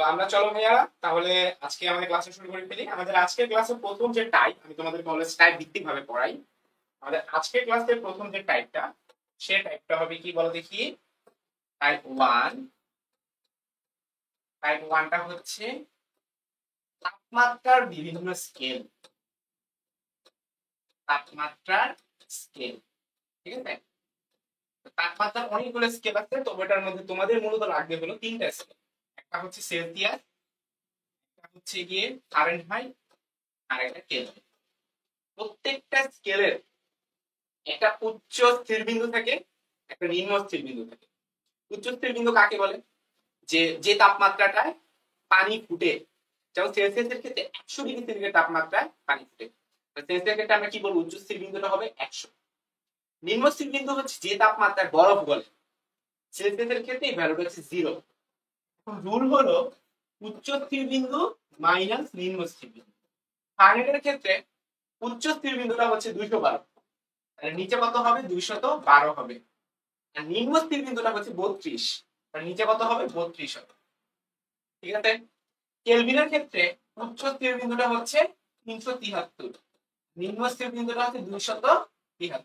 তো আমরা চলো ভাইয়া তাহলে আজকে আমাদের ক্লাসে শুরু করে ফেলি। আমাদের আজকের ক্লাসের প্রথম যে টাইপ, আমি তোমাদেরকে অলওয়েজ টাইপ ভিত্তিক ভাবে পড়াই। আমাদের আজকের ক্লাসের প্রথম যে টাইপটা, সে টাইপটা হবে কি বলো দেখি? টাইপ 1। টাইপ 1টা হচ্ছে তাপমাত্রার বিভিন্ন স্কেল। তাপমাত্রার স্কেল, ঠিক আছে? তাপমাত্রার অনেকগুলো স্কেল আছে, তো ওটার মধ্যে তোমাদের মূলত লাগবে হলো তিনটা স্কেল। একটা হচ্ছে সেলসিয়াস, একটা হচ্ছে গিয়ে ফারেনহাইট, আর একটা কেলভিন। প্রত্যেকটা স্কেলের একটা উচ্চ স্থিরবিন্দু থাকে, একটা নিম্ন স্থিরবিন্দু থাকে। উচ্চ স্থিরবিন্দু কাকে বলে? যে যে তাপমাত্রাটায় পানি ফুটে, যেমন সেলসিয়াসের ক্ষেত্রে 100 ডিগ্রি সেন্টিগ্রেড তাপমাত্রায় পানি ফুটে, সেলসিয়াসের ক্ষেত্রে আমরা কি বলবো? উচ্চ স্থিরবিন্দুটা হবে 100। নিম্ন স্থিরবিন্দু হচ্ছে যে তাপমাত্রায় বরফ গলে, সেলসিয়াসের ক্ষেত্রে এই ভ্যালুটা হচ্ছে 0। এখন রুল হলো উচ্চ স্থিরবিন্দু মাইনাস নিম্ন স্থিরবিন্দু। ফারেনহাইটের ক্ষেত্রে উচ্চ স্থিরবিন্দুটা হচ্ছে 212, তাহলে নিচে কত হবে? 212 হবে। আর নিম্ন স্থিরবিন্দুটা হচ্ছে 32, তাহলে নিচে কত হবে? 32 হবে। ঠিক আছে? কেলভিনের ক্ষেত্রে উচ্চ স্থিরবিন্দুটা হচ্ছে 373, নিম্ন স্থিরবিন্দুটা হচ্ছে 273।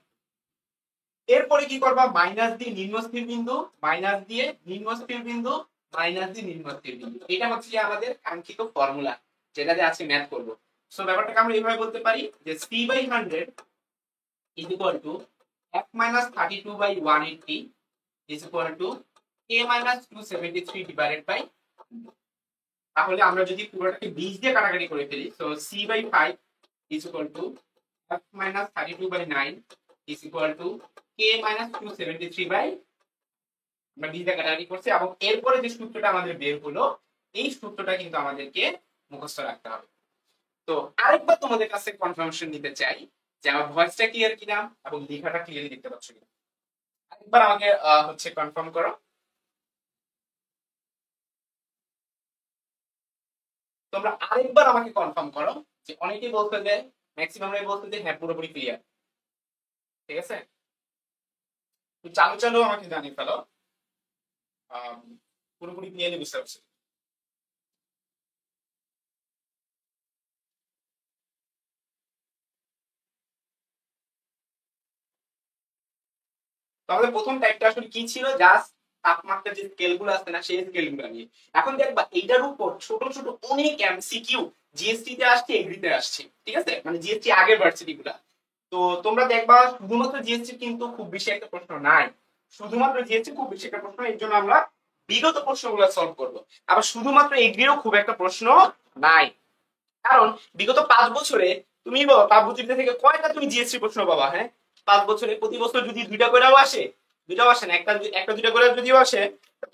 এরপরে কি করবা? মাইনাস দিয়ে নিম্ন স্থিরবিন্দু, মাইনাস দিয়ে নিম্ন স্থিরবিন্দু, মাইনাস দিয়ে নিম্ন স্থিরবিন্দু। এটা হচ্ছে আমাদের কাঙ্ক্ষিত ফর্মুলা, যেটা দিয়ে আজকে ম্যাথ করব। সো ব্যাপারটাকে আমরা এইভাবে বলতে পারি যে C/100 is equal to f minus 32 by 180 is equal to k minus 273 divided by। তাহলে আমরা যদি পুরোটাকে 20 দিয়ে কাটাকাটি করে ফেলি, so C/5 is equal to f minus 32 by 9 is equal to k minus 273 by, আমরা 20 দিয়ে কাটাকাটি করছি, এবং এরপরে যে সূত্রটা আমাদের বের হলো, এই সূত্রটা কিন্তু আমাদেরকে মুখস্থ রাখতে হবে। তো আরেকবার তোমাদের কাছে কনফার্মেশন নিতে চাই যে আমার ভয়েসটা ক্লিয়ার কিনা এবং লেখাটা ক্লিয়ারলি দেখতে পাচ্ছ কিনা। আরেকবার আমাকে হচ্ছে কনফার্ম করো। তোমরা আরেকবার আমাকে কনফার্ম করো যে অনেকেই বলতে যে, ম্যাক্সিমামরাই বলতে যে হ্যাঁ পুরোপুরি ক্লিয়ার। ঠিক আছে? তো চালু চালু আমাকে জানিয়ে ফেলো পুরোপুরি ক্লিয়ারলি বুঝতে পারছি। তাহলে প্রথম টাইপটা আসলে কি ছিল? জাস্ট তাপমাত্রার যে স্কেলগুলো আছে না, সেই স্কেলগুলো নিয়ে। এখন দেখবা এইটার উপর ছোট ছোট অনেক এমসিকিউ জিএসটি তে আসছে, এগ্রিতে আসছে। ঠিক আছে? মানে জিএসটি আগের ভার্সিটি গুলা। তো তোমরা দেখবা শুধুমাত্র জিএসটি কিন্তু খুব বেশি একটা প্রশ্ন নাই, শুধুমাত্র জিএসটি খুব বেশি একটা প্রশ্ন, এর জন্য আমরা বিগত প্রশ্নগুলো সলভ করব। আবার শুধুমাত্র এগ্রিও খুব একটা প্রশ্ন নাই, কারণ বিগত 5 বছরে তুমি তাপগতিবিদ্যা থেকে কয়টা তুমি জিএসটি প্রশ্ন পাবা? হ্যাঁ, 5 বছরে প্রতি বছর যদি দুইটা করেও আসে, দুইটাও আসে না, একটা একটা দুইটা করে যদিও আসে,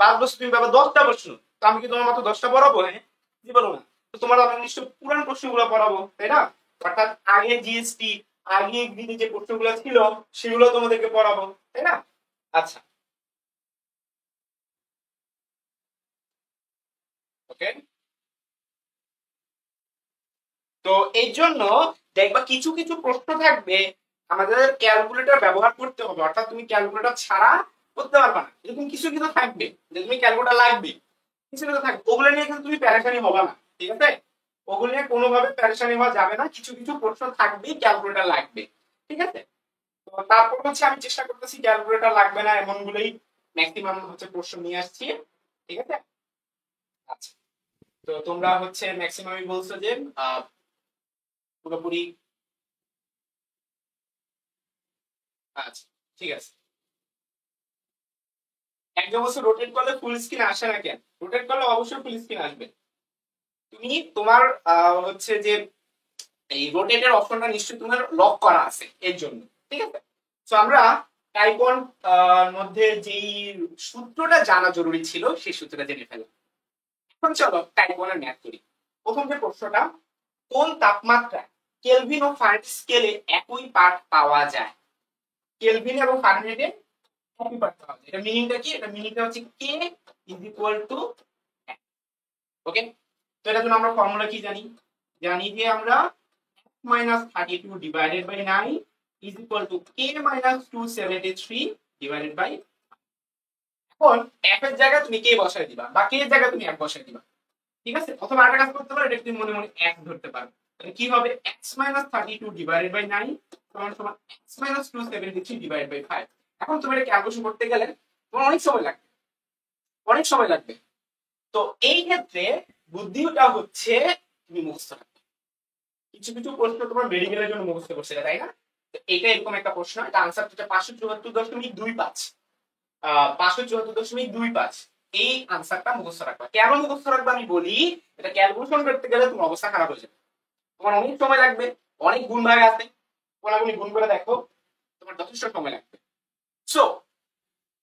5 বছর তুমি পাবা 10টা প্রশ্ন। তো আমি কি তোমার মাত্র 10টা পড়াবো? হ্যাঁ, জীবনও না। তো তোমার আমি নিশ্চয় পুরান প্রশ্নগুলো পড়াবো, তাই না? অর্থাৎ আগে জিএসটি, আগে এগ্রিতে যে প্রশ্নগুলো ছিল সেগুলো তোমাদেরকে পড়াবো, তাই না? আচ্ছা, ওকে। তো এই জন্য দেখবা কিছু কিছু প্রশ্ন থাকবে আমাদের ক্যালকুলেটর ব্যবহার করতে হবে, অর্থাৎ তুমি ক্যালকুলেটর ছাড়া করতে পারবে না। এরকম কিছু কিছু থাকবে যে তুমি ক্যালকুলেটর লাগবে, কিছু কিছু থাকবে, ওগুলো নিয়ে কিন্তু তুমি প্যারেশানি হবে না। ঠিক আছে? ওগুলো নিয়ে কোনোভাবে প্যারেশানি হওয়া যাবে না, কিছু কিছু প্রশ্ন থাকবে ক্যালকুলেটর লাগবে। ঠিক আছে? তো তারপর হচ্ছে আমি চেষ্টা করতেছি ক্যালকুলেটর লাগবে না এমন গুলোই ম্যাক্সিমাম হচ্ছে প্রশ্ন নিয়ে আসছি। ঠিক আছে? আচ্ছা, তো তোমরা হচ্ছে ম্যাক্সিমামই বলছো যে পুরোপুরি। আচ্ছা, ঠিক আছে। একটা বছর রোটেট করলে ফুল স্ক্রিন আসে না কেন? রোটেট করলে অবশ্যই ফুল স্ক্রিন আসবে। তুমি তোমার হচ্ছে যে এই রোটেটের অপশনটা নিশ্চয়ই তোমার লক করা আছে এর জন্য। ঠিক আছে? তো আমরা টাইপ 1 মধ্যে যেই সূত্রটা জানা জরুরি ছিল সেই সূত্রটা জেনে ফেললাম। এখন চলো টাইপ 1 এর ম্যাথ করি। প্রথম যে প্রশ্নটা, কোন তাপমাত্রায় কেলভিন ও ফারেনহাইট স্কেলে একই পাঠ পাওয়া যায়? কেলভিন এবং ফারেনহাইটে একই পাঠ পাওয়া যায়। এটা মিনিংটা কি? এটা মিনিংটা হচ্ছে K ইজ ইকুয়াল টু, ওকে। তো এটার জন্য আমরা ফর্মুলা কি জানি? জানি যে আমরা -32 divided by 9 is equal to k - 273 divided by. এখন f এর জায়গায় তুমি k বসায় দিবা বা k এর জায়গায় তুমি 1 বসায় দিবা। ঠিক আছে, অথবা আরেকটা কাজ করতে পারো, এটা তুমি মনে মনে x ধরতে পারো। তাহলে কি হবে, x - 32 ডিভাইডেড বাই 9 সমান সমান x - 273 ডিভাইডেড বাই 5। এখন তুমি এটা ক্যালকুলেশন করতে গেলে তোমার অনেক সময় লাগবে, অনেক সময় লাগবে। তো এই ক্ষেত্রে বুদ্ধিটা হচ্ছে তুমি মুখস্থ রাখবে। কিছু কিছু প্রশ্ন তোমার মেডিকেলের জন্য মুখস্থ করছে, তাই না? তো এটা এরকম একটা প্রশ্ন, এটা আনসার হচ্ছে 574.25। 574.25 এই আনসারটা মুখস্থ রাখবা। কেন মুখস্থ রাখবা আমি বলি, এটা ক্যালকুলেশন করতে গেলে তোমার অবস্থা খারাপ হয়ে যাবে, তোমার অনেক সময় লাগবে, অনেক গুণ ভাগ আছে, কোনাগুনি গুণ করে দেখো, তোমার যথেষ্ট সময় লাগবে। সো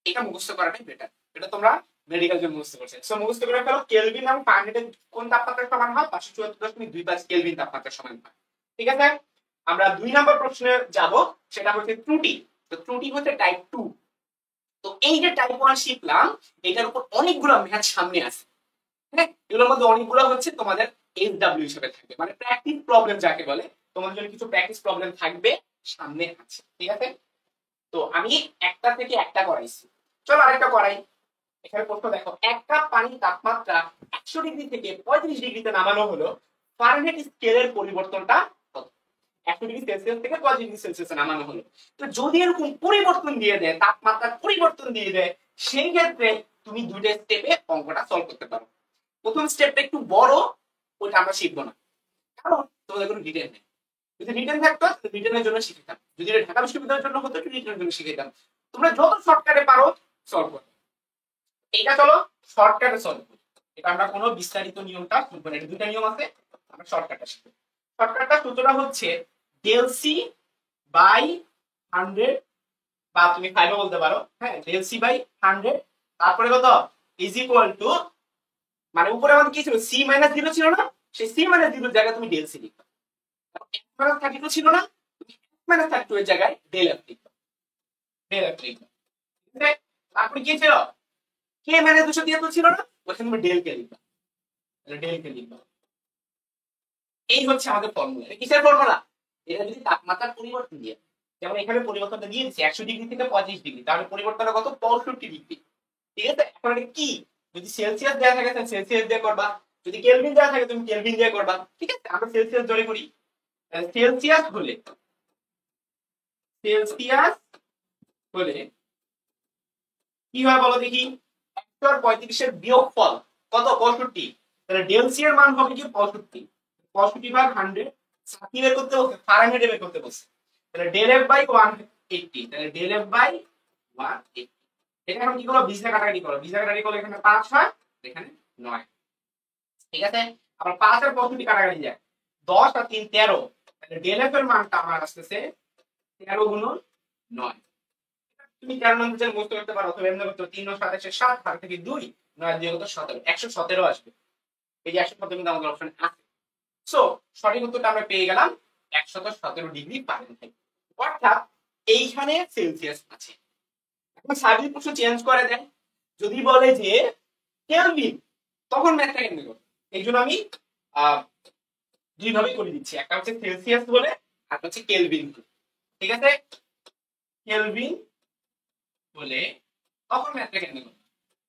এটা মুখস্থ করাটাই বেটার। এটা তোমরা মেডিকেল জন্য মুখস্থ করছে, সো মুখস্থ করে ফেলো। কেলভিন এবং ফারেনহাইটের কোন তাপমাত্রার সমান হয়? 574.25 কেলভিন তাপমাত্রার সমান হয়। ঠিক আছে, আমরা 2 নম্বর প্রশ্নে যাব, সেটা হচ্ছে ত্রুটি। তো ত্রুটি হচ্ছে টাইপ 2। তো এই যে টাইপ 1 শিখলাম, এটার উপর অনেকগুলো ম্যাথ সামনে আছে। হ্যাঁ, এগুলোর মধ্যে অনেকগুলো হচ্ছে তোমাদের SW হিসেবে থাকবে, মানে প্র্যাকটিস প্রবলেম যাকে বলে, তোমাদের জন্য কিছু প্র্যাকটিস প্রবলেম থাকবে সামনে আছে। ঠিক আছে, তো আমি একটা থেকে একটা করাইছি, চলো আরেকটা করাই। এখানে প্রশ্ন দেখো, এক কাপ পানির তাপমাত্রা 100 ডিগ্রি থেকে 35 ডিগ্রিতে নামানো হলো, ফারেনহাইট স্কেলের পরিবর্তনটা কত? 100 ডিগ্রি সেলসিয়াস থেকে 35 ডিগ্রি সেলসিয়াসে নামানো হলো। তো যদি এরকম পরিবর্তন দিয়ে দেয়, তাপমাত্রার পরিবর্তন দিয়ে দেয়, সেই ক্ষেত্রে তুমি দুইটা স্টেপে অঙ্কটা সলভ করতে পারো। প্রথম স্টেপটা একটু বড়, ওইটা আমরা শিখবো না, কারণ তোমাদের কোনো ডিটেল নেই। যদি রিটেন থাকতো রিটেনের জন্য শিখতাম, যদি ঢাকা বিশ্ববিদ্যালয়ের জন্য হতো রিটেনের জন্য শিখতাম। তোমরা যত শর্টকাটে পারো সলভ করো। এটা চলো শর্টকাটে সলভ করি, এটা আমরা কোনো বিস্তারিত নিয়মটা শুনবো না, এটা দুটা নিয়ম আছে, আমরা শর্টকাটটা শিখবো। শর্টকাটটা সূত্রটা হচ্ছে ডেল সি বাই 100, বা তুমি 5 বলতে পারো, হ্যাঁ, ডেল সি বাই 100, তারপরে কত ইজ ইকুয়াল টু, মানে উপরে আমাদের কি ছিল, সি মাইনাস 0 ছিল না, সেই সি মাইনাস 0 জায়গায় তুমি ডেল সি লিখবে। মাইনাস 32 ছিল না, মাইনাস 32 এর জায়গায় ডেল এফ লিখবে, ডেল এফ লিখবে। তারপরে কি ছিল, কে মাইনাস 273 ছিল না, ওখানে তুমি ডেল কে লিখবে, তাহলে ডেল কে লিখবে। এই হচ্ছে আমাদের ফর্মুলা। কিসের ফর্মুলা? এটা যদি তাপমাত্রার পরিবর্তন দিয়ে, যেমন এখানে পরিবর্তনটা দিয়ে দিচ্ছে 100 ডিগ্রি থেকে 35 ডিগ্রি, তাহলে পরিবর্তনটা কত, 65 ডিগ্রি। ঠিক আছে, এখন এটা কি, যদি সেলসিয়াস দেওয়া থাকে তাহলে সেলসিয়াস দিয়ে করবা, যদি কেলভিন দেওয়া থাকে তুমি কেলভিন দিয়ে করবা। ঠিক আছে, আমরা সেলসিয়াস ধরে করি। সেলসিয়াস হলে, সেলসিয়াস হলে কি হয় বলো দেখি, 135 এর বিয়োগফল কত, 65। তাহলে ডেল সি এর মান হবে কি 65, 65 ভাগ 100, কি বের করতে বলছে, ফারেনহাইটে বের করতে বলছে। তাহলে ডেল এফ বাই 180, তাহলে ডেল এফ বাই 180। এটা এখন কি করো, 20 দিয়ে কাটাকাটি করো, 20 দিয়ে কাটাকাটি করলে এখানে 5 হয়, এখানে 9। ঠিক আছে, আবার 5 আর 65 কাটাকাটি যায়, 10 আর 3 13, তাহলে ডেল এফ এর মানটা আমার আসতেছে 13 গুণন 9। তুমি 13 নম্বর যে মুখস্থ করতে পারো, অথবা এমনি করতে পারো, 3 ও 7 7 ভাগ থেকে 2, 9 দিয়ে কত 17, 117 আসবে। এই যে 117 কিন্তু আমাদের অপশনে আছে। সো সঠিক উত্তরটা আমরা পেয়ে গেলাম 117 ডিগ্রি ফারেনহাইট, অর্থাৎ এইখানে সেলসিয়াস আছে। এখন সার্বিক প্রশ্ন চেঞ্জ করে দেয়, যদি বলে যে কেলভিন, তখন ম্যাথটা কেমনে করব? এই জন্য আমি দুইভাবে করে দিচ্ছি, একটা হচ্ছে সেলসিয়াস বলে, আর হচ্ছে কেলভিন। ঠিক আছে, কেলভিন বলে তখন ম্যাথটা কেমনে করব?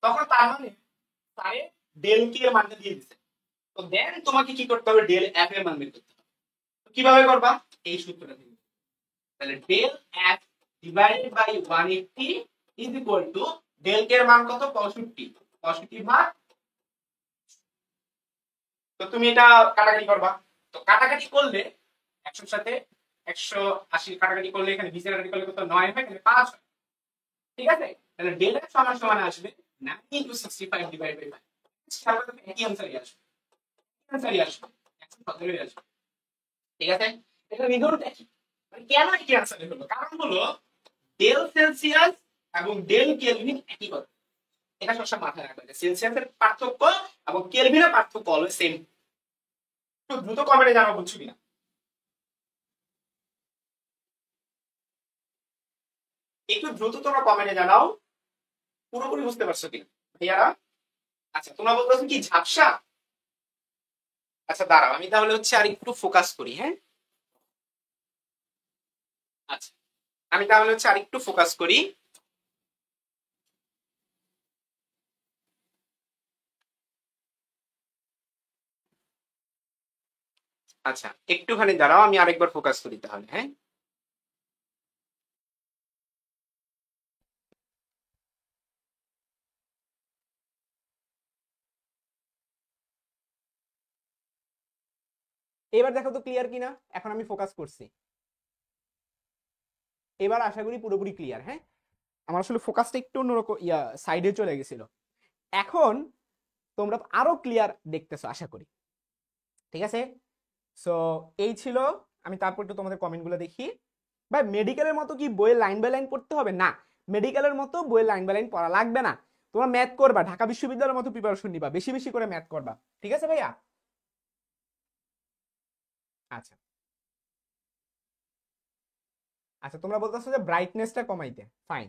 তখন তার মানে তারে ডেল কি এর মানটা দিয়ে দিছে, তো দেন তোমাকে কি করতে হবে, ডেল এফ এর মান বের করতে হবে। কিভাবে করবা, এই সূত্রটা দিয়ে, তাহলে del F divided by 180 is equal to del K এর মান কত, 65, 65 ভাগ, তো তুমি এটা কাটাকাটি করবা। তো কাটাকাটি করলে 100 এর সাথে 180 কাটাকাটি করলে, এখানে 20 কাটাকাটি করলে কত, 9 হয়, এখানে 5 হয়। ঠিক আছে, তাহলে ডেল এফ সমান সমান আসবে 9 ইনটু 65 ডিভাইড বাই 5, তাহলে তুমি একই আনসারই আসবে, আনসারই আসবে 117 আসবে। ঠিক আছে, এটা নিধনটা কি, মানে কেন একই আনসার হলো, কারণ হলো ডেল সেলসিয়াস এবং ডেল কেলভিন একই কথা, এটা সবসময় মাথায় রাখবেন, সেলসিয়াসের পার্থক্য এবং কেলভিনের পার্থক্য অলওয়েজ সেম। একটু দ্রুত কমেন্টে জানাও বুঝছো কিনা, একটু দ্রুত তোমরা কমেন্টে জানাও পুরোপুরি বুঝতে পারছো কিনা ভাইয়ারা। আচ্ছা, তোমরা বলতেছো কি ঝাপসা? আচ্ছা দাঁড়াও, আমি তাহলে হচ্ছে আর একটু ফোকাস করি, হ্যাঁ। আচ্ছা, আমি তাহলে হচ্ছে আর একটু ফোকাস করি। আচ্ছা, একটুখানি দাঁড়াও, আমি আরেকবার ফোকাস করি তাহলে। হ্যাঁ, এবার দেখো তো ক্লিয়ার কিনা। এখন আমি ফোকাস করছি, এবার আশা করি পুরোপুরি ক্লিয়ার। হ্যাঁ, আমার আসলে ফোকাসটা একটু অন্যরকম সাইডে চলে গেছিল। এখন তোমরা আরো ক্লিয়ার দেখতেছো আশা করি। ঠিক আছে, সো এই ছিল। আমি তারপর একটু তোমাদের কমেন্টগুলো দেখি। ভাই মেডিকেলের মতো কি বইয়ে লাইন বাই লাইন পড়তে হবে? না, মেডিকেলের মতো বইয়ে লাইন বাই লাইন পড়া লাগবে না। তোমরা ম্যাথ করবা, ঢাকা বিশ্ববিদ্যালয়ের মতো প্রিপারেশন নিবা, বেশি বেশি করে ম্যাথ করবা। ঠিক আছে ভাইয়া? আচ্ছা আচ্ছা, তোমরা বলতেছো যে ব্রাইটনেসটা কমাইতে, ফাইন।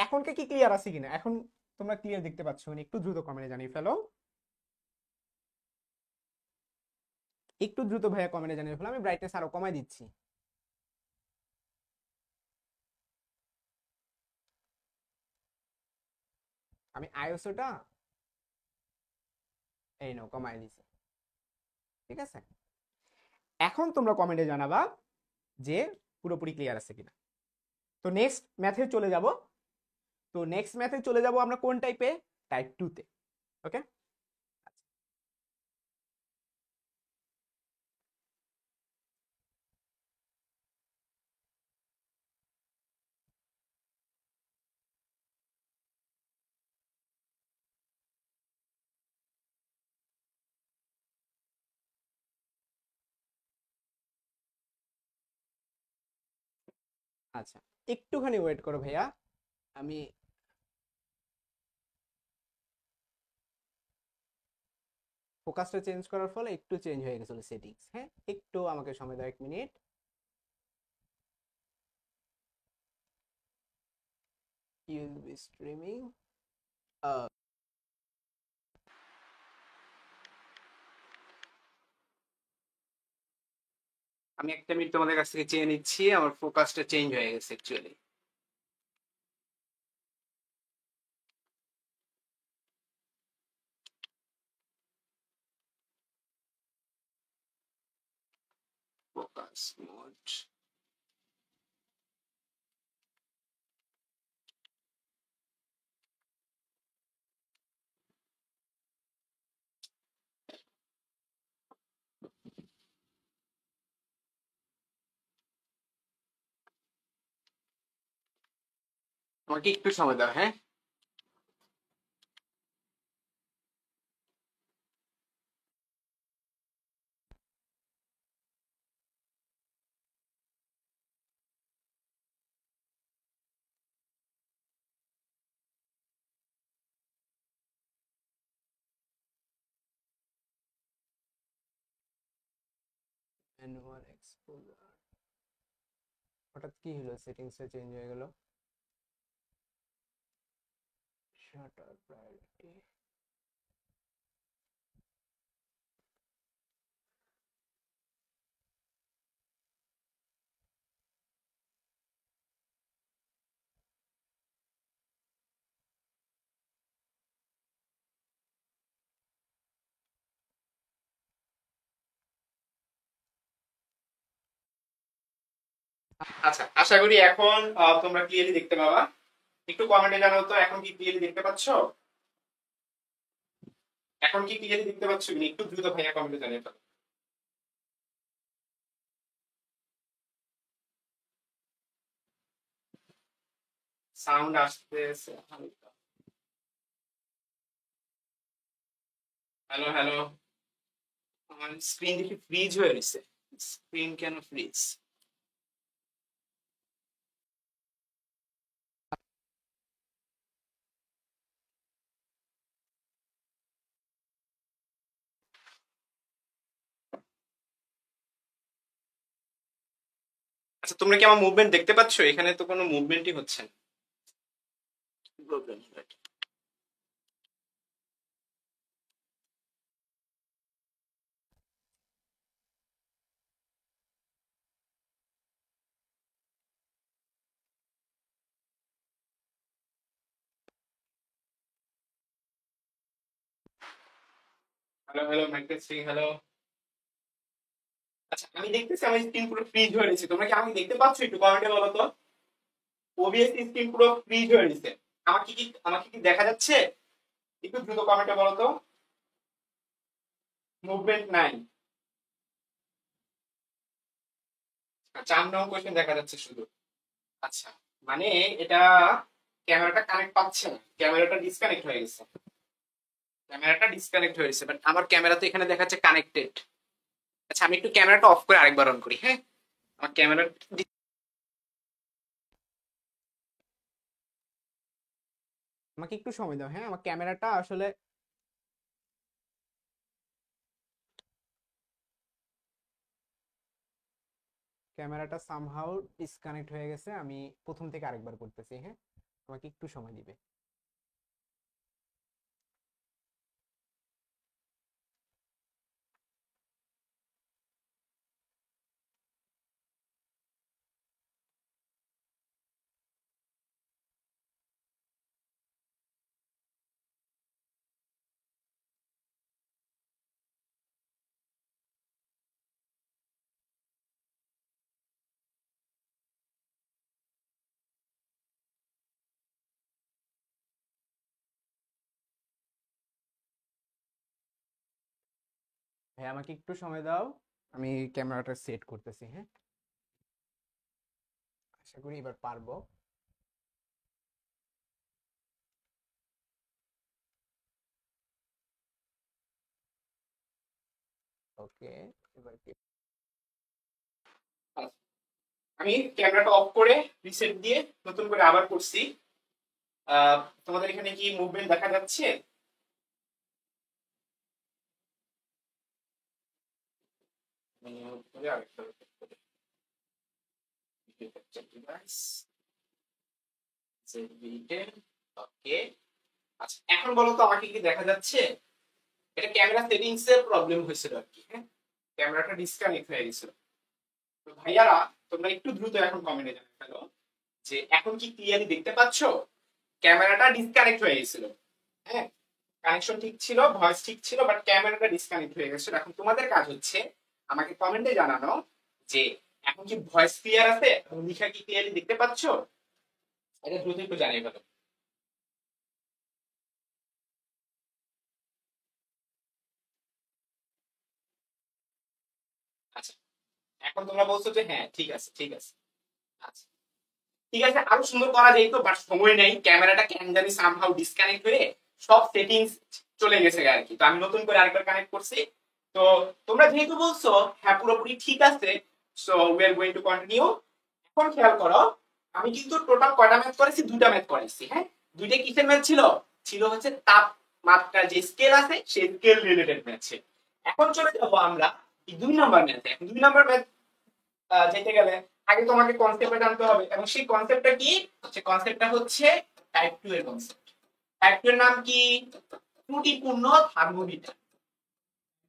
এখনকে কি ক্লিয়ার আছে কিনা? এখন তোমরা ক্লিয়ার দেখতে পাচ্ছ? একটু দ্রুত কমেন্টে জানিয়ে ফেলো, একটু দ্রুত ভাইয়া কমেন্টে জানিয়ে ফেলো। আমি ব্রাইটনেস আরো কমাই দিচ্ছি। আমি আইএসওটা এই নাও কমাই দিছি। ঠিক আছে, এখন তোমরা কমেন্টে জানাবা যে পুরোপুরি ক্লিয়ার আছে কিনা। তো নেক্সট ম্যাথে চলে যাব। তো নেক্সট ম্যাথে চলে যাব আমরা কোন টাইপে? টাইপ 2 তে। ওকে, আচ্ছা একটুখানি ওয়েট করো ভাইয়া। আমি ফোকাসটা চেঞ্জ করার ফলে একটু চেঞ্জ হয়ে গেছিল সেটিংস। হ্যাঁ, একটু আমাকে সময় দাও, 1 মিনিট। You'll be streaming. আমি 1 মিনিট তোমাদের কাছ থেকে চেয়ে নিচ্ছি, আমার ফোকাসটা চেঞ্জ হয়ে গেছে অ্যাকচুয়ালি। Focus mode. আমাকে একটু সময় দাও। হ্যাঁ, ম্যানুয়াল এক্সপোজার। হঠাৎ কি হলো? সেটিংসটা চেঞ্জ হয়ে গেল। Shutter priority. আচ্ছা, আশা করি এখন তোমরা ক্লিয়ারলি দেখতে পাবা। একটু কমেন্টে জানাও তো এখন কি ক্লিয়ারলি দেখতে পাচ্ছো? এখন কি ক্লিয়ারলি দেখতে পাচ্ছো কিনা একটু দ্রুত ভাইয়া কমেন্টে জানিয়ে ফেলো। সাউন্ড আসতেছে হালকা। Hello hello. আমার স্ক্রিন দেখি ফ্রিজ হয়ে গেছে। স্ক্রিন কেন ফ্রিজ? আচ্ছা, তোমরা কি আমার মুভমেন্ট দেখতে পাচ্ছো? এখানে তো কোনো মুভমেন্টই হচ্ছে না। Problem. Hello hello, mic testing, hello. আচ্ছা আমি দেখতেছি আমার স্ক্রিন পুরো ফ্রিজ হয়ে গেছে, তোমরা কি আমাকে দেখতে পাচ্ছ? একটু কমেন্টে বলো তো। ওবিএস স্ক্রিন পুরো ফ্রিজ হয়ে গেছে, আমাকে কি দেখা যাচ্ছে? একটু দ্রুত কমেন্টে বলো তো। মুভমেন্ট নাই। আচ্ছা 4 নং কোশ্চেন দেখা যাচ্ছে শুধু। আচ্ছা মানে এটা ক্যামেরাটা কানেক্ট পাচ্ছে না, ক্যামেরাটা ডিসকানেক্ট হয়ে গেছে। বাট আমার ক্যামেরা তো এখানে দেখাচ্ছে কানেক্টেড। আচ্ছা আমি একটু ক্যামেরাটা অফ করে আরেকবার অন করি, হ্যাঁ? আমার ক্যামেরা, আমাকে একটু সময় দাও, হ্যাঁ? আমার ক্যামেরাটা আসলে সামহাউ ডিসকানেক্ট হয়ে গেছে। আমি প্রথম থেকে আরেকবার করতেছি, হ্যাঁ? আমাকে একটু সময় দিবে। হ্যাঁ আমাকে একটু সময় দাও, আমি ক্যামেরাটা সেট করতেছি, হ্যাঁ? আশা করি এবার পারবো। ওকে, এবার কি? আমি ক্যামেরাটা অফ করে রিসেট দিয়ে নতুন করে আবার করছি। তোমাদের এখানে কি মুভমেন্ট দেখা যাচ্ছে? ওকে, আচ্ছা এখন বলো তো আমাকে কি দেখা যাচ্ছে? এটা ক্যামেরা সেটিংস এর প্রবলেম হয়েছিল আর কি, হ্যাঁ? ক্যামেরাটা ডিসকানেক্ট হয়ে গেছিল। তো ভাইয়ারা তোমরা একটু দ্রুত এখন কমেন্টে জানাতে ফেলো যে এখন কি ক্লিয়ারলি দেখতে পাচ্ছো? ক্যামেরাটা ডিসকানেক্ট হয়ে গেছিল, হ্যাঁ? কানেকশন ঠিক ছিল, ভয়েস ঠিক ছিল, বাট ক্যামেরাটা ডিসকানেক্ট হয়ে গেছিল। এখন তোমাদের কাজ হচ্ছে আমাকে কমেন্টে জানানো যে এখন কি ভয়েস ক্লিয়ার আছে এবং লেখা কি ক্লিয়ারলি দেখতে পাচ্ছো? এটা দ্রুত একটু জানিয়ে ফেলো। আচ্ছা এখন তোমরা বলছো যে হ্যাঁ ঠিক আছে ঠিক আছে। আচ্ছা ঠিক আছে, আরো সুন্দর করা যেত বাট সময় নেই, ক্যামেরাটা কেন জানি সামহাউ ডিসকানেক্ট হয়ে সব সেটিংস চলে গেছে আর কি। তো আমি নতুন করে আরেকবার কানেক্ট করছি। তো তোমরা যেহেতু বলছো হ্যাঁ পুরোপুরি ঠিক আছে, so we are going to continue. এখন খেয়াল করো, আমি কিন্তু টোটাল কয়টা ম্যাথ করেছি? দুইটা ম্যাথ করেছি, হ্যাঁ? দুইটা কিসের ম্যাথ ছিল? ছিল হচ্ছে তাপমাত্রা যে স্কেল আছে সেই স্কেল রিলেটেড ম্যাথ ছিল। এখন চলে যাবো আমরা 2 নম্বর ম্যাথে। এখন 2 নম্বর ম্যাথ যেতে গেলে আগে তোমাকে কনসেপ্টটা জানতে হবে, এবং সেই কনসেপ্টটা কি? সেই কনসেপ্টটা হচ্ছে টাইপ 2 এর কনসেপ্ট। টাইপ 2 এর নাম কি? ত্রুটিপূর্ণ থার্মোমিটার।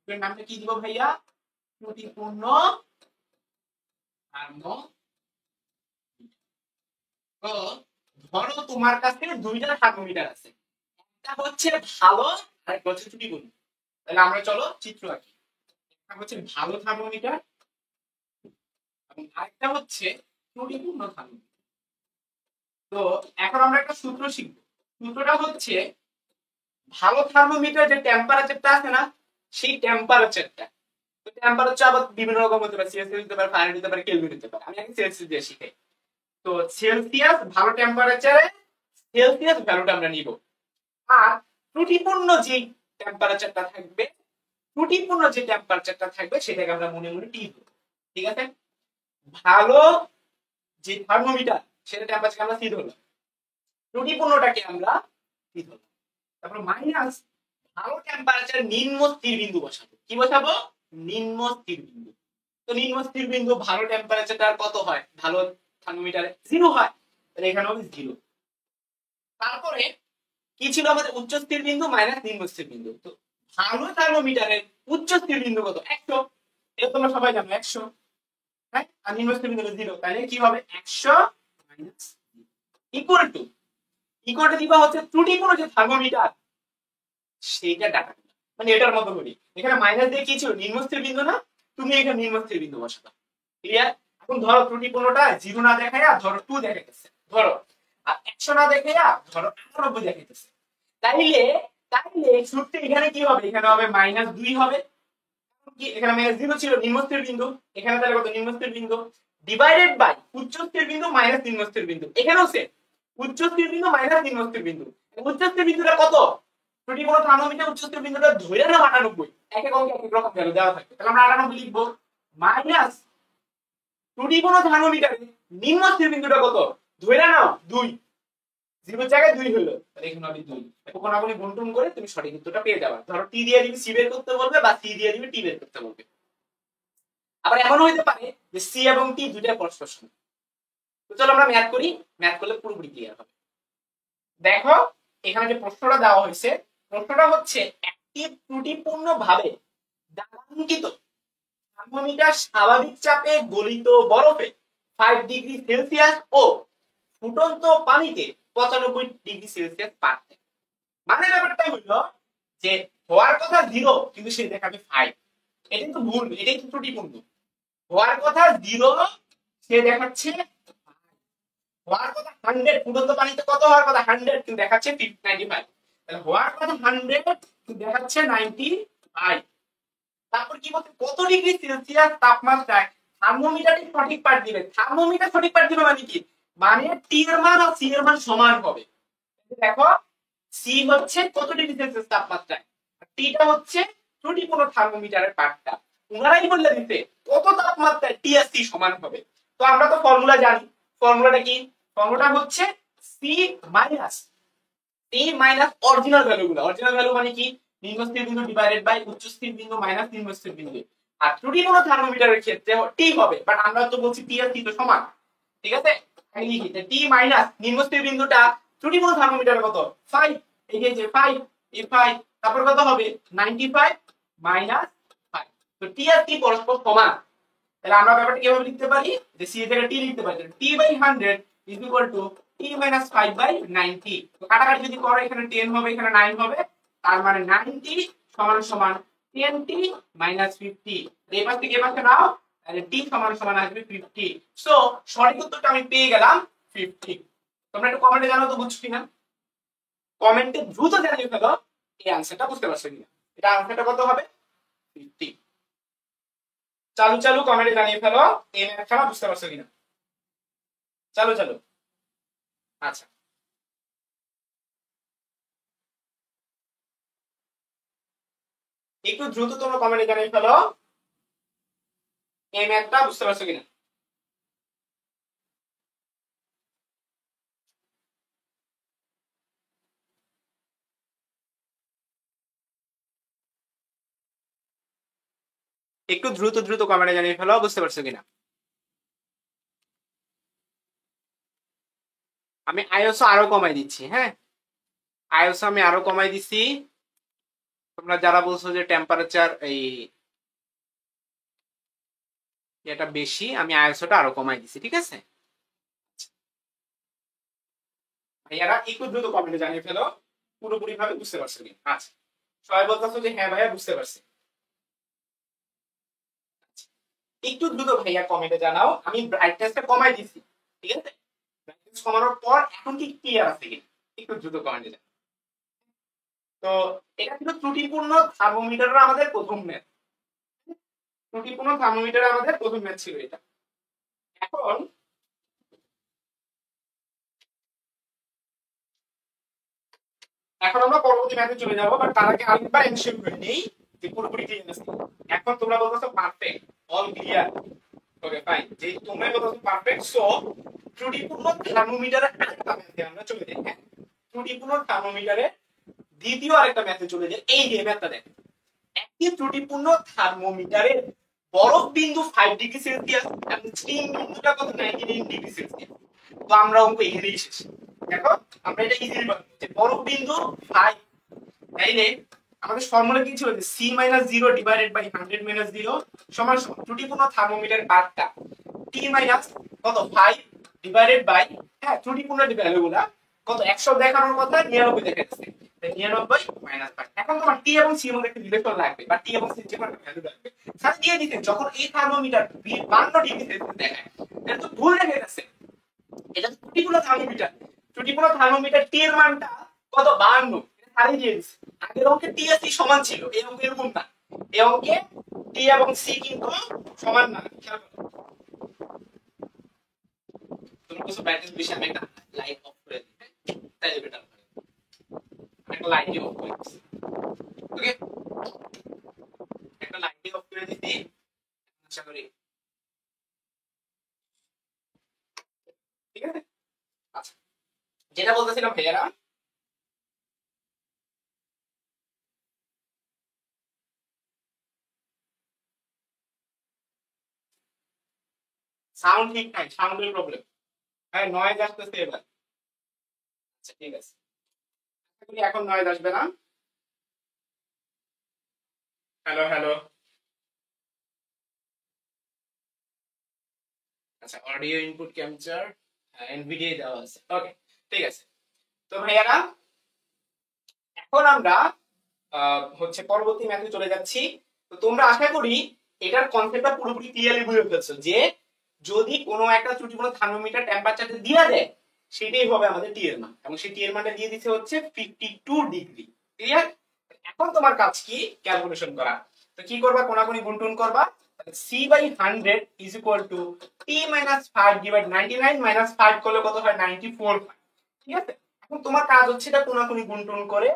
এর নামটা কি দিব ভাইয়া? ত্রুটিপূর্ণ থার্মোমিটার। তো ধরো তোমার কাছে দুইটা থার্মোমিটার আছে, একটা হচ্ছে ভালো আর একটা হচ্ছে ত্রুটিপূর্ণ। তাহলে আমরা চলো চিত্র আঁকি। একটা হচ্ছে ভালো থার্মোমিটার এবং আরেকটা হচ্ছে ত্রুটিপূর্ণ থার্মোমিটার। তো এখন আমরা একটা সূত্র শিখব। সূত্রটা হচ্ছে ভালো থার্মোমিটার যে টেম্পারেচারটা আছে না, সেই টেম্পারেচারটা, তো টেম্পারেচার আবার বিভিন্ন রকম হতে পারে, সেলসিয়াস হতে পারে, ফারেনহাইট হতে পারে, কেলভিন হতে পারে। আমি আগে সেলসিয়াস দিয়ে শিখাই। তো সেলসিয়াস ভালো টেম্পারেচারে সেলসিয়াস ভ্যালুটা আমরা নিব। আর ত্রুটিপূর্ণ যে টেম্পারেচারটা থাকবে, ত্রুটিপূর্ণ যে টেম্পারেচারটা থাকবে সেটাকে আমরা মনে মনে টি ধরব। ঠিক আছে? ভালো যে থার্মোমিটার সেটা টেম্পারেচার আমরা সি ধরলাম, ত্রুটিপূর্ণটাকে আমরা টি ধরলাম। তারপর মাইনাস ভালো টেম্পারেচার নিম্ন স্থির বিন্দু বসাবো। কি বসাবো? নিম্ন স্থির বিন্দু। তো নিম্ন স্থির বিন্দু ভালো টেম্পারেচারটা কত হয়? ভালো থার্মোমিটারে 0 হয়, তাহলে এখানে হবে 0। তারপরে কি ছিল আমাদের? উচ্চ স্থির বিন্দু মাইনাস নিম্ন স্থির বিন্দু। তো ভালো থার্মোমিটারের উচ্চ স্থির বিন্দু কত? 100। এটা তোমরা সবাই জানো 100, হ্যাঁ? আর নিম্ন স্থির বিন্দু 0, তাহলে কি হবে? 100 minus equal to, equal to দিবা হচ্ছে ত্রুটিপূর্ণ যে থার্মোমিটার সেইটা ডাটা, মানে এটার মতো করি। এখানে মাইনাস দিয়ে কি ছিল? নিম্নস্থির বিন্দু না? তুমি এখানে নিম্নস্থির বিন্দু বসাবা। ক্লিয়ার? এখন ধরো ত্রুটিপূর্ণটা 0 না দেখাইয়া ধরো 2 দেখাইতেছে, ধরো আর 100 না দেখাইয়া ধরো 98 দেখাইতেছে। তাইলে তাইলে সূত্রে এখানে কি হবে? এখানে হবে -2 হবে। কি এখানে -0 ছিল নিম্নস্থির বিন্দু, এখানে তাহলে কত নিম্নস্থির বিন্দু ডিভাইডেড বাই উচ্চস্থির বিন্দু মাইনাস নিম্নস্থির বিন্দু। এখানেও সেম, উচ্চস্থির বিন্দু মাইনাস নিম্নস্থির বিন্দু। উচ্চস্থির বিন্দুটা কত? ত্রুটিপূর্ণ থার্মোমিটার উচ্চস্থির বিন্দুটা ধরে নাও 98, এক এক অঙ্কে এক এক রকম ভ্যালু দেওয়া থাকে। তাহলে আমরা 98 লিখবো মাইনাস ত্রুটিপূর্ণ থার্মোমিটারে নিম্নস্থির বিন্দুটা কত? ধরে নাও 2, 0 জায়গায় 2 হলো, তাহলে এখানে হবে 2। কোনাকুনি গুণটুন করে তুমি সঠিক উত্তরটা পেয়ে যাবে। ধরো টি দিয়ে দিবি সি বের করতে বলবে বা সি দিয়ে দিবি টি বের করতে বলবে। আবার এমন হইতে পারে যে সি এবং টি দুইটা পরস্পর সমান। তো চলো আমরা ম্যাথ করি, ম্যাথ করলে পুরোপুরি ক্লিয়ার হবে। দেখো এখানে যে প্রশ্নটা দেওয়া হয়েছে, প্রশ্নটা হচ্ছে একটি ত্রুটিপূর্ণ ভাবে দাগাঙ্কিত থার্মোমিটার স্বাভাবিক চাপে গলিত বরফে 5 ডিগ্রি সেলসিয়াস ও ফুটন্ত পানিতে 95 ডিগ্রি সেলসিয়াস পারতে। মানে ব্যাপারটা হলো যে হওয়ার কথা 0 কিন্তু সে দেখাবে 5। এটা কিন্তু ভুল, এটাই কিন্তু ত্রুটিপূর্ণ। হওয়ার কথা 0 সে দেখাচ্ছে, হওয়ার কথা 100, ফুটন্ত পানিতে কত হওয়ার কথা 100 কিন্তু দেখাচ্ছে 95। তাহলে হওয়ার কথা 100 কিন্তু দেখাচ্ছে 95। তারপর কি বলতে কত ডিগ্রি সেলসিয়াস তাপমাত্রায় থার্মোমিটারটি সঠিক পাঠ দিবে। থার্মোমিটার সঠিক পাঠ দিবে মানে কি? মানে টি এর মান আর সি এর মান সমান হবে। দেখো সি হচ্ছে কত ডিগ্রি সেলসিয়াস তাপমাত্রায়, টিটা হচ্ছে ত্রুটিপূর্ণ থার্মোমিটারের পাঠটা। ওনারাই বললে দিতে কত তাপমাত্রায় টি আর সি সমান হবে। তো আমরা তো ফর্মুলা জানি, ফর্মুলাটা কি? ফর্মুলাটা হচ্ছে সি মাইনাস অরিজিনাল ভ্যালুগুলো। অরিজিনাল ভ্যালু মানে কি? নিম্নস্থির বিন্দু ডিভাইডেড বাই উচ্চস্থির বিন্দু মাইনাস নিম্নস্থির বিন্দু। আর ত্রুটিপূর্ণ থার্মোমিটারের ক্ষেত্রে টি হবে, বাট আমরা তো বলছি টি আর সি তো সমান, ঠিক আছে? আমি লিখি টি মাইনাস নিম্নস্থির বিন্দুটা ত্রুটিপূর্ণ থার্মোমিটারে কত 5, এই যে 5, এই 5 তারপর কত হবে 95 মাইনাস 5। তো টি আর টি পরস্পর সমান। তাহলে আমরা ব্যাপারটা কিভাবে লিখতে পারি? যে সি এর জায়গায় টি লিখতে পারি, T by 100 is equal to T minus 5 by 90। তো কাটাকাটি যদি করো এখানে 10 হবে এখানে 9 হবে, তার মানে 90 সমান সমান 10t মাইনাস 50। এই পাশ থেকে এই পাশে নাও, তাহলে t সমান সমান আসবে 50। সো সঠিক উত্তরটা আমি পেয়ে গেলাম 50। তোমরা একটু কমেন্টে জানাও তো বুঝছো কিনা, কমেন্টে দ্রুত জানিয়ে ফেলো এই आंसरটা বুঝতে পারছো কিনা। এটা आंसरটা কত হবে? 50। চালু চালু কমেন্টে জানিয়ে ফেলো এই ম্যাথটা বুঝতে পারছো কিনা। চালু চালু। আচ্ছা একটু দ্রুত তোমরা কমেন্টে জানিয়ে ফেলো এই ম্যাথটা বুঝতে পারছো কিনা। একটু দ্রুত দ্রুত কমেন্টে জানিয়ে ফেলো বুঝতে পারছো কিনা। আমি আইএসও আরো কমাই দিচ্ছি, হ্যাঁ আইএসও আমি আরো কমাই দিচ্ছি। তোমরা যারা বলছো যে টেম্পারেচার এই এটা বেশি, আমি আইএসওটা আরো কমাই দিচ্ছি, ঠিক আছে? ভাইয়ারা একটু দ্রুত কমেন্টে জানিয়ে ফেলো পুরোপুরি ভাবে বুঝতে পারছো কিনা। আচ্ছা সবাই বলতেছো যে হ্যাঁ ভাইয়া বুঝতে পারছি। একটু দ্রুত ভাইয়া কমেন্টে জানাও। আমি ব্রাইটনেসটা কমাই দিছি, ঠিক আছে? ব্রাইটনেস কমানোর পর এখন কি ক্লিয়ার আছে কিনা একটু দ্রুত কমেন্টে জানাও। তো এটা ছিল ত্রুটিপূর্ণ থার্মোমিটারের আমাদের প্রথম ম্যাথ। ত্রুটিপূর্ণ থার্মোমিটার আমাদের প্রথম ম্যাথ ছিল এটা। এখন এখন আমরা পরবর্তী ম্যাথে চলে যাব, বাট তার আগে আরেকবার এনশিওর করে নেই যে পুরোপুরি ক্লিয়ার আছে। এখন তোমরা বলতেছো perfect, all clear, okay fine. যেহেতু তোমরা বলতেছো পারফেক্ট, সো ত্রুটিপূর্ণ থার্মোমিটারে আরেকটা ম্যাথে আমরা চলে যাই। হ্যাঁ ত্রুটিপূর্ণ থার্মোমিটারে দ্বিতীয় আরেকটা ম্যাথে চলে যাই। এই যে ম্যাথটা দেখো, একটি ত্রুটিপূর্ণ থার্মোমিটারের বরফ বিন্দু 5 ডিগ্রি সেলসিয়াস এবং স্টিম বিন্দুটা কত 99 ডিগ্রি সেলসিয়াস। তো আমরা অঙ্ক এখানেই শেষ। দেখো আমরা এটা ইজিলি পাবো যে বরফ বিন্দু 5, তাইলে আমাদের ফর্মুলা কি ছিল যে c - 0 ডিভাইডেড বাই 100 - 0 সমান ত্রুটিপূর্ণ থার্মোমিটারের পাঠটা t - কত 5 ডিভাইডেড বাই, হ্যাঁ ত্রুটিপূর্ণ ভ্যালুগুলা কত 100 দেখানোর কথা 99 দেখাচ্ছে, 99 মাইনাস 5। এখন তোমার টি এবং সি এর মধ্যে একটা রিলেশন লাগবে বা টি এবং সি যে কোনো একটা ভ্যালু লাগবে। স্যার দিয়ে দিতেন যখন এই থার্মোমিটার 52 ডিগ্রি সেলসিয়াস দেখায়, এটা তো ভুল দেখে গেছে, এটা ত্রুটিপূর্ণ থার্মোমিটার। ত্রুটিপূর্ণ থার্মোমিটার টি এর মানটা কত 52, এটা ছাড়িয়ে দিয়ে দিচ্ছে। আগের অঙ্কে টি আর সি সমান ছিল, এই অঙ্কে এরকম না, এই অঙ্কে টি এবং সি কিন্তু সমান না। খেয়াল করো, তোমার কিছু ব্যাটারি বেশি, আমি একটা লাইট অফ করে দিই, তাই বেটার হয়। একটা লাইট অফ করে দিচ্ছি, ওকে, একটা লাইট অফ করে দিচ্ছি, আশা করি ঠিক আছে। আচ্ছা, যেটা বলতেছিলাম ভাইয়ারা, সাউন্ড ঠিক নাই, সাউন্ডের প্রবলেম। হ্যাঁ, নয়েজ আসতেছে এবার। আচ্ছা ঠিক আছে, আশা করি এখন নয়েজ আসবে না। Hello hello. আচ্ছা, অডিও ইনপুট ক্যাপচার এনভিডিআই দেওয়া আছে, ওকে ঠিক আছে। তো ভাইয়ারা, এখন আমরা হচ্ছে পরবর্তী ম্যাথে চলে যাচ্ছি। তো তোমরা আশা করি এটার কনসেপ্টটা পুরোপুরি ক্লিয়ারলি বুঝে ফেলছো, যে যদি কোনো একটা ত্রুটিপূর্ণ থার্মোমিটার টেম্পারেচারটা দিয়ে দেয়, সেটাই হবে আমাদের টি এর মান, এবং সেই টি এর মানটা দিয়ে দিচ্ছে হচ্ছে 52 ডিগ্রি। ক্লিয়ার? এখন তোমার কাজ কি ক্যালকুলেশন করা। তো কি করবা, কোনাকুনি গুণটুন করবা। C by 100 is equal to T minus 5 divide 99 minus 5 করলে কত হয়, 94 হয়। ঠিক আছে, এখন তোমার কাজ হচ্ছে এটা কোনাকুনি গুণটুন করে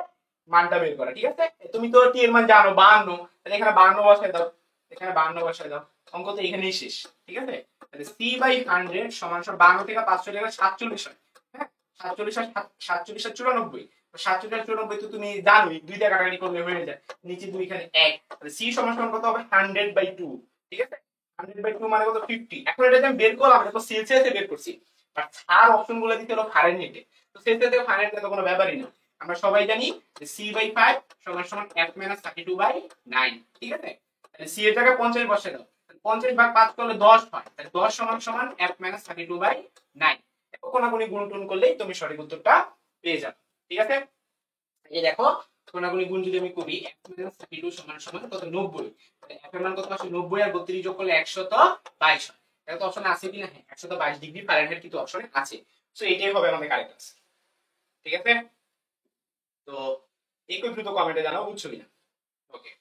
মানটা বের করা। ঠিক আছে, তুমি তো টি এর মান জানো 52, তাহলে এখানে 52 বসায় দাও, এখানে 52 বসায় দাও, অঙ্ক তো এখানেই শেষ। ঠিক আছে, তাহলে সি বাই 100 সমান সমান 52 থেকে 5 চলে গেলে 47 হয়। হ্যাঁ, 47 আর 47 আর 94, 47 আর 94 তো তুমি জানোই, দুই দিয়ে কাটাকাটি করলে হয়ে যায়, নিচে 2 এখানে 1, তাহলে সি সমান সমান কত হবে, 100/2। ঠিক আছে, 100/2 মানে কত, 50। এখন এটা যে আমি বের করলাম, এটা তো সেলসিয়াসে বের করছি, বাট আর অপশন গুলো দিতে হলো ফারেনহাইটে। তো সেলসিয়াসে ফারেনহাইটে তো কোনো ব্যাপারই না। আমরা সবাই জানি যে সি বাই 5 সমান সমান f মাইনাস 32/9। ঠিক আছে, তাহলে সি এর জায়গায় 50 বসে দাও, 50 ভাগ 5 করলে 10 হয়, তাহলে 10 সমান সমান f মাইনাস 32/9। কোনাকুনি গুণ টুন করলেই তুমি সঠিক উত্তরটা পেয়ে যাবে। ঠিক আছে, এই দেখো, কোনাকুনি গুণ যদি আমি করি, f মাইনাস 32 সমান সমান কত, 90। তাহলে f এর মান কত আসে, 90 আর 32 যোগ করলে 122 হয়। এটা তো অপশনে আছে কিনা, হ্যাঁ 122 ডিগ্রি ফারেনহাইট কিন্তু অপশনে আছে। সো এটাই হবে আমাদের কারেক্ট আনসার। ঠিক আছে, তো একটু দ্রুত কমেন্টে জানাও বুঝছো কিনা। ওকে,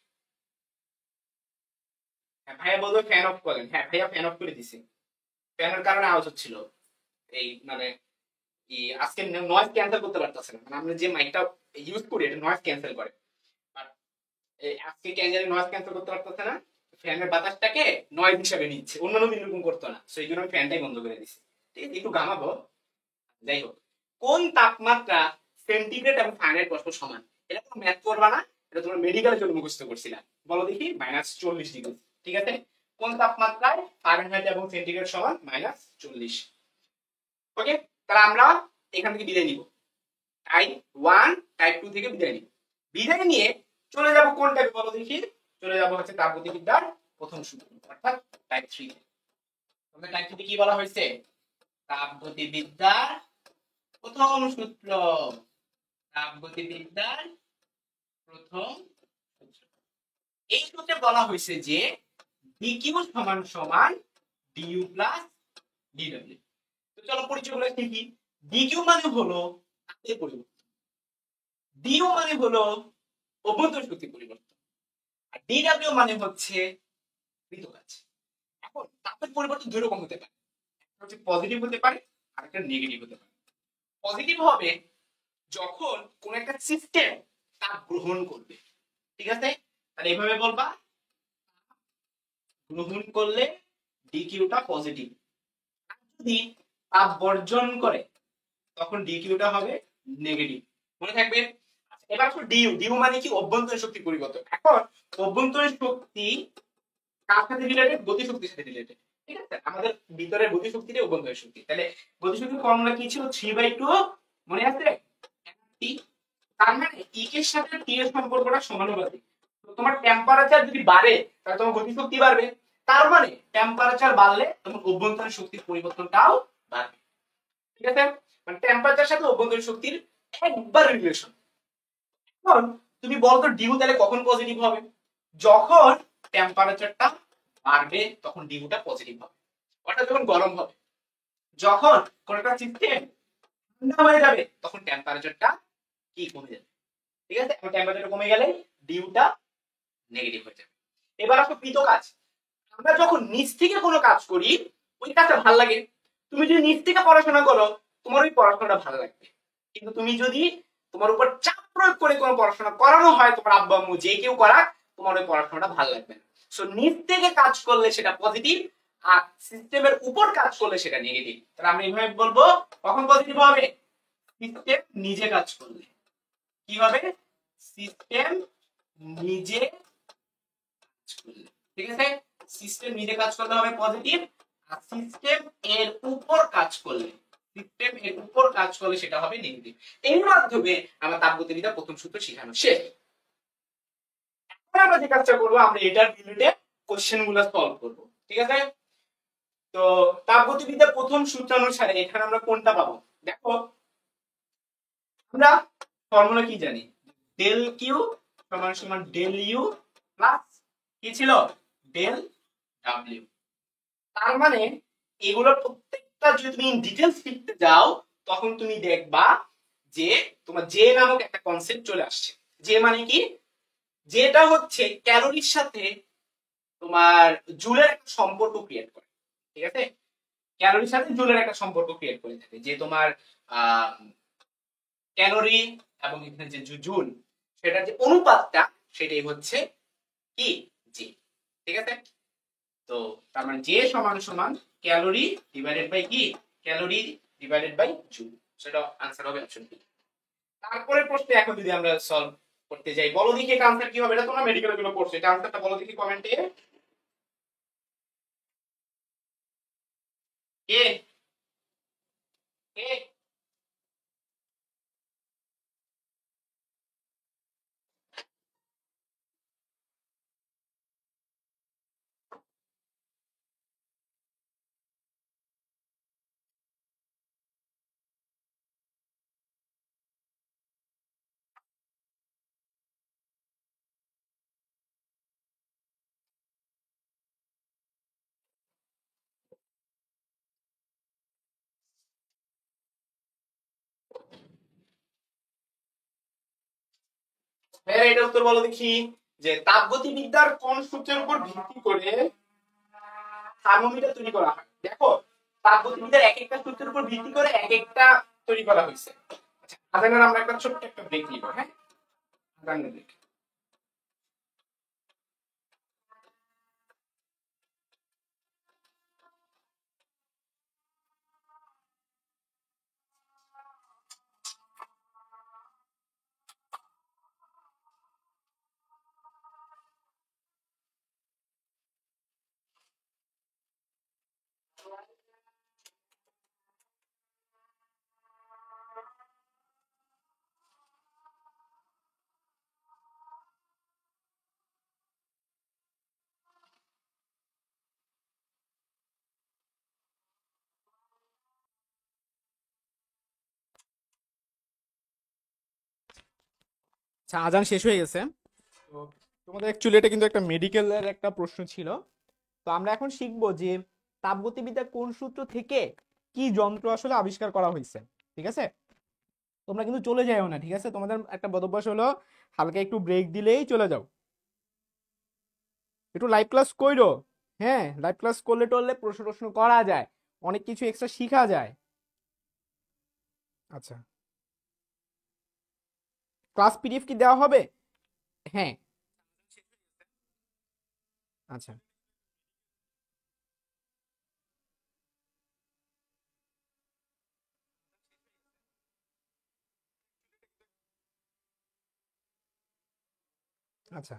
হ্যাঁ ভাইয়া বলবো ফ্যান অফ করেন, হ্যাঁ ভাইয়া ফ্যান অফ করে দিছি, ফ্যানের কারণে আওয়াজ হচ্ছিল। এই মানে কি আজকে নয়েজ ক্যান্সেল করতে পারতেছে না, মানে আমরা যে মাইকটা ইউজ করি এটা নয়েজ ক্যান্সেল করে, বাট আজকে কেন জানি নয়েজ ক্যান্সেল করতে পারতেছে না, ফ্যানের বাতাসটাকে নয়েজ হিসাবে নিচ্ছে, অন্যান্য দিন এরকম করতো না, সেই জন্য আমি ফ্যানটাই বন্ধ করে দিছি। ঠিক আছে, একটু গামাবো। যাই হোক, কোন তাপমাত্রা সেন্টিগ্রেড এবং ফারেনহাইট পরস্পর সমান, এটা তুমি ম্যাথ করবা না, এটা তোমার মেডিকেলের জন্য মুখস্থ করছিলাম। বলো দেখি, -40 ডিগ্রি। ঠিক আছে, কোন তাপমাত্রায় ফারেনহাইট এবং সেন্টিগ্রেড সমান -40। ওকে, তাহলে আমরা এখান থেকে বিদায় নিব, টাইপ 1 টাইপ 2 থেকে বিদায় নিব। বিদায় নিয়ে চলে যাব কোন টাইপে বলো দেখি, চলে যাব হচ্ছে তাপগতিবিদ্যার প্রথম সূত্র, অর্থাৎ টাইপ 3। তোমাদের টাইপ 3 কি বলা হয়েছে, তাপগতিবিদ্যার প্রথম সূত্র, তাপগতিবিদ্যার প্রথম সূত্র। এই সূত্রে বলা হয়েছে যে ডিকিউ সমান সমান ডিইউ প্লাস ডিডব্লিউ। তো চলো পরিচয়গুলো শিখি। ডিকিউ মানে হলো তাপের পরিবর্তন, ডিইউ মানে হলো অভ্যন্তরীণ শক্তি পরিবর্তন, আর ডিডব্লিউ মানে হচ্ছে কৃত কাজ। এখন তাপের পরিবর্তন দুই রকম হতে পারে, একটা হচ্ছে পজিটিভ হতে পারে, আর একটা নেগেটিভ হতে পারে। পজিটিভ হবে যখন কোন একটা সিস্টেম তাপ গ্রহণ করবে। ঠিক আছে, তাহলে এইভাবে বলবা, গ্রহণ করলে ডিকিউটা পজিটিভ, আর যদি তাপ বর্জন করে তখন ডিকিউটা হবে নেগেটিভ। মনে থাকবে। এবার আসলে ডিইউ, ডিইউ মানে কি, অভ্যন্তরীণ শক্তি পরিবর্তন। এখন অভ্যন্তরীণ শক্তি কার সাথে রিলেটেড, গতি শক্তির সাথে রিলেটেড। ঠিক আছে, আমাদের ভিতরের গতি শক্তিটাই অভ্যন্তরীণ শক্তি। তাহলে গতি শক্তির ফর্মুলা কি ছিল, 3/2, মনে আছে, টি। তার মানে ই এর সাথে টি এর সম্পর্কটা সমানুপাতিক। তো তোমার টেম্পারেচার যদি বাড়ে তাহলে তোমার গতি শক্তি বাড়বে, তার মানে টেম্পারেচার বাড়লে তোমার অভ্যন্তরীণ শক্তির পরিবর্তনটাও বাড়বে। ঠিক আছে, মানে টেম্পারেচারের সাথে অভ্যন্তরীণ শক্তির একবার রিলেশন। এখন তুমি বলতো ডিউ তাহলে কখন পজিটিভ হবে? যখন টেম্পারেচারটা বাড়বে তখন ডিউটা পজিটিভ হবে, অর্থাৎ যখন গরম হবে। যখন কোন একটা সিস্টেম ঠান্ডা হয়ে যাবে তখন টেম্পারেচারটা কি কমে যাবে, ঠিক আছে? এবং টেম্পারেচার কমে গেলে ডিউটা নেগেটিভ হয়ে যাবে। এবার আসো কৃত কাজ। আমরা যখন নিচ থেকে কোনো কাজ করি ওই কাজটা ভালো লাগে। তুমি যদি নিচ থেকে পড়াশোনা করো তোমার ওই পড়াশোনাটা ভালো লাগবে, কিন্তু তুমি যদি তোমার উপর চাপ প্রয়োগ করে কোনো পড়াশোনা করানো হয়, তোমার আব্বু আম্মু যে কেউ করাক, তোমার ওই পড়াশোনাটা ভালো লাগবে না। সো নিচ থেকে কাজ করলে সেটা পজিটিভ, আর সিস্টেমের উপর কাজ করলে সেটা নেগেটিভ। তাহলে আমরা এইভাবে বলবো কখন পজিটিভ হবে? সিস্টেম নিজে কাজ করলে। কি হবে? সিস্টেম নিজে কাজ করলে, ঠিক আছে? সিস্টেম নিজে কাজ করলে হবে পজিটিভ, আর সিস্টেম এর উপর কাজ করলে, সিস্টেম এর উপর কাজ করলে সেটা হবে নেগেটিভ। এর মাধ্যমে আমার তাপগতিবিদ্যার প্রথম সূত্র শেখানো শেষ। এখন আমরা যে কাজটা করবো, আমরা এটার রিলেটেড কোশ্চেন গুলো সলভ করবো, ঠিক আছে? তো তাপগতিবিদ্যার প্রথম সূত্র অনুসারে এখানে আমরা কোনটা পাবো? দেখো আমরা ফর্মুলা কি জানি, ডেল কিউ সমান সমান ডেল ইউ প্লাস কি ছিল ডেল ডাব্লিউ। তার মানে এগুলোর প্রত্যেকটা যদি তুমি ডিটেইলস শিখতে যাও তখন তুমি দেখবা যে তোমার জে নামক একটা কনসেপ্ট চলে আসছে। জে মানে কি? যেটা হচ্ছে ক্যালোরির সাথে তোমার জুলের একটা সম্পর্ক ক্রিয়েট করে, ঠিক আছে? ক্যালোরির সাথে জুলের একটা সম্পর্ক ক্রিয়েট করে থাকে, যে তোমার ক্যালোরি এবং এখানে যে জুল সেটার যে অনুপাতটা সেটাই হচ্ছে কি জি, ঠিক আছে? তো তার মানে জে সমান সমান ক্যালোরি ডিভাইডেড বাই কি ক্যালোরি ডিভাইডেড বাই জুল, সেটা आंसर হবে অপশন বি। তারপরে প্রশ্ন এখন যদি আমরা সলভ করতে যাই, বলো দেখি এর आंसर কি হবে? এটা তোমরা মেডিকেলে গুলো পড়ছো, এটা आंसरটা বলো দেখি কমেন্টে। কে কে হ্যাঁ এটা উত্তর বলো দেখি, যে তাপগতিবিদ্যার কোন সূত্রের উপর ভিত্তি করে থার্মোমিটার তৈরি করা হয়? দেখো তাপগতিবিদ্যার এক একটা সূত্রের উপর ভিত্তি করে এক একটা তৈরি করা হয়েছে। আচ্ছা আজানের আমরা একটা ছোট্ট একটা ব্রেক নিব, হ্যাঁ আজানের ব্রেক। আচ্ছা আজান শেষ হয়ে গেছে। তো তোমাদের অ্যাকচুয়ালি এটা কিন্তু একটা মেডিকেলের একটা প্রশ্ন ছিল। তো আমরা এখন শিখবো যে তাপগতিবিদ্যার কোন সূত্র থেকে কি যন্ত্র আসলে আবিষ্কার করা হয়েছে, ঠিক আছে? তোমরা কিন্তু চলে যাও না, ঠিক আছে? তোমাদের একটা বদভ্যাস হলো হালকা একটু ব্রেক দিলেই চলে যাও। একটু লাইভ ক্লাস কইরো, হ্যাঁ লাইভ ক্লাস করলে টরলে প্রশ্ন প্রশ্ন করা যায়, অনেক কিছু এক্সট্রা শিখা যায়। আচ্ছা ক্লাস পিডিএফ কি দেওয়া হবে? হ্যাঁ আচ্ছা আচ্ছা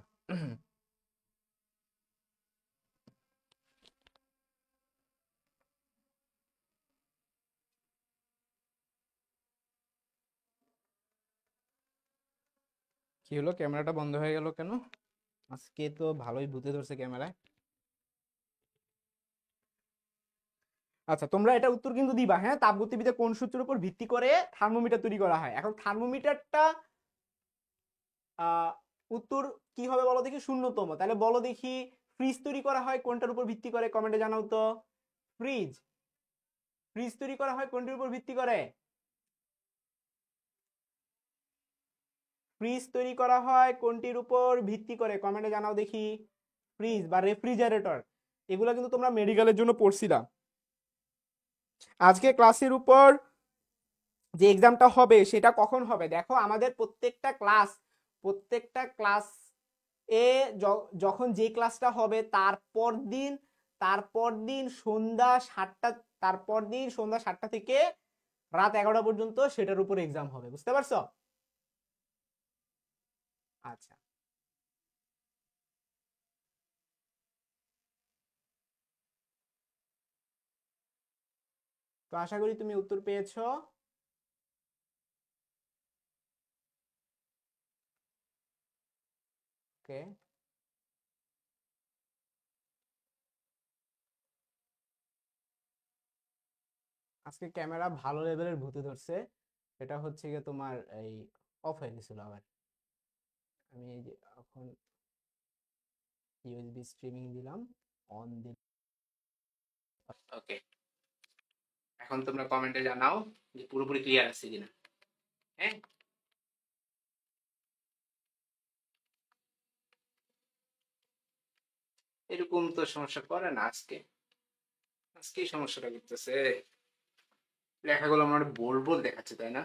কি হলো, ক্যামেরাটা বন্ধ হয়ে গেল কেন? আজকে তো ভালোই ভূতে ধরছে ক্যামেরায়। আচ্ছা তোমরা এটা উত্তর কিন্তু দিবা, হ্যাঁ? তাপগতিবিদ্যা কোন সূত্রের উপর ভিত্তি করে থার্মোমিটার তৈরি করা হয়? এখন থার্মোমিটারটা উত্তর কি হবে বলো দেখি, শূন্যতম। তাহলে বলো দেখি ফ্রিজ তৈরি করা হয় কোনটার উপর ভিত্তি করে, কমেন্টে জানাও তো। ফ্রিজ ফ্রিজ তৈরি করা হয় কোনটির উপর ভিত্তি করে? ফ্রিজ তৈরি করা হয় কোনটির উপর ভিত্তি করে, কমেন্টে জানাও দেখি। ফ্রিজ বা রেফ্রিজারেটর, এগুলো কিন্তু তোমরা মেডিকেলের জন্য পড়ছিলা। আজকে ক্লাসের উপর যে এক্সামটা হবে সেটা কখন হবে দেখো, আমাদের প্রত্যেকটা ক্লাস এ যখন যে ক্লাসটা হবে তারপর দিন সন্ধ্যা 7টা থেকে রাত 11টা পর্যন্ত সেটার উপর এক্সাম হবে, বুঝতে পারছো? আচ্ছা, তো আশা করি তুমি উত্তর পেয়েছো। ওকে, আজকে ক্যামেরা ভালো লেভেলের ভূতে ধরছে। এটা হচ্ছে গিয়ে তোমার এই অফ হয়ে গেছিল আবার। আমি এই যে এখন ইউএসবি স্ট্রিমিং দিলাম, অন দিলাম। ওকে, এখন তোমরা কমেন্টে জানাও যে পুরোপুরি ক্লিয়ার আছে কিনা। হ্যাঁ, এরকম তো সমস্যা করে না আজকেই সমস্যাটা করতেছে। লেখাগুলো আমার বোল্ড বোল্ড দেখাচ্ছে, তাই না?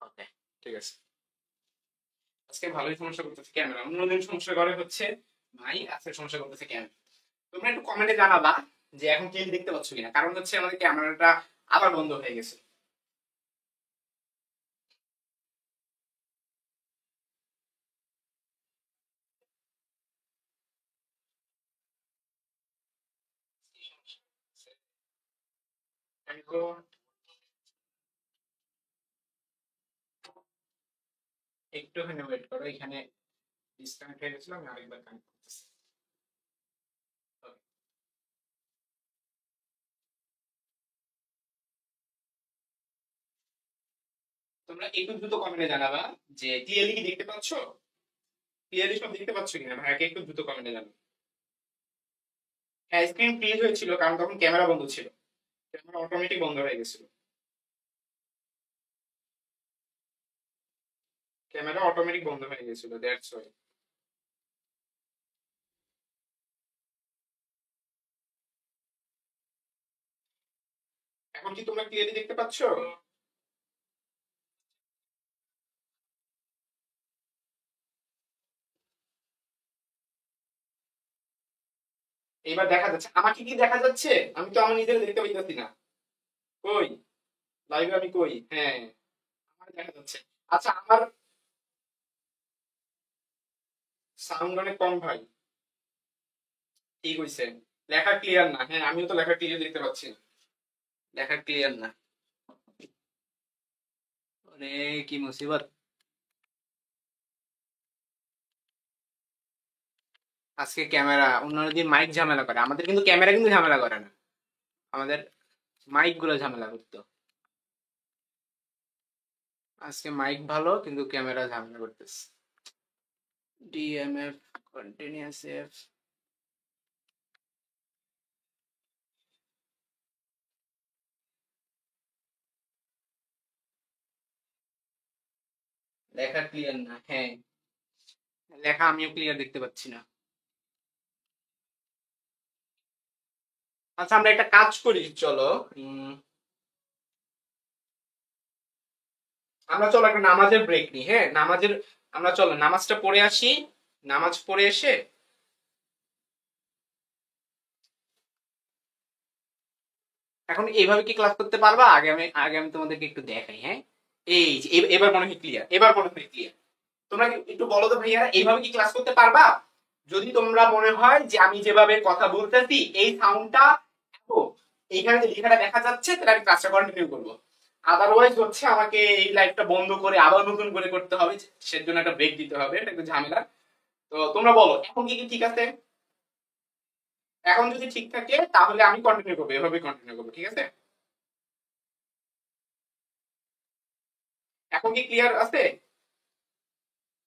ওকে, ঠিক আছে। আজকে ভালোই সমস্যা করতেছে ক্যামেরা, অন্যদিন সমস্যা করে হচ্ছে ভাই, আজকে সমস্যা করতেছে ক্যামেরা। তোমরা একটু কমেন্টে জানাবা যে এখন ক্লিয়ার দেখতে পাচ্ছ কিনা, কারণ হচ্ছে আমাদের ক্যামেরাটা আবার বন্ধ হয়ে গেছে। আমি তো একটুখানি ওয়েট করো, এখানে ডিসকানেক্ট হয়ে গেছিল, আমি আরেকবার কানেক্ট করতেছি। Okay. তোমরা একটু দ্রুত কমেন্টে জানাবা যে ক্লিয়ারলি কি দেখতে পাচ্ছ, ক্লিয়ারলি সব দেখতে পাচ্ছ কিনা ভাইয়াকে একটু দ্রুত কমেন্টে জানাও। হ্যাঁ, স্ক্রিন ফ্রিজ হয়েছিল কারণ তখন ক্যামেরা বন্ধ ছিল, ক্যামেরা অটোমেটিক বন্ধ হয়ে গেছিল, ক্যামেরা অটোমেটিক বন্ধ হয়ে গেছিল, দ্যাটস ওয়াই। এখন কি তোমরা ক্লিয়ারলি দেখতে পাচ্ছ? এবার দেখা যাচ্ছে, আমাকে কি দেখা যাচ্ছে? আমি তো আমার নিজের দেখতে পাইতেছি না। কই লাইভে আমি কই? হ্যাঁ, আমার দেখা যাচ্ছে। আচ্ছা, আমার সাউন্ড অনেক কম ভাই। ঠিক হইছে, লেখা ক্লিয়ার না। হ্যাঁ, আমিও তো লেখা ক্লিয়ার দেখতে পাচ্ছি না, লেখা ক্লিয়ার না। আরে কি মুসিবত! আজকে ক্যামেরা, অন্যান্য দিন মাইক ঝামেলা করে, আমাদের কিন্তু ক্যামেরা কিন্তু ঝামেলা করে না, আমাদের মাইক গুলো ঝামেলা করতো। আজকে মাইক ভালো কিন্তু ক্যামেরা ঝামেলা করতেছে। DMF, continuous F. লেখা ক্লিয়ার না, হ্যাঁ, লেখা আমিও ক্লিয়ার দেখতে পাচ্ছি না। আচ্ছা, আমরা একটা কাজ করি, চলো। আমরা চলো একটা নামাজের ব্রেক নিই, হ্যাঁ, আমরা চলো নামাজটা পড়ে আসি, নামাজ পড়ে এসে এখন এইভাবে কি ক্লাস করতে পারবা? আগে আমি তোমাদেরকে একটু দেখাই, হ্যাঁ। এই যে এবার মনে হয় ক্লিয়ার, এবার মনে হয় ক্লিয়ার। তোমরা একটু বলো তো ভাইয়া, এইভাবে কি ক্লাস করতে পারবা? যদি তোমরা মনে হয় যে আমি যেভাবে কথা বলতেছি এই সাউন্ডটা এইখানে যে লেখাটা দেখা যাচ্ছে, তাহলে আমি ক্লাসটা কন্টিনিউ করবো। আদারওয়াইজ হচ্ছে আমাকে এই লাইভটা বন্ধ করে আবার নতুন করে করতে হবে, সেজন্য একটা ব্রেক দিতে হবে, এটা একটু ঝামেলা। তো তোমরা বলো এখন কি কি ঠিক আছে? এখন যদি ঠিক থাকে তাহলে আমি কন্টিনিউ করবো, এভাবে কন্টিনিউ করবো, ঠিক আছে? এখন কি ক্লিয়ার আছে?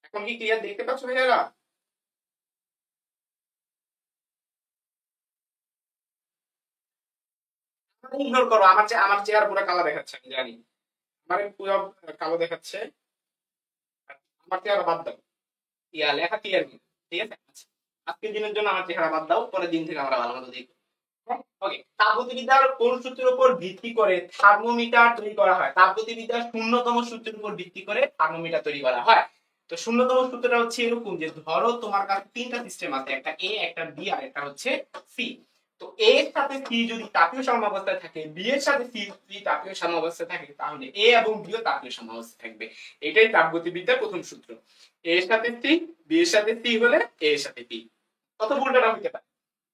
এখন কি ক্লিয়ার দেখতে পাচ্ছ ভাইয়ারা? ইগনোর করো, আমার চেহারা পুরো কালো দেখাচ্ছে, আমি জানি আমার পুরো কালো দেখাচ্ছে, আমার চেহারা বাদ দাও, লেখা ক্লিয়ার নেই, ঠিক আছে? আচ্ছা, আজকের দিনের জন্য আমার চেহারা বাদ দাও, পরের দিন থেকে আমরা ভালো মতো দেখবো। ওকে, তাপগতিবিদ্যার কোন সূত্রের উপর ভিত্তি করে থার্মোমিটার তৈরি করা হয়? তাপগতিবিদ্যার শূন্যতম সূত্রের উপর ভিত্তি করে থার্মোমিটার তৈরি করা হয়। তো শূন্যতম সূত্রটা হচ্ছে এরকম যে ধরো তোমার কাছে তিনটা সিস্টেম আছে, একটা এ, একটা বি আর একটা হচ্ছে সি। তো এ এর সাথে সি যদি তাপীয় সাম্যাবস্থায় থাকে, বি এর সাথে সি যদি তাপীয় সাম্যাবস্থায় থাকে, তাহলে এ এবং বি ও তাপীয় সাম্যাবস্থায় থাকবে। এটাই তাপগতিবিদ্যার প্রথম সূত্র। এ এর সাথে সি, বি এর সাথে সি হলে এ এর সাথে বি, কত উল্টাটা হইতে পারে।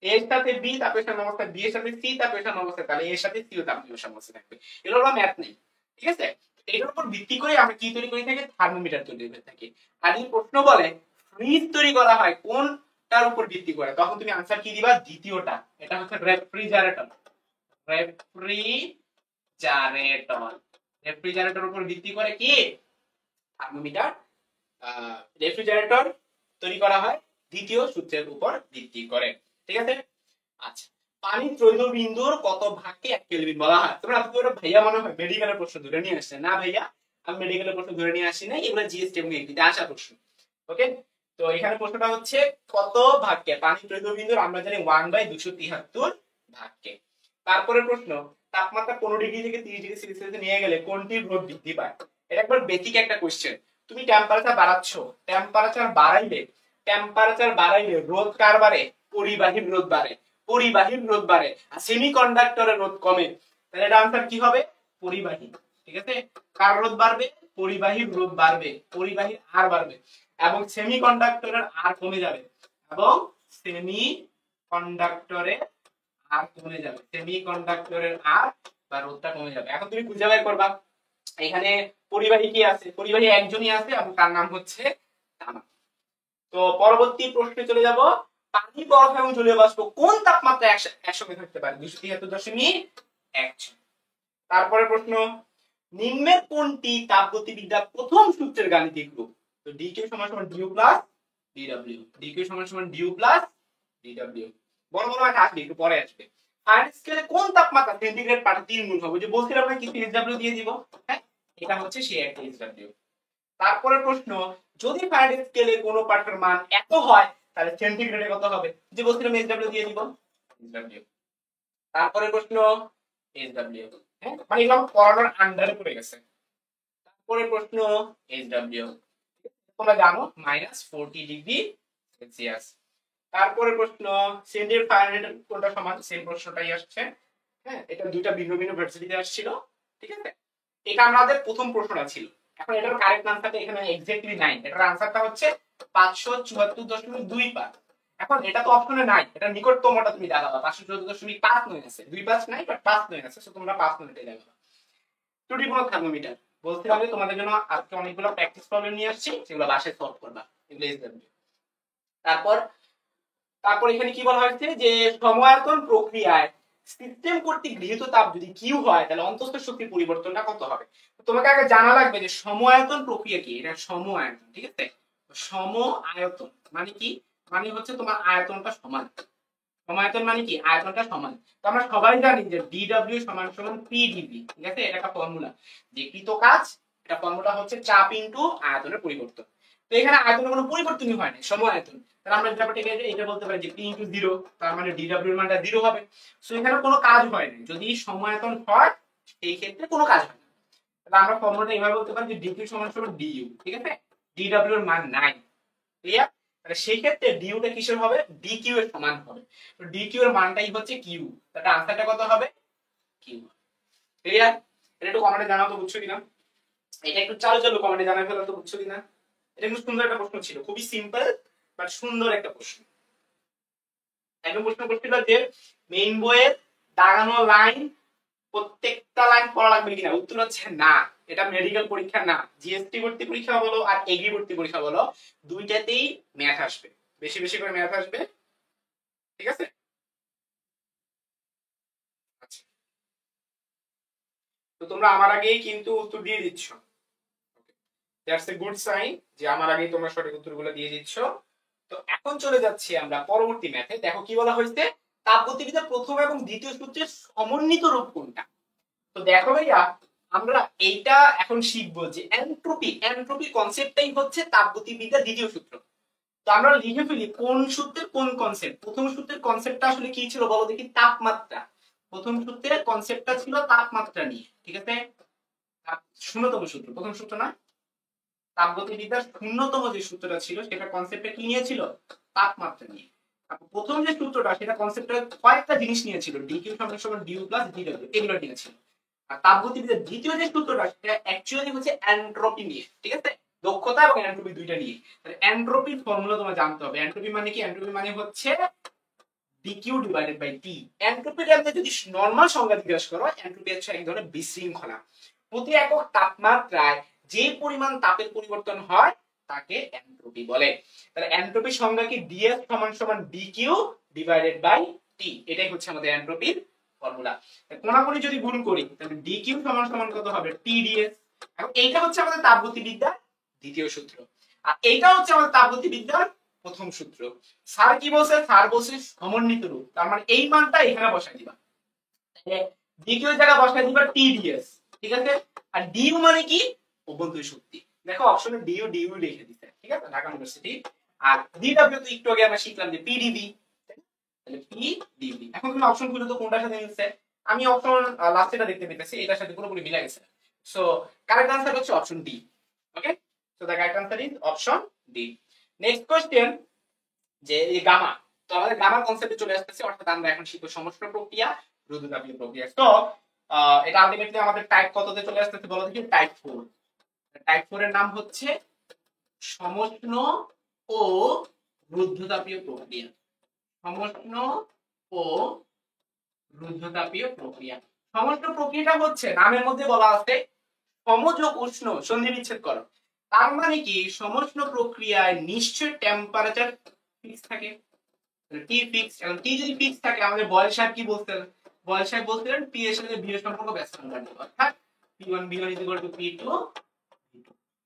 এ এর সাথে বি তাপীয় সাম্যাবস্থায়, বি এর সাথে সি তাপীয় সাম্যাবস্থায়, তাহলে এ এর সাথে সি ও তাপীয় সাম্যাবস্থায় থাকবে। এগুলো হলো ম্যাথ নেই, ঠিক আছে? এটার উপর ভিত্তি করে আমরা কি তৈরি করে থাকি? থার্মোমিটার তৈরি করে থাকি। আর যদি প্রশ্ন বলে ফ্রিজ তৈরি করা হয় কোনটার উপর ভিত্তি করে, তখন তুমি আনসার কি দিবা? দ্বিতীয়টা, এটা হচ্ছে রেফ্রিজারেটর। রেফ্রিজারেটর, রেফ্রিজারেটর উপর ভিত্তি করে কি থার্মোমিটার, রেফ্রিজারেটর তৈরি করা হয় দ্বিতীয় সূত্রের উপর ভিত্তি করে, ঠিক আছে? আচ্ছা, পানি ত্রৈধবিন্দুর কত ভাগকে 1 কেলভিন বলা হয়? তোমরা ভাইয়া মনে হয় মেডিকেলের প্রশ্ন ধরে নিয়ে আসছে না? ভাইয়া আমি মেডিকেলের প্রশ্ন ধরে নিয়ে আসি না, এগুলো জিএসটি এবং এমপিতে আসা প্রশ্ন। ওকে, তো এখানে প্রশ্নটা হচ্ছে কত ভাগকে? পানি ত্রৈধবিন্দুর আমরা জানি 1/273 ভাগকে। তারপরে প্রশ্ন, তাপমাত্রা 15 ডিগ্রি থেকে 30 ডিগ্রি সেলসিয়াসে নিয়ে গেলে কোনটির রোধ বৃদ্ধি পায়? এটা একবার বেসিক একটা কোশ্চেন। তুমি টেম্পারেচার বাড়াচ্ছ, টেম্পারেচার বাড়াইলে রোধ কার বাড়ে? পরিবাহীর রোধ বাড়ে, পরিবাহীর রোধ বাড়ে, আর সেমিকন্ডাক্টরের রোধ কমে, তাহলে এটা आंसर কি হবে? পরিবাহী, ঠিক আছে? কার রোধ বাড়বে? পরিবাহীর রোধ বাড়বে, পরিবাহীর আর বাড়বে, এবং সেমিকন্ডাক্টরের আর কমে যাবে, এবং সেমিকন্ডাক্টরের আর কমে যাবে, সেমিকন্ডাক্টরের আর বা রোধটা কমে যাবে। এখন তুমি খুঁজে বের করবা এখানে পরিবাহী কি আছে? পরিবাহী একজনই আছে এবং তার নাম হচ্ছে তামা। তো পরবর্তী প্রশ্নে চলে যাব, পানি, বরফ এবং জলীয় বাষ্প কোন তাপমাত্রায় একসঙ্গে থাকতে পারে? 273.1। তারপরে প্রশ্ন, নিম্নের কোনটি তাপগতিবিদ্যার প্রথম সূত্রের গাণিতিক রূপ? তো dq সমান সমান du প্লাস dw, dq সমান সমান du প্লাস dw। বড় বড় একটা আসবে, একটু পরে আসবে। ফারেনহাইট স্কেলে কোন তাপমাত্রা সেন্টিগ্রেড পাঠে 3 গুণ হবে? যে বলছিলাম না কিছু SW দিয়ে দিব, হ্যাঁ এটা হচ্ছে সেই একটা SW। তারপরে প্রশ্ন, যদি ফারেনহাইট স্কেলে কোনো পাঠের মান এত হয় তাহলে সেন্টিগ্রেডে কত হবে? যে বলছিলাম SW দিয়ে দিব, SW। তারপরে প্রশ্ন SW, হ্যাঁ মানে এগুলো পড়ানোর আন্ডারে পড়ে গেছে। তারপরে প্রশ্ন SW, তোমরা জানো -40 ডিগ্রি সেলসিয়াস। তারপরে প্রশ্ন, সেন্টিগ্রেড ফারেনহাইট কোনটা সমান? সেম প্রশ্নটাই আসছে, হ্যাঁ এটা দুইটা ভিন্ন ভিন্ন ভার্সিটিতে আসছিল, ঠিক আছে? এটা আমাদের প্রথম প্রশ্নটা ছিল। এখন এটার কারেক্ট আনসারটা এখানে এক্স্যাক্টলি নাই, এটার আনসারটা হচ্ছে 574.25। এখন এটা তো অপশনে নাই, এটা নিকটতমটা তুমি দেখাবা, 574.59 আছে, 25 নাই বাট 59 আছে, সো তোমরা 5 মিনিটে দেখাবা। ত্রুটিপূর্ণ থার্মোমিটার, বলছিলাম যে তোমাদের জন্য আজকে অনেকগুলো প্র্যাকটিস প্রবলেম নিয়ে আসছি, সেগুলো বাসায় সলভ করবা, এগুলো এক্সাম। তারপর তারপর এখানে কি বলা হয়েছে যে সময়ায়তন প্রক্রিয়ায় সিস্টেম কর্তৃক গৃহীত তাপ যদি কিউ হয় তাহলে অন্তঃস্থ শক্তির পরিবর্তনটা কত হবে? তোমাকে আগে জানা লাগবে যে সময়ায়তন প্রক্রিয়া কি। এটা সময়ায়তন, ঠিক আছে? সম আয়তন মানে কি? মানে হচ্ছে তোমার আয়তনটা সমান। সময়ায়তন মানে কি? আয়তনটা সমান। তো আমরা সবাই জানি যে ডিডব্লিউ সমান সমান পিডিভি, ঠিক আছে? এটা একটা ফর্মুলা, যে কৃত কাজ, এটা ফর্মুলা হচ্ছে চাপ ইনটু আয়তনের পরিবর্তন। তো এখানে আয়তনের কোনো পরিবর্তনই হয় না, সময়ায়তন, তাহলে আমরা এটা বলতে পারি যে পি ইনটু 0, তার মানে ডিডব্লিউ এর মানটা 0 হবে। সো এখানে কোনো কাজ হয় না, যদি সময়ায়তন হয় এই ক্ষেত্রে কোনো কাজ হয় না। তাহলে আমরা ফর্মুলাটা এভাবে বলতে পারি যে ডিকিউ সমান সমান ডিইউ, ঠিক আছে? ডিডব্লিউ এর মান নাই, ক্লিয়ার? তাহলে সেই ক্ষেত্রে ডিইউটা কিসের হবে? ডিকিউ এর সমান হবে। তো ডিকিউ এর মানটাই হচ্ছে কিউ, তাহলে আনসারটা কত হবে? Q, clear? এটা একটু কমেন্টে জানাও তো বুঝছো কিনা। এটা একটু চালু চালু কমেন্টে জানাই ফেলো তো বুঝছো কিনা। এটা খুব সুন্দর একটা প্রশ্ন ছিল, খুবই সিম্পল বাট সুন্দর একটা প্রশ্ন। একদম প্রশ্ন করছিল যে মেইন বইয়ের দাগানো লাইন প্রত্যেকটা লাইন পড়া লাগবে কিনা? উত্তর হচ্ছে না, এটা মেডিকেল পরীক্ষা না, জিএসটি ভর্তি পরীক্ষা বলো আর এগ্রি ভর্তি পরীক্ষা বলো, দুইটাতেই ম্যাথ আসবে, বেশি বেশি করে ম্যাথ আসবে, ঠিক আছে? আচ্ছা, তো তোমরা আমার আগেই কিন্তু উত্তর দিয়ে দিচ্ছ। দ্যাটস এ গুড সাইন যে আমার আগেই তোমরা সঠিক উত্তরগুলো দিয়ে দিচ্ছ। তো এখন চলে যাচ্ছি আমরা পরবর্তী ম্যাথে। দেখো কি বলা হয়েছে, তাপগতিবিদ্যার প্রথম এবং দ্বিতীয় সূত্রের সমন্বিত রূপ কোনটা। তো দেখো ভাইয়া, আমরা এইটা এখন শিখবো যে এন্ট্রপি, এন্ট্রপি কনসেপ্টটাই হচ্ছে তাপগতিবিদ্যার দ্বিতীয় সূত্র। তো আমরা লিখে ফেলি কোন সূত্রের কোন কনসেপ্ট। প্রথম সূত্রের কনসেপ্টটা আসলে কি ছিল বলো দেখি, তাপমাত্রা। প্রথম সূত্রের কনসেপ্টটা ছিল তাপমাত্রা নিয়ে, ঠিক আছে। শূন্যতম সূত্র, প্রথম সূত্র না, তাপগতিবিদ্যার শূন্যতম যে সূত্রটা ছিল সেটা কনসেপ্টটা কি নিয়েছিল, তাপমাত্রা নিয়ে। প্রথম যে সূত্রটা সেটা কনসেপ্টটা কয়েকটা জিনিস নিয়েছিল, ডিকিউ সমান সমান ডিউ প্লাস ডিডব্লিউ, এগুলো নিয়েছিল। আর তাপগতিবিদ্যার দ্বিতীয় যে সূত্রটা সেটা অ্যাকচুয়ালি হচ্ছে এন্ট্রপি নিয়ে, ঠিক আছে, দক্ষতা এবং এন্ট্রপি দুইটা নিয়ে। তাহলে এন্ট্রপির ফর্মুলা তোমার জানতে হবে। এন্ট্রপি মানে কি, এন্ট্রপি মানে হচ্ছে ডিকিউ ডিভাইডেড বাই টি। এন্ট্রপির আপনি যদি নরমাল সংজ্ঞা জিজ্ঞাসা করো, এন্ট্রপি হচ্ছে এক ধরনের বিশৃঙ্খলা। প্রতি একক তাপমাত্রায় যে পরিমাণ তাপের পরিবর্তন হয় তাকে এন্ট্রপি বলে। তাহলে এন্ট্রপির সংজ্ঞা কি, ডিএস সমান সমান ডিকিউ ডিভাইডেড বাই টি। এটাই হচ্ছে আমাদের এন্ট্রপির ফর্মুলা। কোনাকুনি যদি গুণ করি তাহলে ডিকিউ সমান সমান কত হবে, টিডিএস। এখন এইটা হচ্ছে আমাদের তাপগতিবিদ্যার দ্বিতীয় সূত্র, আর এইটা হচ্ছে আমাদের তাপগতিবিদ্যার প্রথম সূত্র। স্যার কি বলছে, স্যার বলছে সমন্বিত রূপ, তার মানে এই মানটা এখানে বসাই দিবা, ডিকিউ এর জায়গায় বসাই দিবা টিডিএস, ঠিক আছে। আর ডিইউ মানে কি, অভ্যন্তরীণ শক্তি। দেখো অপশনে ডিইউ ডিইউ লিখে দিতে, ঠিক আছে, ঢাকা ইউনিভার্সিটি। আর ডিডব্লিউ তো একটু আগে আমরা শিখলাম যে পিডিবি, তাহলে পিডিবি। এখন তুমি অপশন খুলে তো কোনটার সাথে মিলছে, আমি অপশন লাস্টেটা দেখতে পেতেছি এটার সাথে পুরোপুরি মিলে গেছে। সো কারেক্ট আনসার হচ্ছে option D. Okay, so the correct answer is option D. Next question, যে এই গামা। তো আমাদের গামা কনসেপ্টে চলে আসতেছে, অর্থাৎ আমরা এখন শিখব সমষ্ণ প্রক্রিয়া, রুদ্ধতাপীয় প্রক্রিয়া। তো এটা আলটিমেটলি আমাদের টাইপ কততে চলে আসতেছে বলো দেখি, টাইপ 4। টাইপ 4 এর নাম হচ্ছে সমষ্ণ ও রুদ্ধতাপীয় প্রক্রিয়া। সমষ্ণ ও রুদ্ধতাপীয় প্রক্রিয়া। সমষ্ণ প্রক্রিয়াটা হচ্ছে নামের মধ্যে বলা আছে সমযোগ উষ্ণ সন্ধি বিচ্ছেদ করো। তার মানে কি, সমষ্ণ প্রক্রিয়ায় নিশ্চয় টেম্পারেচার ফিক্স থাকে, টি ফিক্স। এখন টি যদি ফিক্স থাকে, আমাদের বয়েল সাহেব কি বলতেন, বয়েল সাহেব বলতেন পি এর সাথে বি এর সম্পর্ক ব্যস্ত অর্থাৎ p1 b1 p2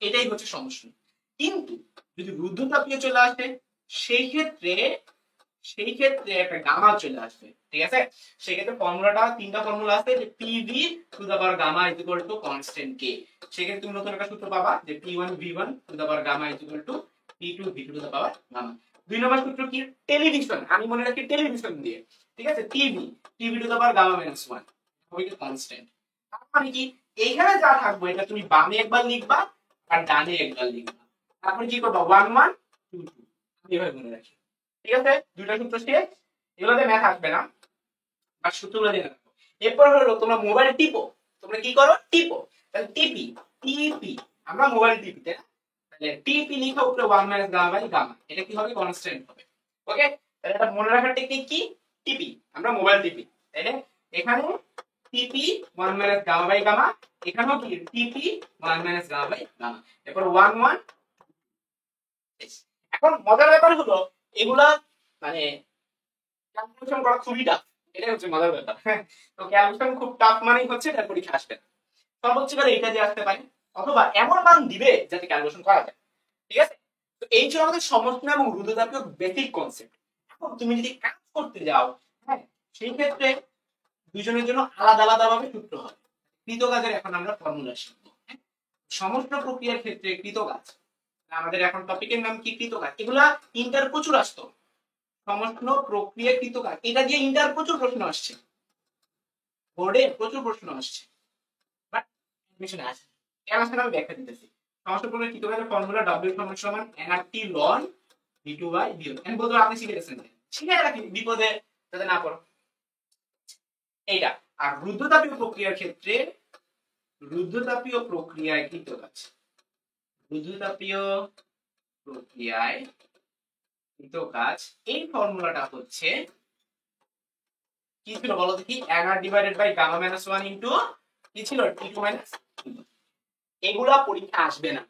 এটাই হচ্ছে সমষ্ণ। কিন্তু যদি রুদ্ধতাপীয় চলে আসে সেই ক্ষেত্রে একটা গামা চলে আসবে, ঠিক আছে। সেই ক্ষেত্রে ফর্মুলাটা তিনটা ফর্মুলা আছে, যে pv to the power gamma is equal to constant k। সেক্ষেত্রে তুমি নতুন একটা সূত্র পাবা যে p1 v1 to the power gamma is equal to p2 v2 to the power gamma. দুই নম্বর সূত্র কি, টেলিভিশন, আমি মনে রাখি টেলিভিশন দিয়ে, ঠিক আছে, TV to the power gamma minus 1 হবে কনস্ট্যান্ট। তার মানে কি, এইখানে যা থাকবে এটা তুমি বামে একবার লিখবা আর ডানে একবার লিখবা, তারপরে কি করবা 1 1 2 2, আমি এভাবে মনে রাখি, ঠিক আছে। দুইটা সূত্র শেষ, এগুলোতে ম্যাথ আসবে না, আর সূত্রগুলো জেনে রাখো। এরপর হলো তোমরা মোবাইল টিপো, তোমরা কি করো, টিপো। তাহলে টিপি, টিপি, আমরা মোবাইল টিপি, তাই না। তাহলে টিপি লিখা উপরে 1 মাইনাস গামা বাই গামা, এটা কি হবে, কনস্ট্যান্ট হবে। ওকে, তাহলে এটা মনে রাখার টেকনিক কি, টিপি, আমরা মোবাইল টিপি, তাইলে এখানে টিপি 1 মাইনাস গামা বাই গামা, এখানেও কি টিপি 1 মাইনাস গামা বাই গামা, এরপর 1 1। এখন মজার ব্যাপার হলো এগুলা মানে ক্যালকুলেশন করা খুবই টাফ, এটাই হচ্ছে মজার ব্যাপার। তো ক্যালকুলেশন খুব টাফ মানেই হচ্ছে তার পরীক্ষা আসবে না। সর্বোচ্চ করে এটা দিয়ে আসতে পারে, অথবা এমন মান দিবে যাতে ক্যালকুলেশন করা যায়, ঠিক আছে। তো এই ছিল আমাদের সমষ্ণ এবং রুদ্ধতাপীয় বেসিক কনসেপ্ট। এখন তুমি যদি কাজ করতে যাও, হ্যাঁ, সেই ক্ষেত্রে দুইজনের জন্য আলাদা আলাদা ভাবে সূত্র হবে। কৃতকাজের এখন আমরা ফর্মুলা শিখবো। সমষ্ণ প্রক্রিয়ার ক্ষেত্রে কৃতকাজ, আমাদের এখন টপিকের নাম কি, কৃতকাজ। এগুলা ইন্টার প্রচুর আসতো, সমষ্ণ প্রক্রিয়া কৃতকাজ, এটা দিয়ে ইন্টার প্রচুর প্রশ্ন আসছে, বোর্ডে প্রচুর প্রশ্ন আসছে, বাট এডমিশনে আসে কেন আসে আমি ব্যাখ্যা দিতেছি। সমষ্ণ প্রক্রিয়া কৃতকাজের ফর্মুলা W সমান সমান nRT ln v2 by v1। N বলতে আপনি শিখে গেছেন, শিখে রাখি বিপদে যাতে না পড়ো এইটা। আর রুদ্ধতাপীয় প্রক্রিয়ার ক্ষেত্রে, রুদ্ধতাপীয় প্রক্রিয়ায় কৃতকাজ, রুদ্ধতাপীয় প্রক্রিয়ায় কৃতকাজ, এই ফর্মুলাটা হচ্ছে কি ছিল বলো দেখি, nR divided by gamma minus 1 into কি ছিল, T2 মাইনাস। এগুলা পরীক্ষা আসবে না,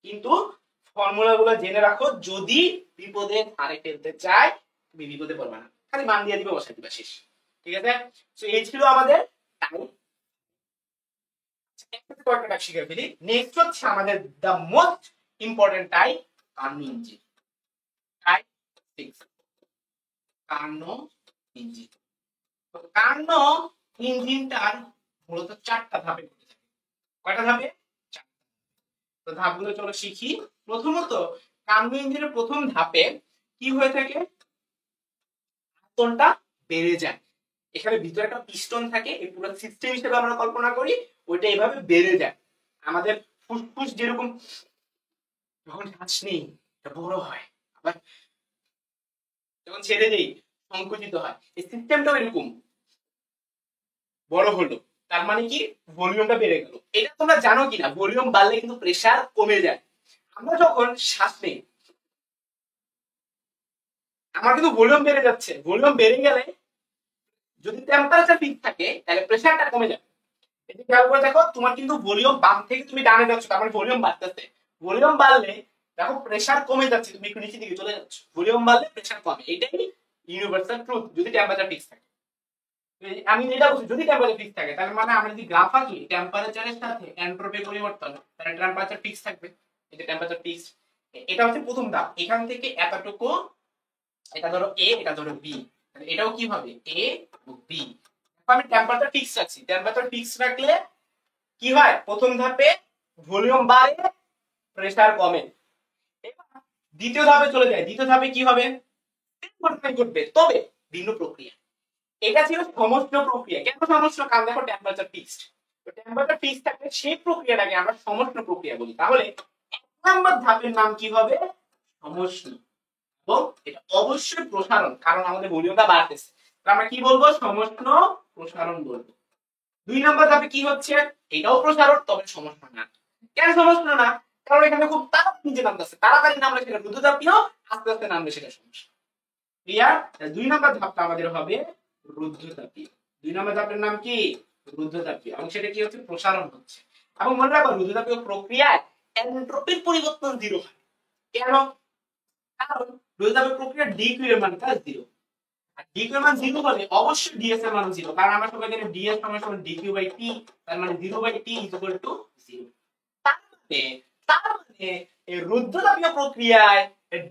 কিন্তু ফর্মুলাগুলো জেনে রাখো, যদি বিপদে হারে ফেলতে চাই তুমি বিপদে পড়বে না, খালি মান দিয়ে দিবে, বসাই দিবা, শেষ, ঠিক আছে। সো এই ছিল আমাদের টাইপ। কয়েকটা টাইপ শিখে ফেলি। নেক্সট হচ্ছে আমাদের the most important type, Carnot engine. Type 6 Carnot engine. Carnot ইঞ্জিনটার মূলত 4টা ধাপে ঘটে থাকে। কয়টা ধাপে? 4টা। তো ধাপগুলো চলো শিখি। প্রথমত কার্নো ইঞ্জিনের প্রথম ধাপে কি হয়ে থাকে? আয়তনটা বেড়ে যায়। এখানে ভিতরে একটা পিস্টন থাকে, এই পুরো সিস্টেম হিসেবে আমরা কল্পনা করি, ওইটা এইভাবে বেড়ে যায়। আমাদের ফুসফুস যেরকম যখন শ্বাস নেই বড় হয়, আবার যখন ছেড়ে দেই সংকুচিত হয়, এই সিস্টেমটাও এরকম বড় হলো। তার মানে কি? ভলিউমটা বেড়ে গেল। এটা তোমরা জানো কিনা, ভলিউম বাড়লে কিন্তু প্রেসার কমে যায়। আমরা যখন শ্বাস নেই, আমার কিন্তু ভলিউম বেড়ে যাচ্ছে। ভলিউম বেড়ে গেলে যদি টেম্পারেচার ঠিক থাকে তাহলে প্রেসারটা কমে যাবে। এটা খেয়াল করে দেখো, তোমার কিন্তু ভলিউম বাম থেকে তুমি ডানে যাচ্ছ, তার মানে ভলিউম বাড়তেছে। ভলিউম বাড়লে দেখো প্রেসার কমে যাচ্ছে, তুমি একটু নিচের দিকে চলে যাচ্ছ। ভলিউম বাড়লে প্রেসার কমে, এটাই ইউনিভার্সাল ট্রুথ যদি টেম্পারেচার ফিক্স থাকে। আমি যেটা বলছি, যদি টেম্পারেচার ফিক্স থাকে তার মানে আমরা যদি গ্রাফ আঁকি টেম্পারেচারের সাথে এন্ট্রপি পরিবর্তন, তাহলে টেম্পারেচার ফিক্স থাকবে। এই যে টেম্পারেচার ফিক্স, এটা হচ্ছে প্রথম ধাপ। এখান থেকে এতটুকু, এটা ধরো এ, এটা ধরো বি, এটাও কি হবে? A B. আমি টেম্পারেচার ফিক্স রাখছি। টেম্পারেচার ফিক্স রাখলে কি হয়? প্রথম ধাপে ভলিউম বাড়ে, প্রেসার কমে। এবার দ্বিতীয় ধাপে চলে যায়। দ্বিতীয় ধাপে কি হবে? ঘটনাই ঘটবে, তবে ভিন্ন প্রক্রিয়া। এটা ছিল সমষ্ণ প্রক্রিয়া। কেন সমষ্ণ? কারণ দেখো টেম্পারেচার ফিক্সড। তো টেম্পারেচার ফিক্স থাকলে সেই প্রক্রিয়াটাকে আমরা সমষ্ণ প্রক্রিয়া বলি। তাহলে 1 নম্বর ধাপের নাম কি হবে? সমষ্ণ। এবং এটা অবশ্যই প্রসারণ, কারণ আমাদের ভলিউমটা বাড়তেছে। আমরা কি বলবো? সমষ্ণ প্রসারণ বলবো। 2 নম্বর ধাপে কি হচ্ছে? এটাও প্রসারণ, তবে সমষ্ণ না। কেন সমষ্ণ না? কারণ এখানে খুব তাড়াতাড়ি নিচে নামতেছে। তাড়াতাড়ি নামলে সেটা রুদ্ধতাপীয়, আস্তে আস্তে নামলে সেটা সমস্যা। ক্লিয়ার? 2 নম্বর ধাপটা আমাদের হবে রুদ্ধতাপীয়। 2 নম্বর ধাপের নাম কি? রুদ্ধতাপীয়। এবং সেটা কি হচ্ছে? প্রসারণ হচ্ছে। এবং মনে রাখো, রুদ্ধতাপীয় প্রক্রিয়ায় এন্ট্রপির পরিবর্তন 0 হয়। কেন? কারণ রুদ্ধতাপীয় প্রক্রিয়ার ডিকিউ এর মানটা 0। আর ডিকিউ এর মান 0 হলে অবশ্যই ডিএস এর মান 0, কারণ আমরা সবাই জানি ডিএস সমান ডিকিউ বাই টি, তার মানে 0/t = 0। তার মানে এই রুদ্ধতাপীয় প্রক্রিয়ায়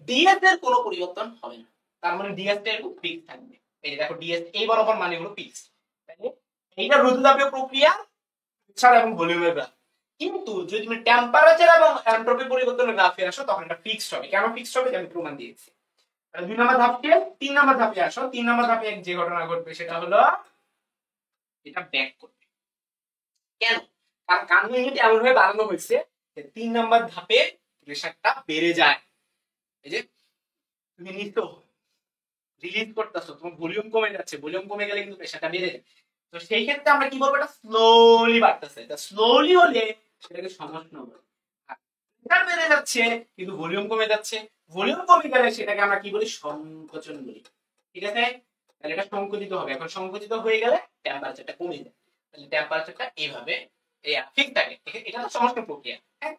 ডিএস এর কোনো পরিবর্তন হবে না। তার মানে ডিএস টা এরকম ফিক্স থাকবে। এই যে দেখো ডিএস এই বরাবর মানগুলো ফিক্স। তাহলে এইটা রুদ্ধতাপীয় প্রক্রিয়া প্রেসার এবং ভলিউমের গ্রাফ। কিন্তু যদি তুমি টেম্পারেচার এবং এন্ট্রপি পরিবর্তনের গ্রাফে আসো, তখন এটা ফিক্সড হবে। কেন ফিক্সড হবে? আমি প্রমাণ দিয়েছি। 2 নম্বর ধাপকে 3 নম্বর ধাপে আসো। 3 নম্বর ধাপে যে ঘটনা ঘটবে সেটা হলো এটা ব্যাক করবে। কেন? কারণ কার্নো ইউনিট এমন ভাবে বানানো হয়েছে যে 3 নম্বর ধাপে প্রেসারটা বেড়ে যায়। এই যে তুমি নিচ্ছ, রিলিজ করতেছো, তোমার ভলিউম কমে যাচ্ছে। ভলিউম কমে গেলে কিন্তু প্রেসারটা বেড়ে যায়। তো সেই ক্ষেত্রে আমরা কি বলবো? এটা স্লোলি বাড়তেছে। এটা স্লোলি হলে সেটাকে সমষ্ণ বলে। প্রেসার বেড়ে যাচ্ছে কিন্তু ভলিউম কমে যাচ্ছে। ভলিউম কমে গেলে সেটাকে আমরা কি বলি? সংকোচন বলি। ঠিক আছে? তাহলে এটা সংকুচিত হবে। এখন সংকুচিত হয়ে গেলে টেম্পারেচারটা কমে যায়। তাহলে টেম্পারেচারটা এইভাবে ঠিক থাকে। এটা তো সমষ্ণ প্রক্রিয়া। হ্যাঁ,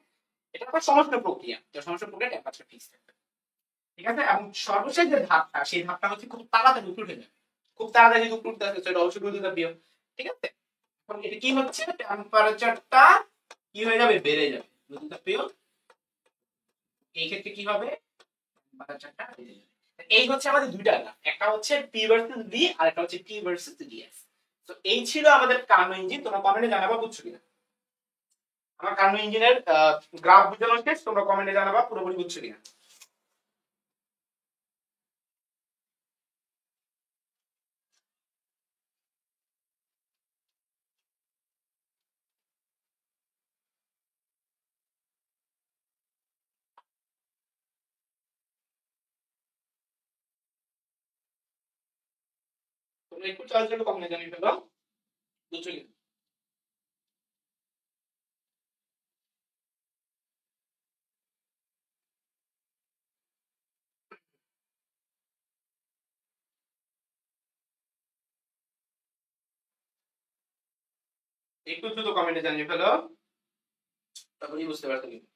এটা একটা সমষ্ণ প্রক্রিয়া। তো সমষ্ণ প্রক্রিয়া টেম্পারেচার ফিক্স থাকে। ঠিক আছে? এবং সর্বশেষ যে ধাপটা, সেই ধাপটা হচ্ছে খুব তাড়াতাড়ি উপরে উঠে যাবে। খুব তাড়াতাড়ি উপরে উঠতে আসছে, সেটা অবশ্যই রুদ্ধতাপীয়। ঠিক আছে? এখন এটা কি হচ্ছে? টেম্পারেচারটা কি হয়ে যাবে? বেড়ে যাবে। রুদ্ধতাপীয় এই ক্ষেত্রে কি হবে? টেম্পারেচারটা বেড়ে যাবে। এই হচ্ছে আমাদের দুইটা গ্রাফ। একটা হচ্ছে P ভার্সেস V, আর একটা হচ্ছে T ভার্সেস DS। তো এই ছিল আমাদের কার্নো ইঞ্জিন। তোমরা কমেন্টে জানাবা বুঝছো কিনা। আমার কার্নো ইঞ্জিনের গ্রাফ বুঝানো শেষ। তোমরা কমেন্টে জানাবা পুরোপুরি বুঝছো কিনা। তোমরা একটু চয়েস করে কমেন্টে জানিয়ে ফেলো বুঝছো কিনা। একটু দ্রুত কমেন্টে জানিয়ে ফেলো, তাহলেই বুঝতে পারছো কিনা।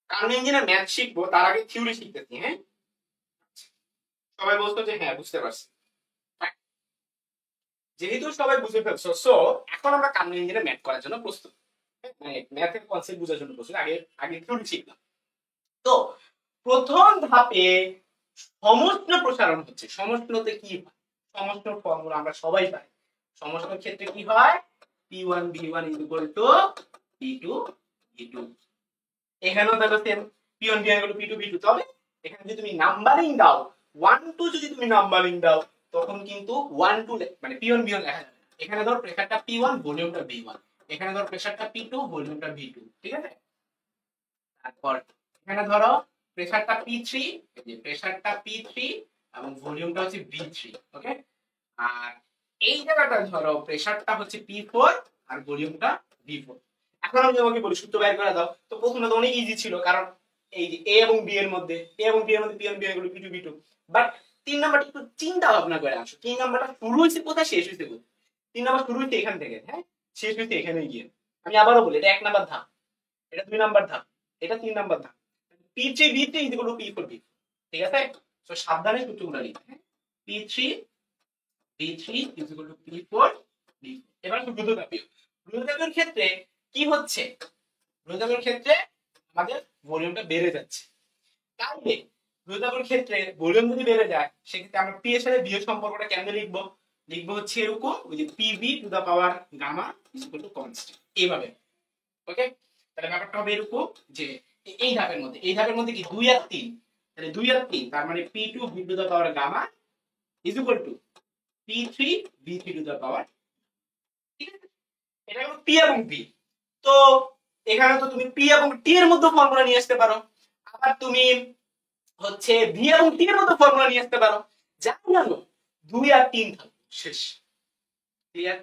কার্নো ইঞ্জিনের ম্যাথ শিখবো, তার আগে থিওরি শিখতেছি। হ্যাঁ, সবাই বলতো যে হ্যাঁ বুঝতে পারছি। হ্যাঁ, যেহেতু সবাই বুঝে ফেলছো, সো এখন আমরা কার্নো ইঞ্জিনে ম্যাথ করার জন্য প্রস্তুত। হ্যাঁ, মানে ম্যাথের কনসেপ্ট বোঝার জন্য প্রস্তুত। আগে আগে থিওরি শিখলাম। তো প্রথম ধাপে সমষ্ণ প্রসারণ হচ্ছে। সমষ্ণতে কি হয়? সমষ্ণ ফর্মুলা আমরা সবাই পাই। সমষ্ণের ক্ষেত্রে কি হয়? p1 v1 p2 v2। এখানেও দেখো same, p1 v1 p2 v2। তবে এখানে যদি তুমি নাম্বারিং দাও 1 2 যদি তুমি নাম্বারিং দাও তখন কিন্তু 1 2 মানে p1 v1 লেখা যাবে না। এখানে ধর প্রেসারটা p1 ভলিউমটা v1, এখানে ধর প্রেসারটা p2 ভলিউমটা v2। ঠিক আছে? তারপর এখানে ধরো প্রেসারটা P3, এই যে প্রেসারটা P3 এবং ভলিউমটা হচ্ছে V3। ওকে? আর এই জায়গাটা ধরো প্রেসারটা হচ্ছে P4 আর ভলিউমটা V4। এখন আমি তোমাকে বলি সূত্র বের করে দাও। তো প্রথমে তো অনেক ইজি ছিল, কারণ এই যে A এবং B এর মধ্যে P1 B এর P2 V2। বাট 3 নাম্বারটা একটু চিন্তা ভাবনা করে আসো। 3 নাম্বারটা শুরু হইছে কোথায়, শেষ হইছে কোথায়? 3 নাম্বার শুরু হইছে এখান থেকে, হ্যাঁ, শেষ হইছে এখানে গিয়ে। আমি আবারও বলি, এটা 1 নাম্বার ধাপ, এটা 2 নাম্বার ধাপ, এটা 3 নাম্বার ধাপ। P3 V3 P4 V4। ঠিক আছে? তো সাবধানে সূত্রগুলো লিখবে, হ্যাঁ? P3 V3 P4 V4। এবার দ্রুত তাপীয়। দ্রুত তাপীয় ক্ষেত্রে কি হচ্ছে? দ্রুত তাপীয় ক্ষেত্রে আমাদের ভলিউমটা বেড়ে যাচ্ছে। তাহলে দ্রুত তাপীয় ক্ষেত্রে ভলিউম যদি বেড়ে যায়, সেক্ষেত্রে আমরা P এর সাথে V এর সম্পর্কটা কেমনে লিখবো? লিখবো হচ্ছে এরকম, ওই যে PV to the power gamma is equal to constant. এইভাবে। ওকে? তাহলে ব্যাপারটা হবে এরকম যে এই ধাপের মধ্যে কি 2 আর 3, তাহলে 2 আর 3 তার মানে P2 V to the power gamma is equal to P3 V3 to the power. ঠিক আছে? এটা হলো P এবং V। তো এখানে তো তুমি P এবং T এর মধ্যে ফর্মুলা নিয়ে আসতে পারো, আবার তুমি হচ্ছে V এবং T এর মধ্যে ফর্মুলা নিয়ে আসতে পারো। যা জানো 2 আর 3 থাকবে, শেষ। ক্লিয়ার?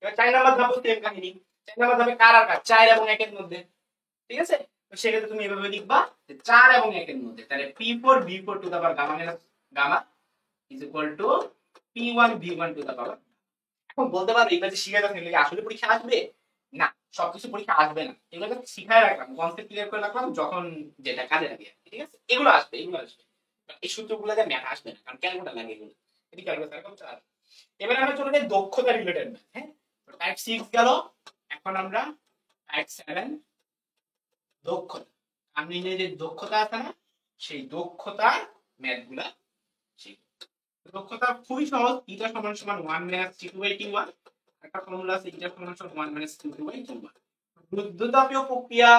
এবার 4 নাম্বার ধাপ সেম কাহিনী। 4 নাম্বার ধাপে কার আর কার? 4 এবং 1 এর মধ্যে। ঠিক আছে? তো সেক্ষেত্রে তুমি এভাবে লিখবা যে 4 এবং 1 এর মধ্যে, তাহলে P4 V4 to the power gamma minus gamma is equal to P1 V1 to the power. এখন বলতে পারো এগুলো যে শিখে গেছেন এগুলো আসলে পরীক্ষা আসবে? না, সবকিছু পরীক্ষা আসবে না। এগুলো শিখায় রাখলাম, কনসেপ্ট ক্লিয়ার করে রাখলাম, যখন যেটা কাজে লাগে। ঠিক আছে? এগুলো আসবে, এগুলো আসবে। এই সূত্রগুলো যে ম্যাথ আসবে না, কারণ ক্যালকুলেটর লাগে এগুলো। এটি ক্যালকুলেটর কম চার। এবারে আমরা চলে যাই দক্ষতা রিলেটেড ম্যাথ। হ্যাঁ, টাইপ 6 গেল। এখন আমরা টাইপ 7 দক্ষতা। আমি যে দক্ষতা আছে না, সেই দক্ষতার ম্যাথগুলা শিখব। দক্ষতা খুবই সহজ। ইটা সমান সমান 1 মাইনাস T2/T1। একটা ফর্মুলা আছে, ইটা সমান সমান 1 মাইনাস T2/T1। রুদ্ধতাপীয় প্রক্রিয়া,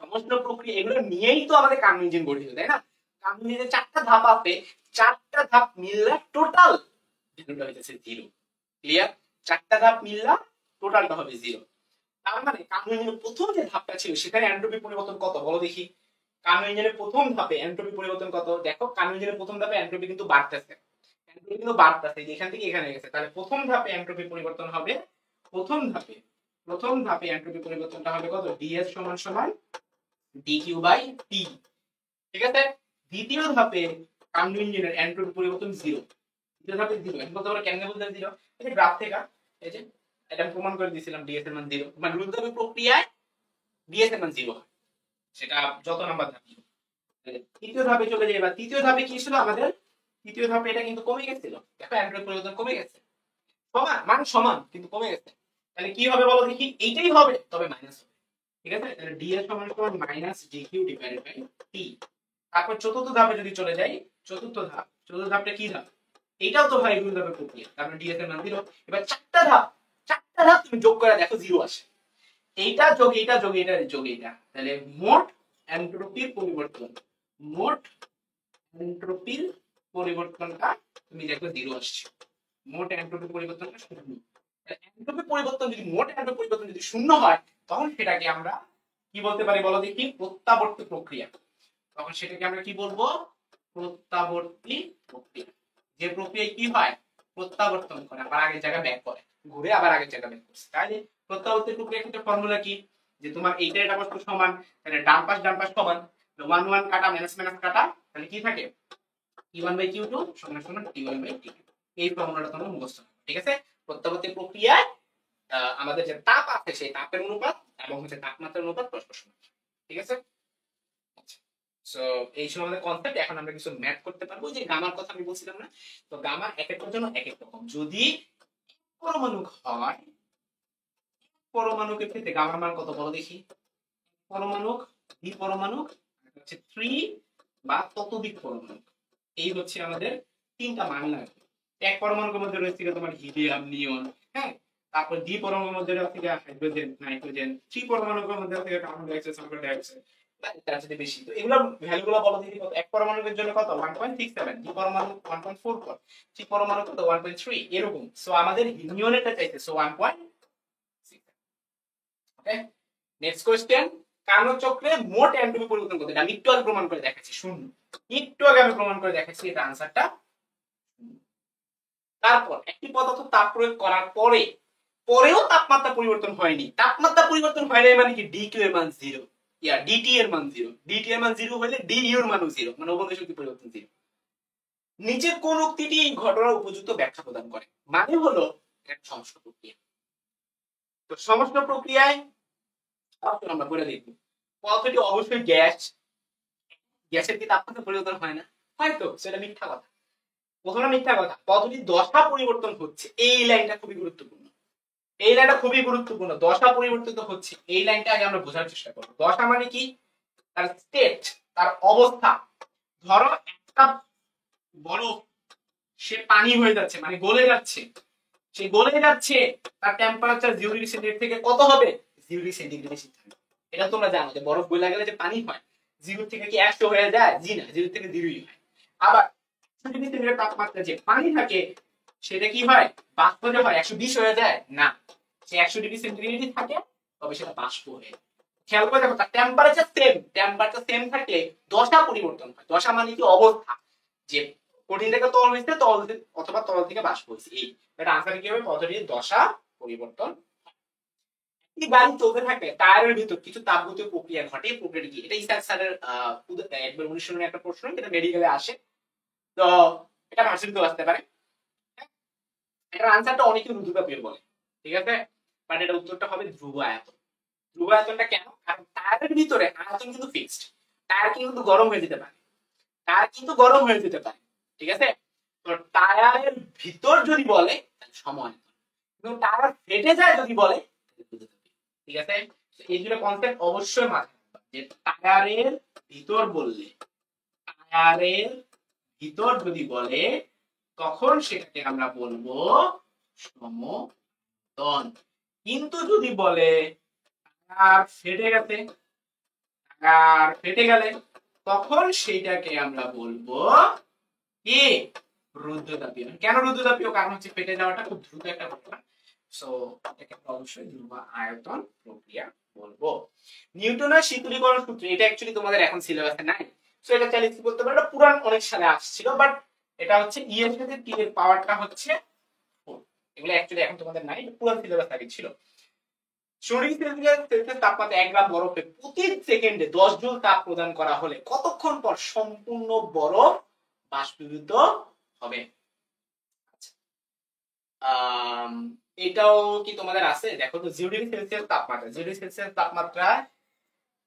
সমস্ত প্রক্রিয়া, এগুলো নিয়েই তো আমাদের কার্নো ইঞ্জিন গঠিত, তাই না? কার্নো ইঞ্জিনের 4টা ধাপ আছে, 4টা ধাপ মিললে টোটাল ভ্যালুটা হইতেছে 0। ক্লিয়ার? 4টা ধাপ মিললা টোটালটা হবে 0। তার মানে কার্নো ইঞ্জিনের প্রথম যে ধাপটা ছিল সেখানে এন্ট্রপি পরিবর্তন কত বলো দেখি? কার্নো ইঞ্জিনের প্রথম ধাপে এন্ট্রপি পরিবর্তন কত? দেখো কার্নো ইঞ্জিনের প্রথম ধাপে এন্ট্রপি কিন্তু বাড়তেছে। এন্ট্রপি কিন্তু বাড়তেছে, এখান থেকে এখানে গেছে। তাহলে প্রথম ধাপে এন্ট্রপি পরিবর্তন হবে, প্রথম ধাপে এন্ট্রপি পরিবর্তনটা হবে কত? ds সমান সমান dq/t। ঠিক আছে? দ্বিতীয় ধাপে কার্নো ইঞ্জিনের এন্ট্রপি পরিবর্তন 0। দ্বিতীয় ধাপে 0। এখন বলতে পারো কেমনে বলতে 0? এই যে গ্রাফ থেকে, এই যে এটা আমি প্রমাণ করে দিয়েছিলাম, ds এর মান 0। মানে রুদ্ধতাপীয় প্রক্রিয়ায় ds এর মান 0 হয়, সেটা যত নাম্বার ধাপ। তৃতীয় ধাপে চলে যাই। এবার তৃতীয় ধাপে কি ছিল আমাদের? তৃতীয় ধাপে এটা কিন্তু কমে গেছিল। দেখো এন্ট্রপি পরিবর্তন কমে গেছে, সমান মান সমান কিন্তু কমে গেছে। তাহলে কি হবে বলো দেখি? এইটাই হবে, তবে মাইনাস হবে। ঠিক আছে? তাহলে ds সমান সমান minus dq divided by t। তারপর চতুর্থ ধাপে যদি চলে যাই, চতুর্থ ধাপটা কি ধাপ? এইটাও তো ভাই রুদ্ধতাপীয় প্রক্রিয়া, তারপরে ds এর মান 0। এবার চারটা ধাপ তুমি যোগ করে দেখো 0 আসে। এইটা যোগ এইটা যোগ এইটা যোগ এইটা, তাহলে মোট এন্ট্রপির পরিবর্তনটা তুমি দেখো 0 আসছে। মোট এন্ট্রপি পরিবর্তনটা 0। এন্ট্রপি পরিবর্তন যদি মোট এন্ট্রপি পরিবর্তন যদি 0 হয়, তখন সেটাকে আমরা কি বলতে পারি বলো দেখি? প্রত্যাবর্তী প্রক্রিয়া। তখন সেটাকে আমরা কি বলবো? প্রত্যাবর্তী প্রক্রিয়া। যে প্রক্রিয়ায় কি হয়? প্রত্যাবর্তন করে, আবার আগের জায়গায় ব্যাক করে, ঘুরে আবার আগের জায়গায় ব্যাক করছে। তাহলে প্রত্যাবর্তী প্রক্রিয়ার ক্ষেত্রে ফর্মুলা কি? যে তোমার এইটা এটা বস্তু সমান, তাহলে ডান পাশ সমান, 1 1 কাটা মাইনাস মাইনাস কাটা, তাহলে কি থাকে? T1/Q2 সমান সমান T1/T2। এই ফর্মুলাটা তোমরা মুখস্থ রাখো। ঠিক আছে? প্রত্যাবর্তী প্রক্রিয়ায় আমাদের যে তাপ আছে সেই তাপের অনুপাত এবং হচ্ছে তাপমাত্রার অনুপাত পরস্পর সমান। ঠিক আছে? সো এই ছিল আমাদের কনসেপ্ট। এখন আমরা কিছু ম্যাথ করতে পারবো। যে গামার কথা আমি বলছিলাম না, তো গামা এক একটার জন্য এক এক রকম। যদি পরমাণু হয়, পরমাণুকে ক্ষেত্রে গামার মান কত বলো দেখি। পরমাণু, দ্বিপরমাণু হচ্ছে 3 বা ততোধিক পরমাণু, এই হচ্ছে আমাদের তিনটা মান লাগবে। এক পরমাণুর মধ্যে রয়েছে তোমার হিলিয়াম, নিয়ন, হ্যাঁ। তারপর দ্বিপরমাণুর মধ্যে রয়েছে হাইড্রোজেন, নাইট্রোজেন। ত্রি পরমাণুর মধ্যে রয়েছে carbon die oxide, sulphur die oxide. তার সাথে বেশি, তো এগুলো ভ্যালুগুলো বলো দেখি কত। এক পরমাণুর জন্য কত 1.67, দ্বি পরমাণু 1.44, ত্রি পরমাণু কত 1.3, এরকম। সো আমাদের নিয়নেরটা চাইছে, সো 1.6। ওকে, নেক্সট কোশ্চেন। কার্নো চক্রে মোট এন্ট্রপি পরিবর্তন কত? এটা আমি একটু আগে প্রমাণ করে দেখাচ্ছি, শূন্য। একটু আগে আমি প্রমাণ করে দেখাচ্ছি, এটা আনসারটা। তারপর একটি পদার্থ তাপ প্রয়োগ করার পরেও তাপমাত্রা পরিবর্তন হয়নি। তাপমাত্রা পরিবর্তন হয় নাই মানে কি? ডিকিউ এর মান 0, ইয়া ডিটি এর মান 0। ডিটি এর মান 0 হলে ডিইউ এর মানও 0, মানে অবন্ধ শক্তি পরিবর্তন 0। নিচের কোন উক্তিটি এই ঘটনার উপযুক্ত ব্যাখ্যা প্রদান করে? মানে হলো একটা সমস্ত প্রক্রিয়া। তো সমস্ত প্রক্রিয়ায় আমরা বলে দেখব, পদার্থটি অবশ্যই গ্যাস। গ্যাসের কি তাপমাত্রা পরিবর্তন হয় না? হয়তো, সেটা মিথ্যা কথা। প্রথমে মিথ্যা কথা। পদার্থটির দশা পরিবর্তন হচ্ছে, এই লাইনটা খুবই গুরুত্বপূর্ণ। এই লাইনটা খুবই গুরুত্বপূর্ণ। দশা পরিবর্তিত হচ্ছে, এই লাইনটা আগে আমরা বোঝার চেষ্টা করব। দশা মানে কি? তার স্টেট, তার অবস্থা। ধরো একটা বরফ, সে পানি হয়ে যাচ্ছে, মানে গলে যাচ্ছে। সে গলে যাচ্ছে, তার টেম্পারেচার 0 ডিগ্রি সেন্টিগ্রেড থেকে কত হবে? 0 ডিগ্রি সেন্টিগ্রেড বেশি থাকবে। এটা তোমরা জানো যে বরফ গলে গেলে যে পানি হয়, 0 থেকে কি 100 হয়ে যায়? জি না, 0 থেকে 0ই হয়। আবার 100 ডিগ্রি সেন্টিগ্রেড তাপমাত্রা যে পানি থাকে, সেটা কি হয়? বাষ্প যে হয় 120 হয়ে যায় না, সে 100 ডিগ্রি সেন্টিগ্রেডই থাকে, তবে সেটা বাষ্প হয়ে। খেয়াল করে দেখো, তার টেম্পারেচার সেম। টেম্পারেচার সেম থাকলে দশা পরিবর্তন হয়। দশা মানে কি? অবস্থা, যে কঠিন থেকে তরল হয়েছে, তরল অথবা তরল থেকে বাষ্প হয়েছে। এই এটা আনসার কি হবে? পদার্থটির দশা পরিবর্তন। এই গাড়ি চলতে থাকে, টায়ারের ভিতর কিছু তাপগতীয় প্রক্রিয়া ঘটে। এই প্রক্রিয়াটা কি? এটা ইসাক স্যারের একবার 19 একটা প্রশ্ন, যেটা মেডিকেলে আসে। তো এটা ভার্সিটিতেও আসতে পারে। এটার আনসারটা অনেকে রুদ্রতাপীয় বলে, ঠিক আছে, বাট এটা উত্তরটা হবে ধ্রুব আয়তন। ধ্রুব আয়তনটা কেন? কারণ টায়ারের ভিতরে আয়তন কিন্তু ফিক্সড। টায়ার কিন্তু গরম হয়ে যেতে পারে, টায়ার কিন্তু গরম হয়ে যেতে পারে, ঠিক আছে। তো টায়ারের ভিতর যদি বলে তাহলে সময়, কিন্তু টায়ার ফেটে যায় যদি বলে, ঠিক আছে। এই দুটো কনসেপ্ট অবশ্যই মাথায় রাখবা, যে টায়ারের ভিতর বললে, টায়ারের ভিতর যদি বলে, তখন সেটাকে আমরা বলবো সমতন। কিন্তু যদি বলে টায়ার ফেটে গেছে, টায়ার ফেটে গেলে, তখন সেইটাকে আমরা বলবো কি? রুদ্রতাপীয়। কেন রুদ্রতাপীয়? কারণ হচ্ছে ফেটে যাওয়াটা খুব দ্রুত একটা ঘটনা। সো এটাকে অবশ্যই ধ্রুব আয়তন প্রক্রিয়া বলবো। নিউটনের শীতলীকরণ সূত্র, এটা অ্যাকচুয়ালি তোমাদের এখন সিলেবাসে নাই। সো এটা চ্যালেঞ্জ কি করতে পারো, এটা পুরান অনেক সালে আসছিল, বাট এটা হচ্ছে ই এর সাথে টি এর পাওয়ারটা হচ্ছে 4। এগুলো অ্যাকচুয়ালি এখন তোমাদের নাই, এটা পুরান সিলেবাস আগে ছিল। শরীর সেলসিয়াস তাপমাত্রা 1 গ্রাম বরফে প্রতি সেকেন্ডে 10 জুল তাপ প্রদান করা হলে কতক্ষণ পর সম্পূর্ণ বরফ বাষ্পীভূত হবে? এটাও কি তোমাদের আছে? দেখো তো, 0 ডিগ্রি সেলসিয়াস তাপমাত্রা, 0 ডিগ্রি সেলসিয়াস তাপমাত্রায়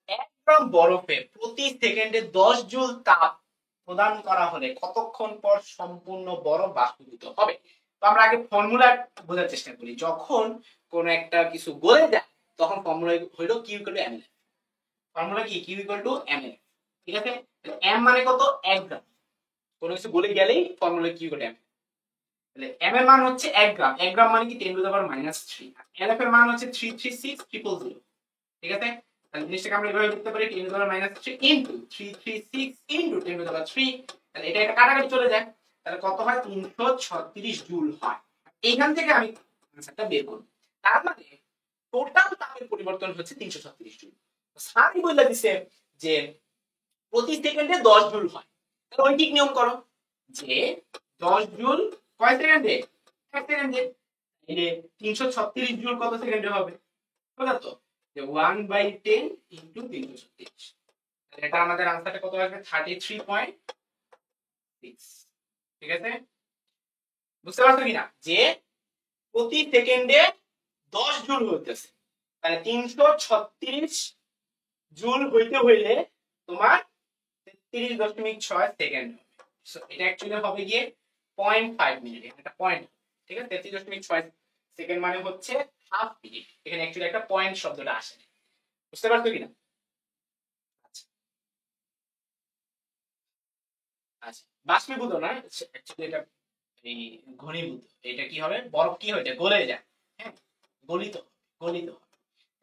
1 গ্রাম বরফে প্রতি সেকেন্ডে 10 জুল তাপ প্রদান করা হলে কতক্ষণ পর সম্পূর্ণ বরফ বাষ্পীভূত হবে? তো আমরা আগে ফর্মুলা বোঝার চেষ্টা করি। যখন কোন একটা কিছু গলে যায়, তখন ফর্মুলা হলো Q equal to M L. Formula কি? Q equal to M L, ঠিক আছে। এম মানে কত? 1 গ্রাম। কোন কিছু গলে গেলেই formula Q equal to M. তাহলে এম এর মান হচ্ছে 1 গ্রাম। 1 গ্রাম মানে কি? 10 to the power -3। L F এর মান হচ্ছে 336000, ঠিক আছে। তাহলে জিনিসটাকে আমরা এভাবে লিখতে পারি 10 to the power -3 into 336 into 10 to the power 3। তাহলে এটা একটা কাটাকাটি চলে যায়, তাহলে কত হয়? 336 জুল হয়। এইখান থেকে আমি আনসারটা বের করব। তার মানে টোটাল তাপের পরিবর্তন হচ্ছে 336 জুল। স্যারই বলে দিছে যে প্রতি সেকেন্ডে 10 জুল হয়। তাহলে ঐকিক নিয়ম করো, যে 10 জুল কয় সেকেন্ডে? 1 সেকেন্ডে। এই 336 জুল কত সেকেন্ডে হবে? বুঝলা তো, যে 1/10 ইনটু 336। তাহলে এটা আমাদের আনসারটা কত আসবে? 33.6, ঠিক আছে। বুঝতে পারছো কিনা যে প্রতি সেকেন্ডে 10 জুল হইতেছে, তাহলে 336 জুল হইতে হইলে তোমার 33.6 সেকেন্ড। সো এটা অ্যাকচুয়ালি হবে গিয়ে 0.5 মিনিট, এটা পয়েন্ট, ঠিক আছে। 33.6 সেকেন্ড মানে হচ্ছে হাফ মিনিট, এখানে অ্যাকচুয়ালি একটা পয়েন্ট শব্দটা আসে, বুঝতে পারছো কিনা? আচ্ছা আচ্ছা, বাষ্পীভূত না অ্যাকচুয়ালি এটা এই ঘনীভূত। এটা কি হবে, বরফ কি হয়, এটা গলে যায়, হ্যাঁ, গলিত, গলিত।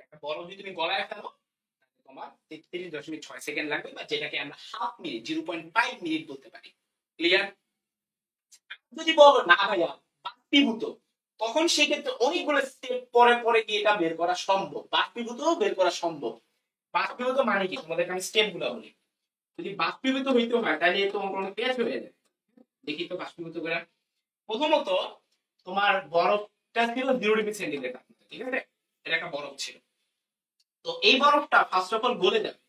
একটা বরফ যদি তুমি গলায় ফেলো তোমার 33.6 সেকেন্ড লাগবে, বা যেটাকে আমরা হাফ মিনিট 0.5 মিনিট বলতে পারি। ক্লিয়ার? যদি বলো না ভাইয়া বাষ্পীভূত, তখন সেক্ষেত্রে অনেকগুলো স্টেপ পরে পরে গিয়ে এটা বের করা সম্ভব, বাষ্পীভূত বের করা সম্ভব। বাষ্পীভূত মানে কি, তোমাদেরকে আমি স্টেপ গুলো বলি। যদি বাষ্পীভূত হইতে হয় তাহলে তো অঙ্ক অনেক পেঁয়াজ হয়ে যায়। দেখি তো বাষ্পীভূত করে। প্রথমত তোমার বরফটা ছিল 0 ডিগ্রি সেন্টিগ্রেড, ঠিক আছে, এটা একটা বরফ ছিল। তো এই বরফটা ফার্স্ট অফ অল গলে যাবে,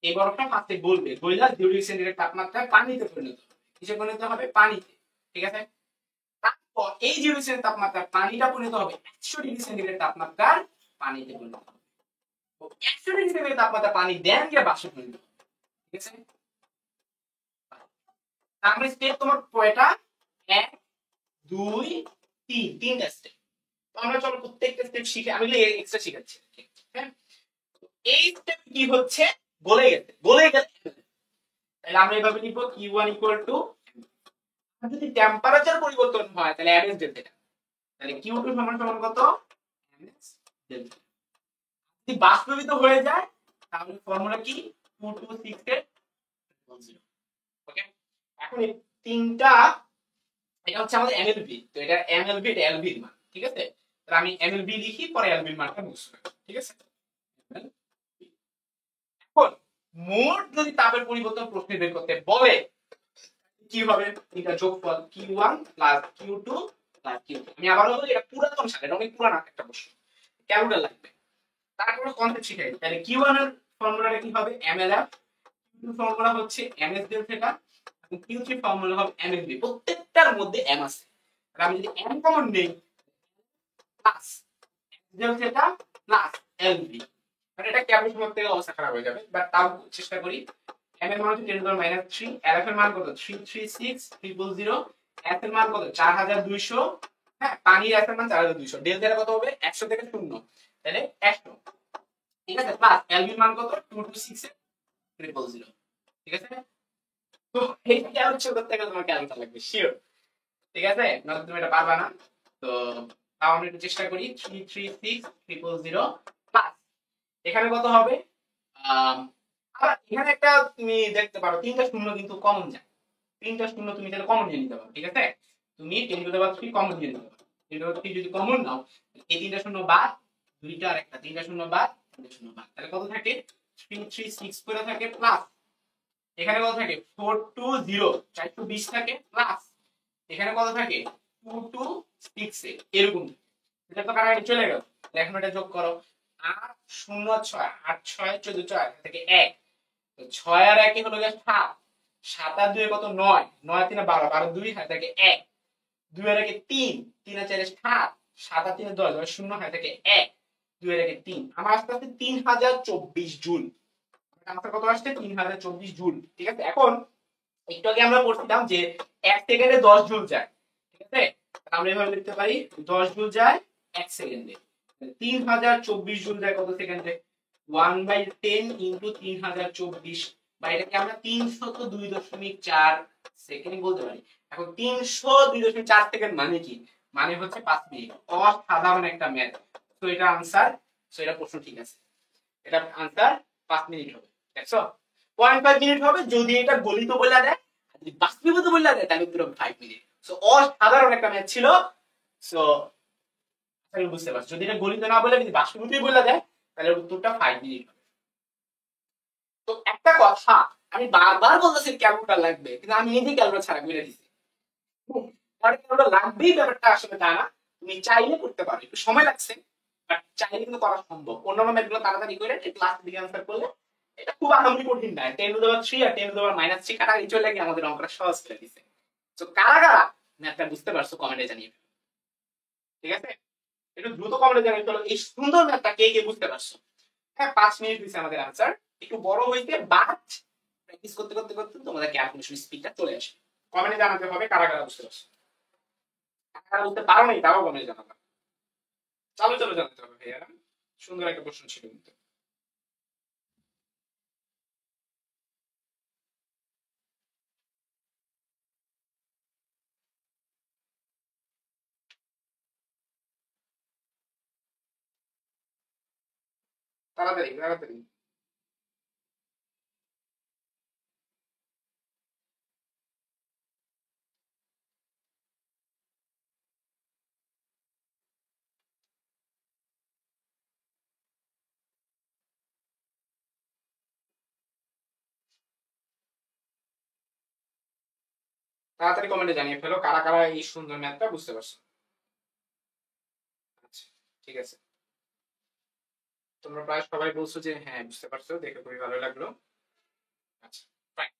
এই বরফটা ফার্স্টে গলবে, গইলা 0 ডিগ্রি সেন্টিগ্রেড তাপমাত্রায় পানিতে পরিণত হবে। কিসে পরিণত হবে? পানিতে, ঠিক আছে। তারপর এই 0 ডিগ্রি তাপমাত্রার পানিটা পরিণত হবে 100 ডিগ্রি সেন্টিগ্রেড তাপমাত্রার পানিতে পরিণত হবে। 100 ডিগ্রি সেন্টিগ্রেড তাপমাত্রা পানি দেন গিয়ে বাষ্পে পরিণত হবে, ঠিক আছে। তার স্টেপ তোমার কয়টা? 1 2 3, তিনটা স্টেপ। তো আমরা চলো প্রত্যেকটা স্টেপ শিখে, আমি এক্সট্রা শিখাচ্ছি, হ্যাঁ। এই স্টেপ কি হচ্ছে, গলে গেছে, গলে গেছে, তাহলে আমরা এভাবে লিখবো Q1 ইকুয়াল টু, যদি টেম্পারেচার পরিবর্তন হয় তাহলে এমএস ডেল্টা, তাহলে Q2 সমান সমান কত? MS delta. যদি বাষ্পীভূত হয়ে যায় তাহলে ফর্মুলা কি? 226 এর ওকে। এখন এই তিনটা, এটা হচ্ছে আমাদের এমএলভি, তো এটা এমএলভি, এটা এলভি এর মান, ঠিক আছে। তাহলে আমি এমএলভি লিখি, পরে এলভি এর মানটা মুছে ফেলি, ঠিক আছে। এখন মোট যদি তাপের পরিবর্তন প্রশ্নে বের করতে বলে কি হবে, এটা যোগফল Q1 plus Q2 plus Q3। আমি আবারও বলি এটা পুরাতন সাল, এটা অনেক পুরানো একটা প্রশ্ন, ক্যালকুলেটর লাগবে। তারপরে কনসেপ্ট শিখাই, তাহলে Q1 এর ফর্মুলাটা কি হবে? mLf, Q2 ফর্মুলা হচ্ছে ms del theta, এবং Q3 ফর্মুলা হবে mLb। প্রত্যেকটার মধ্যে m আছে, তাহলে আমি যদি m কমন নেই plus del theta plus lb, মানে এটা ক্যালকুলেশন করতে গেলে অবস্থা খারাপ হয়ে যাবে, বাট তাও চেষ্টা করি। m এর মান হচ্ছে 10⁻³ lf এর মান কত? 336,000, f এর মান কত? 4200, হ্যাঁ, পানির f এর মান 4200, ডেল থিটা কত হবে? 100 থেকে 0, তাহলে 100, ঠিক আছে, প্লাস lb এর মান কত? 226,000, ঠিক আছে। তো এই ক্যালকুলেশন করতে গেলে তোমার ক্যালকুলেটর লাগবে শিওর, ঠিক আছে, নয়তো তুমি এটা পারবা না। তো তাও আমরা একটু চেষ্টা করি। 336,000 প্লাস এখানে কত হবে? আবার এখানে একটা তুমি দেখতে পারো, তিনটা শূন্য কিন্তু কমন যায়, তিনটা শূন্য তুমি তাহলে কমন নিয়ে নিতে পারো, ঠিক আছে। তুমি 10⁻³ কমন নিয়ে নিতে পারো, 10⁻³ যদি কমন নাও, এই তিনটা শূন্য বাদ, দুইটা আর একটা, তিনটা শূন্য বাদ, তিনটা শূন্য বাদ, তাহলে কত থাকে? 336 করে থাকে, প্লাস এখানে কত থাকে? 420, 420 থাকে, প্লাস এখানে কত থাকে? 226, এরকম, এটা তো কারাগারে চলে গেল। এখন এটা যোগ করো, 8 0 6, 8 6 14 4 থেকে 1, তো 6 আর 1 হলো 7, 7 আর 2 কত? 9, 9 3 12, 12 2 হাতে থেকে 1, 2 আর 1 3, 3 আর 4 7, 7 আর 3 10, 10 0 হাতে থেকে 1, 2 আর 1 3, আমার আসতে আসতে 3024 জুল। আনসার কত আসছে? 3024 জুল, ঠিক আছে। এখন একটু আগে আমরা পড়ছিলাম যে 1 সেকেন্ডে 10 জুল যায়, ঠিক আছে। আমরা এভাবে লিখতে পারি 10 জুল যায় 1 সেকেন্ডে, 3024 জুল যায় কত সেকেন্ডে? 1/10 ইনটু 3024, বা এটাকে আমরা 302.4 সেকেন্ড বলতে পারি। এখন 302.4 সেকেন্ড মানে কি? মানে হচ্ছে 5 মিনিট, অসাধারণ একটা ম্যাথ। তো এটা আনসার, সো এটা প্রশ্ন ঠিক আছে, এটা আনসার 5 মিনিট হবে, দেখছো, 0.5 মিনিট হবে যদি এটা গলিত বলে দেয়, যদি বাষ্পীভূত বলে দেয় তাহলে পুরো 5 মিনিট। সো অসাধারণ একটা ম্যাথ ছিল। সো তুমি বুঝতে পারছো, যদি এটা গলিত না বলে যদি বাষ্পীভূতই বলে দেয় তাহলে উত্তরটা 5 মিনিট হবে। তো একটা কথা আমি বারবার বলতেছি ক্যালকুলেটর লাগবে, কিন্তু আমি নিজেই ক্যালকুলেটর ছাড়া করে দিছি, আর ক্যালকুলেটর লাগবেই ব্যাপারটা আসলে তা না, তুমি চাইলে করতে পারো, একটু সময় লাগছে, বাট চাইলে কিন্তু করা সম্ভব। অন্যান্য ম্যাথগুলো তাড়াতাড়ি করে ক্লাস দিকে আনসার করলে এটা খুব আহামরি কঠিন না, 10⁻³ আর 10⁻³ কাটাকাটি চলে গিয়ে আমাদের অঙ্কটা সহজ করে দিছে। তো কারা কারা ম্যাথটা বুঝতে পারছো কমেন্টে জানিয়ে, ঠিক আছে, একটু দ্রুত কমেন্টে জানিয়ে চলো এই সুন্দর ম্যাথটা কে কে বুঝতে পারছো। হ্যাঁ, 5 মিনিট দিছে আমাদের আনসার, একটু বড় হইতে বাট প্র্যাকটিস করতে করতে করতে তোমাদের ক্যালকুলেশন স্পিডটা চলে আসে। কমেন্টে জানাতে হবে কারা কারা বুঝতে পারছো, কারা বুঝতে পারো নাই তারাও কমেন্টে জানাবে। চলো চলো জানাতে হবে ভাইয়া, সুন্দর একটা প্রশ্ন ছিল কিন্তু। তাড়াতাড়ি তাড়াতাড়ি। তাড়াতাড়ি কমেন্টে জানিয়ে ফেলো কারা কারা এই সুন্দর ম্যাথটা বুঝতে পারছো। আচ্ছা ঠিক আছে, তোমরা প্রায় সবাই বলছো যে হ্যাঁ বুঝতে পারছো, দেখে খুবই ভালো লাগলো। আচ্ছা ফাইন,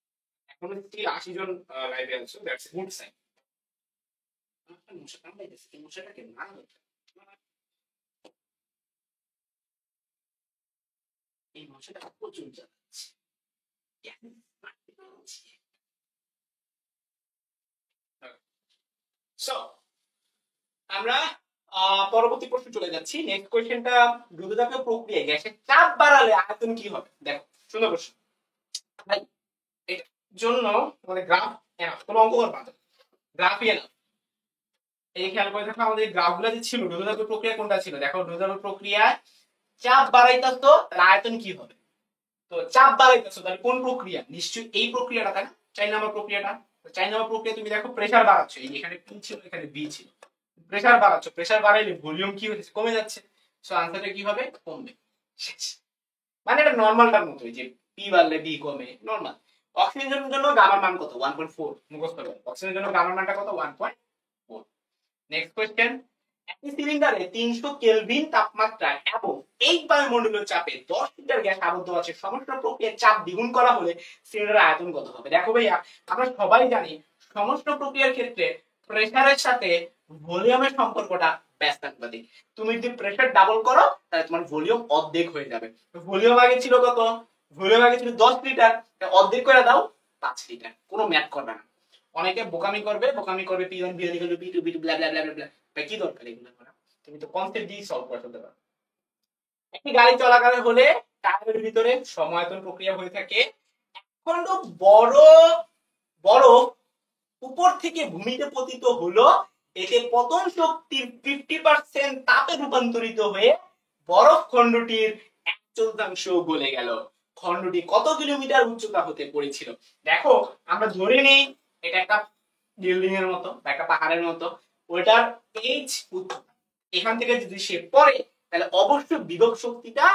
এখন স্টিল 80 জন লাইভে আছো, দ্যাটস এ গুড সাইন। মশা কামড়াইতেছে, এই মশাটাকে না এই মশাটা প্রচুর জ্বালাচ্ছে। সো আমরা পরবর্তী প্রশ্ন চলে যাচ্ছি। নেক্সট কোয়েশ্চেনটা, দ্রুততাপীয় প্রক্রিয়ায় গ্যাসের চাপ বাড়ালে আয়তন কি হবে? দেখো সুন্দর প্রশ্ন ভাই, এটার জন্য আমাদের গ্রাফ এনাফ, কোনো অঙ্ক করবা না, গ্রাফই এনাফ। এই খেয়াল করে দেখো আমাদের গ্রাফগুলো যে ছিল, দ্রুততাপীয় প্রক্রিয়া কোনটা ছিল? দেখো দ্রুততাপীয় প্রক্রিয়ায় চাপ বাড়াইতাছো তাহলে আয়তন কি হবে? তো চাপ বাড়াইতেছো তাহলে কোন প্রক্রিয়া? নিশ্চয়ই এই প্রক্রিয়াটা, তাই না? 4 নম্বর প্রক্রিয়াটা। 4 নম্বর প্রক্রিয়া তুমি দেখো প্রেসার বাড়াচ্ছ, এই এখানে পি ছিল এখানে বি ছিল, প্রেসার বাড়াচ্ছ, প্রেসার বাড়াইলে ভলিউম কি হচ্ছে? কমে যাচ্ছে। সো আনসারটা কি হবে? কমবে। মানে এটা নরমালটার মতোই, যে পি বাড়লে বি কমে, নরমাল। অক্সিজেনের জন্য গামার মান কত? 1.4 মুখস্থ করো। অক্সিজেনের জন্য গামার মানটা কত? 1.4। নেক্সট কোশ্চেন, একটি সিলিন্ডারে 300 কেলভিন তাপমাত্রায় এবং 8 বায়ুমণ্ডলীয় চাপে 10 লিটার গ্যাস আবদ্ধ আছে, সমস্ত প্রক্রিয়ার চাপ দ্বিগুণ করা হলে সিলিন্ডারের আয়তন কত হবে? দেখো ভাইয়া, আমরা সবাই জানি সমস্ত প্রক্রিয়ার ক্ষেত্রে প্রেসারের সাথে ভলিউমের সম্পর্কটা ব্যস্তানুপাতিক। তুমি যদি প্রেসার ডাবল করো তাহলে তোমার ভলিউম অর্ধেক হয়ে যাবে। ভলিউম আগে ছিল কত? ভলিউম আগে ছিল 10 লিটার, অর্ধেক করে দাও 5 লিটার। কোনো ম্যাথ করবে না। অনেকে বোকামি করবে p1 p p2 p2 ব্লা ব্লা ব্লা ব্লা, কি দরকার এগুলো করা? তুমি তো কনসেপ্ট দিয়ে সলভ করে ফেলতে পারো। একটি গাড়ি চলাকালে হলে টায়ারের ভিতরে সমায়তন প্রক্রিয়া হয়ে থাকে। এখন বড় বরফ উপর থেকে ভূমিতে পতিত হলো, এতে পতন শক্তির 50% তাপে রূপান্তরিত হয়ে বরফ খণ্ডটির 1/4 গলে গেল। খণ্ডটি কত কিলোমিটার উচ্চতা হতে পড়েছিল? দেখো আমরা ধরে নেই এটা একটা বিল্ডিং এর মতো বা একটা পাহাড়ের মতো, ওটার এইচ উচ্চতা, এখান থেকে যদি সে পড়ে তাহলে অবশ্যই বিভব শক্তিটা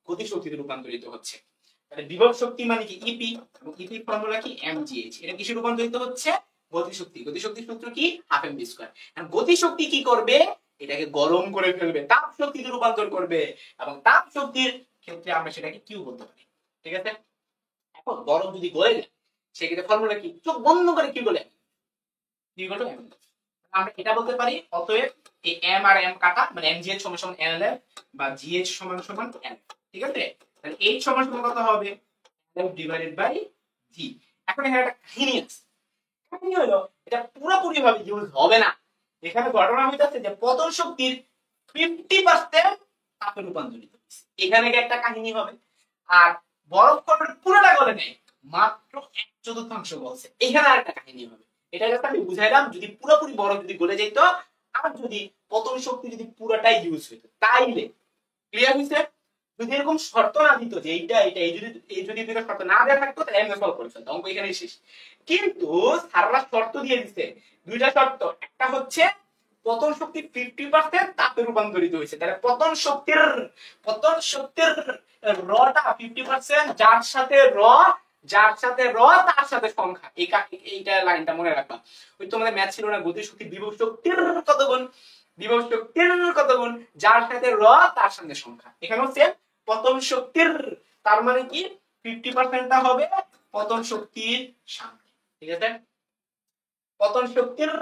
গতি শক্তিতে রূপান্তরিত হচ্ছে। তাহলে বিভব শক্তি মানে কি? ইপি, এবং ইপি ফর্মুলা কি? এমজিএইচ। এটা কিসে রূপান্তরিত হচ্ছে? গতিশক্তি। গতিশক্তির সূত্র কি? Half M V square. এখন গতিশক্তি কি করবে? এটাকে গরম করে ফেলবে, তাপ শক্তিতে রূপান্তর করবে, এবং তাপ শক্তির ক্ষেত্রে আমরা সেটাকে কিউ বলতে পারি। ঠিক আছে? এখন বরফ যদি গলে যায় সেক্ষেত্রে ফর্মুলা কি? চোখ বন্ধ করে কি বলে? আমরা এটা বলতে পারি অতএব এই এম আর এম কাটা, মানে এম জি এইচ সমান সমান এল এফ বা জি এইচ সমান সমান এল। ঠিক আছে? তাহলে এইচ সমান সমান কত হবে? এল ডিভাইডেড বাই জি। এখন এখানে একটা কাহিনী আছে। কাহিনী হলো এটা পুরোপুরি ভাবে ইউজ হবে না। এখানে ঘটনা হইতাছে যে পতন শক্তির 50% তাপে রূপান্তরিত হচ্ছে, এখানে একটা কাহিনী হবে। আর বরফ খণ্ডের পুরোটা গলে নেই, মাত্র 1/4 গলছে, এখানে আরেকটা কাহিনী হবে। এটা জাস্ট আমি বুঝাইলাম, যদি পুরোপুরি বরফ যদি গলে যেত আর যদি পতন শক্তি যদি পুরোটাই ইউজ হইতো তাইলে। ক্লিয়ার হইছে? যদি এরকম শর্ত না দিত যে এইটা এটা এই যদি দুটো শর্ত না দেওয়া থাকতো তাহলে এমনি সলভ করে ফেলতো, অঙ্ক এখানেই শেষ। কিন্তু স্যাররা শর্ত দিয়ে দিছে, দুইটা শর্ত। একটা হচ্ছে পতন শক্তি 50% তাপে রূপান্তরিত হয়েছে, তাহলে পতন শক্তির রটা 50%, যার সাথে র তার সাথে সংখ্যা। এইটা লাইনটা মনে রাখবা। ওই তোমাদের ম্যাথ ছিল না, গতি শক্তি বিভব শক্তির কত গুণ, বিভব শক্তির কত গুণ, যার সাথে র তার সাথে সংখ্যা। এখানে হচ্ছে পতন শক্তির, তার মানে কি 50%টা হবে পতন শক্তির সংখ্যা। ঠিক আছে? পতন শক্তির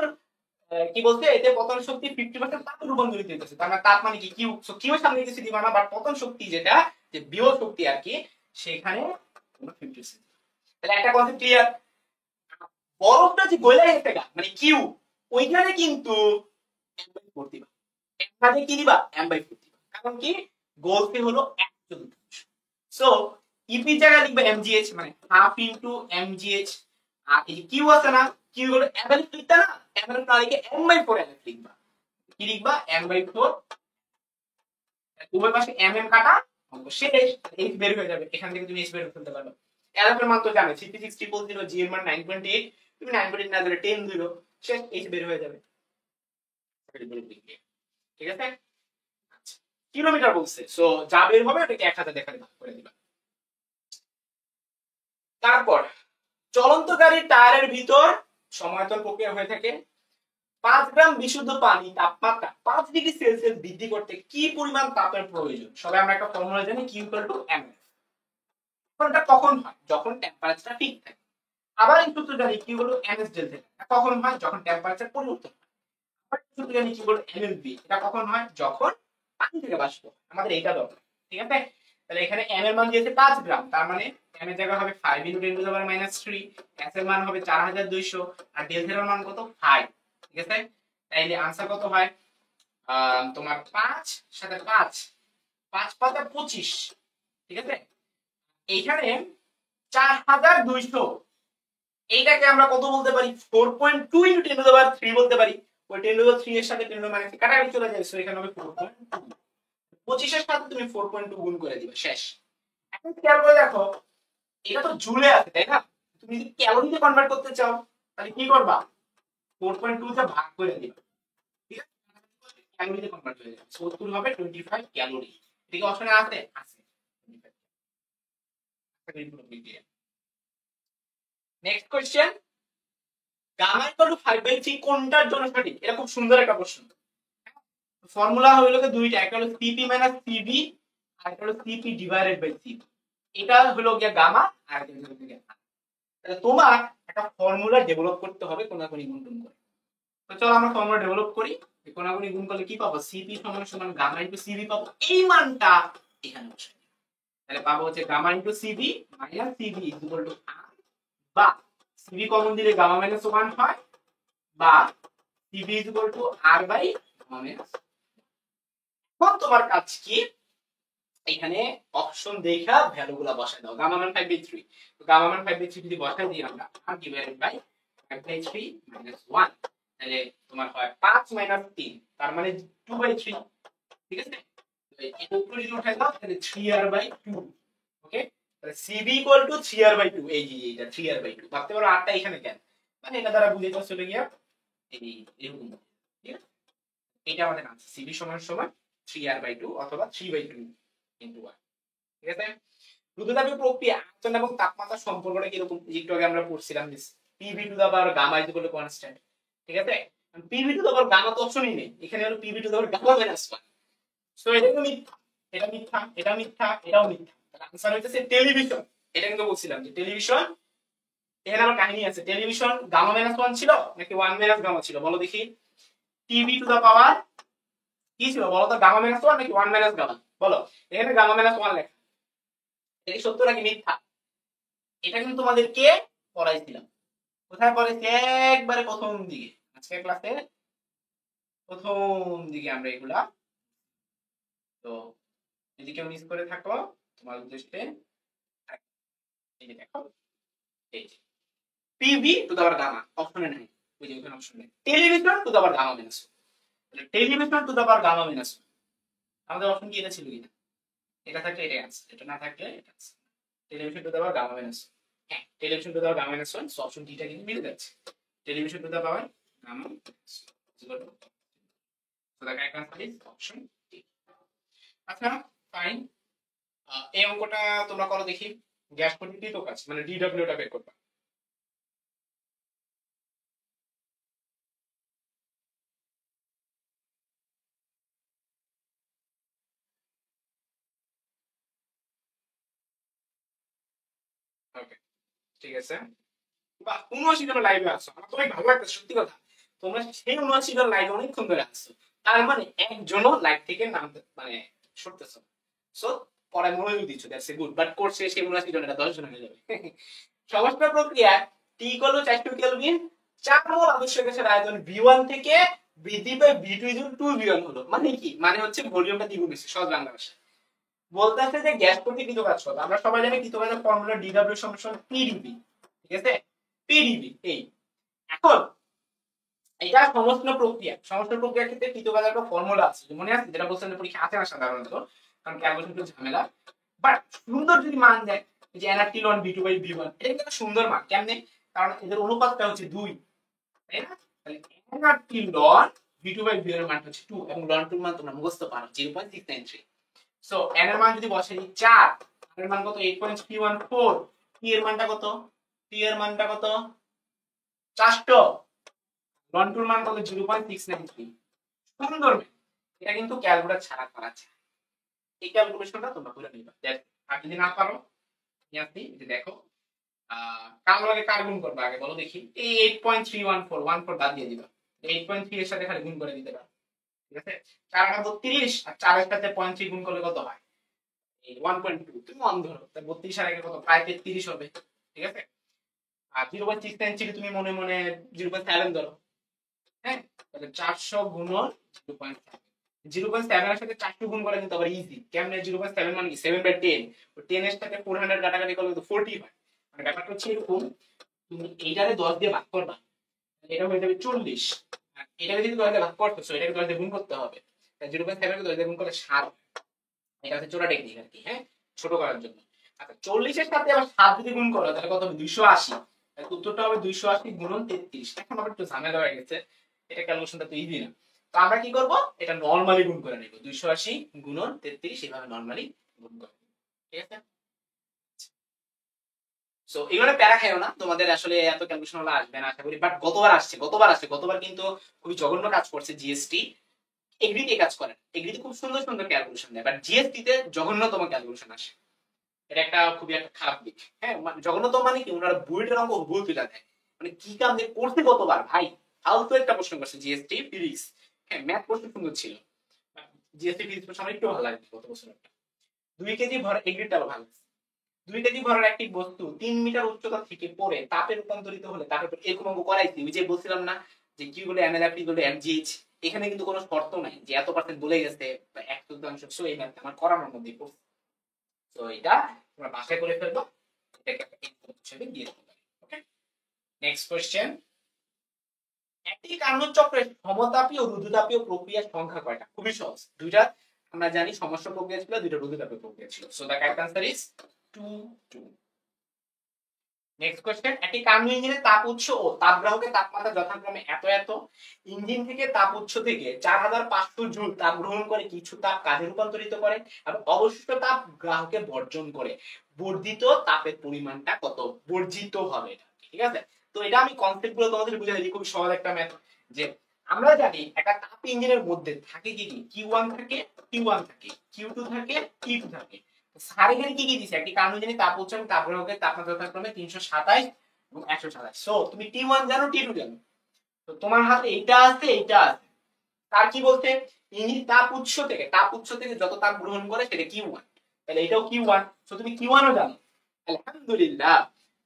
কি বলছে? এতে পতন শক্তি 50% তাপে রূপান্তরিত হইতেছে, তার মানে তাপ মানে কি? কিউ। সো কিউ সামনে কিছু দিবা না, বাট পতন শক্তি যেটা, যে বিভব শক্তি আর কি, সেখানে 50%। তাহলে একটা কথা ক্লিয়ার, বরফটা যে গলে গেছে মানে কিউ, ওইখানে কিন্তু m/4 দিবা, এখানে কি দিবা m/4 দিবা, কারণ কি গলতে হলো 1/4। সো ইপি জায়গায় লিখবে mgh, মানে হাফ ইনটু mgh। আর এই যে কিউ আছে না, কিউ হলো ml লিখতা না, ml না লিখে m/4 ml লিখবা। কি লিখবা m/4, উভয় পাশে mm কাটা, অঙ্ক শেষ। h বের হয়ে যাবে, এখান থেকে তুমি h বের করতে পারবে। LF এর মান তো জানো 36000, g এর মান 9.8, তুমি 9.8 না ধরে 10 ধরো, শেষ, h বের হয়ে যাবে। ঠিক আছে, আচ্ছা কিলোমিটার বলছে, সো যা বের হবে ওটাকে 1000 দেখা করে দিবা। তারপর চলন্ত গাড়ির টায়ারের ভিতর সমায়তন প্রক্রিয়া হয়ে থাকে। 5 গ্রাম বিশুদ্ধ পানি তাপমাত্রা 5 ডিগ্রি সেলসিয়াস বৃদ্ধি করতে কি পরিমাণ তাপের প্রয়োজন? সবাই আমরা একটা ফর্মুলা জানি, Q = mf। এটা কখন হয়? যখন টেম্পারেচার ঠিক থাকে। আবার এই সূত্র জানি Q হলো ms ডেল্টা। এটা কখন হয়? যখন টেম্পারেচার পরিবর্তন হয়। আবার এই সূত্র জানি Q হলো mmv। এটা কখন হয়? যখন পানি থেকে বাষ্প। আমাদের এটা দরকার, ঠিক আছে? তাহলে এখানে m এর মান দিয়েছে 5 গ্রাম, তার মানে m এর জায়গা হবে 5 × 10⁻³ s এর মান হবে 4200 আর ডেল্টার মান কত 5, ঠিক আছে? তাইলে आंसर কত হয়? তোমার 5 সাথে 5, 5 পাতা 25, ঠিক আছে? এইখানে 4200, এইটাকে আমরা কত বলতে পারি? 4.2 × 10⁻³ বলতে পারি। ওই 10⁻³ এর সাথে 10⁻³ কাটাকাটি চলে যায়, সো এখানে হবে 4.2। 25 এর সাথে তুমি 4.2 গুণ করে দিবে, শেষ। এখন খেয়াল করে দেখো, এটা তো জুলে আছে, তাই না? তুমি যদি ক্যালোরিতে কনভার্ট করতে চাও তাহলে কি করবা? 4.2 তে ভাগ করে দিবা, ঠিক আছে? ক্যালোরিতে কনভার্ট হয়ে যাবে, সো উত্তর হবে 25 ক্যালোরি। ঠিক আছে, অপশনে আছে আছে। নেক্সট কোশ্চেন, গামা = 5/3 কোনটার জন্য সঠিক? এটা খুব সুন্দর একটা প্রশ্ন। ফর্মুলা হলো দুইটা, একটা হলো Cp - Cv আর একটা হলো Cp/Cv। এটা হলো গিয়া গামা আর এটা হলো গিয়া। তাহলে তোমার একটা ফর্মুলা ডেভেলপ করতে হবে কোনাকুনি গুণ করে। তো চলো আমরা ফর্মুলা ডেভেলপ করি। কোনাকুনি গুণ করলে কি পাবো? Cp = গামা * Cv পাবো, এই মানটা এখানে বসাই। তাহলে পাবো হচ্ছে গামা * Cv - Cv = r, বা Cv কমন দিলে গামা - 1 হয়, বা Cv = r/গামা-। এখন তোমার কাজ কি? এখানে অপশন দেখা ভ্যালুগুলো বসাই দাও। গামা মান 5/3, তো গামা মান 5/3 যদি বসাই দিই আমরা, r / 5/3 - 1, তাহলে তোমার হয় 5 - 3, তার মানে 2/3, ঠিক আছে? এটা উপরে যদি উঠাই দাও তাহলে 3r/2, ওকে? তাহলে Cv = 3r/2, এই যে এটা 3r/2। ভাবতে পারো rটা এখানে কেন, মানে এটা দ্বারা বুঝে যাচ্ছে চলে গিয়া এই এরকম, ঠিক আছে? এটা আমাদের আনসার, Cv = 3r/2 অথবা 3/2 * 1, ঠিক আছে? দ্রুততাপীয় প্রক্রিয়া আয়তন এবং তাপমাত্রার সম্পর্কটা কি রকম? একটু আগে আমরা পড়ছিলাম যে Pv⁻γ = কনস্ট্যান্ট, ঠিক আছে? Pv⁻γ তো অপশনই নেই, এখানে হলো Pv⁻γ-1। সো এটা কিন্তু মিথ্যা, এটা মিথ্যা, এটা মিথ্যা, এটাও মিথ্যা। তাহলে आंसर হইতেছে টেলিভিশন। এটা কিন্তু বলছিলাম যে টেলিভিশন, এখানে আমার কাহিনী আছে। টেলিভিশন γ-1 ছিল নাকি 1 - γ ছিল? বলো দেখি। Tv⁻ কি ছিল বলো তো, γ-1 নাকি 1 - γ? বলো, এখানে γ-1 লেখা, এটা সত্য নাকি মিথ্যা? এটা কিন্তু তোমাদেরকে পড়াইছিলাম। কোথায় পড়াইছি? একবারে প্রথম দিকে, আজকের ক্লাসে প্রথম দিকে আমরা এগুলা। তো যদি কেউ মিস করে থাকো তোমার উদ্দেশ্যে এই যে দেখো, এই যে Pv⁻γ অপশনে নাই, ওই যে ওখানে অপশন নেই। টেলিভিশন⁻γ-1, তাহলে টেলিভিশন⁻γ-1 আমাদের অপশন কি এটা ছিল কিনা? এটা থাকলে এটাই आंसर, এটা না থাকলে এটা आंसर। টেলিভিশন⁻γ-1, হ্যাঁ টেলিভিশন⁻γ-1, সো অপশন ডিটা কিন্তু মিলে যাচ্ছে। টেলিভিশন⁻γ-1 so the correct answer is option D। আচ্ছা ফাইন, এই অঙ্কটা তোমরা করো দেখি। গ্যাস পরিবর্তিত কাজ মানে DW টা বের করবা। ওকে, ঠিক আছে। বাহ, ৭৯ জন লাইভে আসছো, আমার তো অনেক ভালো লাগতেছে, সত্যি কথা। তোমরা সেই ৭৯ জন লাইভে অনেকক্ষণ ধরে আসছো, তার মানে একজনও লাইভ থেকে নামতে মানে সরতেছো। সো পরে মনোযোগ দিচ্ছ, that's a good. But course শেষে ৭৯ জন, এটা 10 জন হয়ে যাবে। সমস্ত প্রক্রিয়া টি ইকুয়াল টু 400 কেলভিন 4 মোল আদর্শ গ্যাসের আয়তন V1 থেকে বৃদ্ধি পায় V2 ইকুয়াল টু 2 V1 হলো। মানে কি? মানে হচ্ছে ভলিউমটা দ্বিগুণ হয়েছে, সহজ বাংলা ভাষায় বলতে আছে যে গ্যাস প্রতি কৃত কাজ কত। আমরা সবাই জানি কৃত কাজের ফর্মুলা DW সমান PdV, ঠিক আছে? PdV এই। এখন এটা সমস্ত প্রক্রিয়ার ক্ষেত্রে কৃত কাজের একটা ফর্মুলা আছে, মনে আছে? যেটা বলছেন যে পরীক্ষা আছে না সাধারণত, কারণ ক্যালকুলেশন একটু ঝামেলা। বাট সুন্দর যদি মান দেয় যে nRT ln V2/V1, এটা কিন্তু একটা সুন্দর মান। কেমনে? কারণ এদের অনুপাতটা হচ্ছে 2, তাই না? তাহলে nRT ln V2/V1 এর মান হচ্ছে 2 এবং ln 2 এর মান তোমরা মুখস্থ পারো 0.693। সো n এর মান যদি বসাই 4, r এর মান কত? 8.314, t এর মানটা কত? t এর মানটা কত? 400, ln 2 এর মান কত? 0.693। সুন্দর। এটা কিন্তু ক্যালকুলেটর ছাড়া করা যায়। এই ক্যালকুলেশনটা তোমরা করে নিবা। আর যদি না পারো আপনি যে দেখো কার লগে কার গুণ করবে আগে বলো দেখি। এই 8.314 বাদ দিয়ে দিবা, 8.3 এর সাথে খালি গুণ করে দিতে পারো, ঠিক আছে? 4 আর 32 আর 4 এর সাথে 0.3 গুণ করলে কত হয়? এই 1.2। তুমি অন ধরো, তাই 32 আর আগে কত? প্রায় 33 হবে, ঠিক আছে? আর 0.6 তুমি মনে মনে 0.7 ধরো, হ্যাঁ? তাহলে 400 গুণন 0.7, 0.7 এর সাথে 400 গুণ করা কিন্তু আবার ইজি। কেমনে? 0.7 মানে কি? 7/10, 10 এর সাথে 400 কাটাকাটি করলে তো 40 হয়। মানে ব্যাপারটা হচ্ছে এরকম, তুমি এইটারে 10 দিয়ে ভাগ করবা, এটা হয়ে যাবে 40, আর এটাকে যদি 10 দিয়ে ভাগ করতেছো, এটাকে 10 দিয়ে গুণ করতে হবে। তাই 0.7 কে 10 দিয়ে গুণ করলে 7। এটা হচ্ছে চোরা টেকনিক আর কি, হ্যাঁ, ছোট করার জন্য। আচ্ছা 40 এর সাথে আবার 7 যদি গুণ করো তাহলে কত হবে? 280। তাহলে উত্তরটা হবে 280 গুণন 33। এখন আবার একটু ঝামেলা হয়ে গেছে, এটা ক্যালকুলেশনটা তো ইজি না। তো আমরা কি করব? এটা নরমালি গুণ করে নিব, 280 গুণন 33 এভাবে নরমালি গুণ করে নিব, ঠিক আছে? সো এগুলো প্যারা খাইও না, তোমাদের আসলে এত ক্যালকুলেশন হলো আসবে না আশা করি। বাট গতবার কিন্তু খুবই জঘন্য কাজ করছে জিএসটি। এগ্রিতে কাজ করে, এগ্রিতে খুব সুন্দর সুন্দর ক্যালকুলেশন দেয়, বাট জিএসটি তে জঘন্যতম ক্যালকুলেশন আসে। এটা একটা খুবই একটা খারাপ দিক, হ্যাঁ। জঘন্যতম মানে কি? ওনারা বুয়েটের অঙ্ক ভুল তুলে দেয়, মানে কি কাম যে করতে কতবার ভাই। ফালতু একটা প্রশ্ন করছে জিএসটি ফিজিক্স, হ্যাঁ ম্যাথ প্রশ্ন সুন্দর ছিল, জিএসটি ফিজিক্স প্রশ্ন আমার একটু ভালো লাগে গত বছর একটা। 2 কেজি ভর এগ্রিটা ভালো। 2 কেজি ভরের একটি বস্তু 3 মিটার উচ্চতা থেকে পড়ে তাপে রূপান্তরিত হলে তার উপর এরকম অঙ্ক করাইছি। ওই যে বলছিলাম না যে কি বলে এমএলএফ বলে এমজিএইচ, এখানে কিন্তু কোনো শর্ত নাই যে এত পার্সেন্ট বলে গেছে বা 1/4 সো এই ম্যাথ আমার করানোর মধ্যে পড়ছে। তো এটা তোমরা বাসায় করে ফেলবো, এটাকে একটা ইনপুট হিসেবে দিয়ে দিতে পারি। ওকে, নেক্সট কোশ্চেন। একটি কার্নোট চক্রের সমতাপী ও রুদ্ধতাপীয় প্রক্রিয়ার সংখ্যা কয়টা? খুবই সহজ, দুইটা আমরা জানি সমস্ত প্রক্রিয়া ছিল, দুইটা রুদ্ধতাপীয় প্রক্রিয়া ছিল। So the correct answer is 2 2। Next question. একটি কার্নো ইঞ্জিনের তাপ উৎস ও তাপগ্রাহকের তাপমাত্রা যথাক্রমে এত এত। ইঞ্জিন থেকে তাপ উৎস থেকে 4500 জুল তাপ গ্রহণ করে কিছু তাপ কাজে রূপান্তরিত করে এবং অবশিষ্ট তাপ গ্রাহকে বর্জন করে। বর্ধিত তাপের পরিমাণটা কত? বর্জিত হবে এটা, ঠিক আছে? তো এটা আমি কনসেপ্ট গুলো তোমাদের বুঝাই দিই, খুব সহজ একটা ম্যাথ। যে আমরা জানি একটা তাপ ইঞ্জিনের মধ্যে থাকে কি কি? Q1 থাকে, T1 থাকে, Q2 থাকে, T2 থাকে। স্যার এখানে কি কি দিছে? একটি কার্নো ইঞ্জিনের তাপ উৎস এবং তাপগ্রাহকের তাপমাত্রা যথাক্রমে 327 এবং 127। সো তুমি T1 জানো, T2 জানো, তো তোমার হাতে এইটা আছে, এইটা আছে। তার কি বলতে? ইঞ্জিন তাপ উৎস থেকে যত তাপ গ্রহণ করে সেটা Q1, তাহলে এটাও Q1। সো তুমি Q1 ও জানো, আলহামদুলিল্লাহ।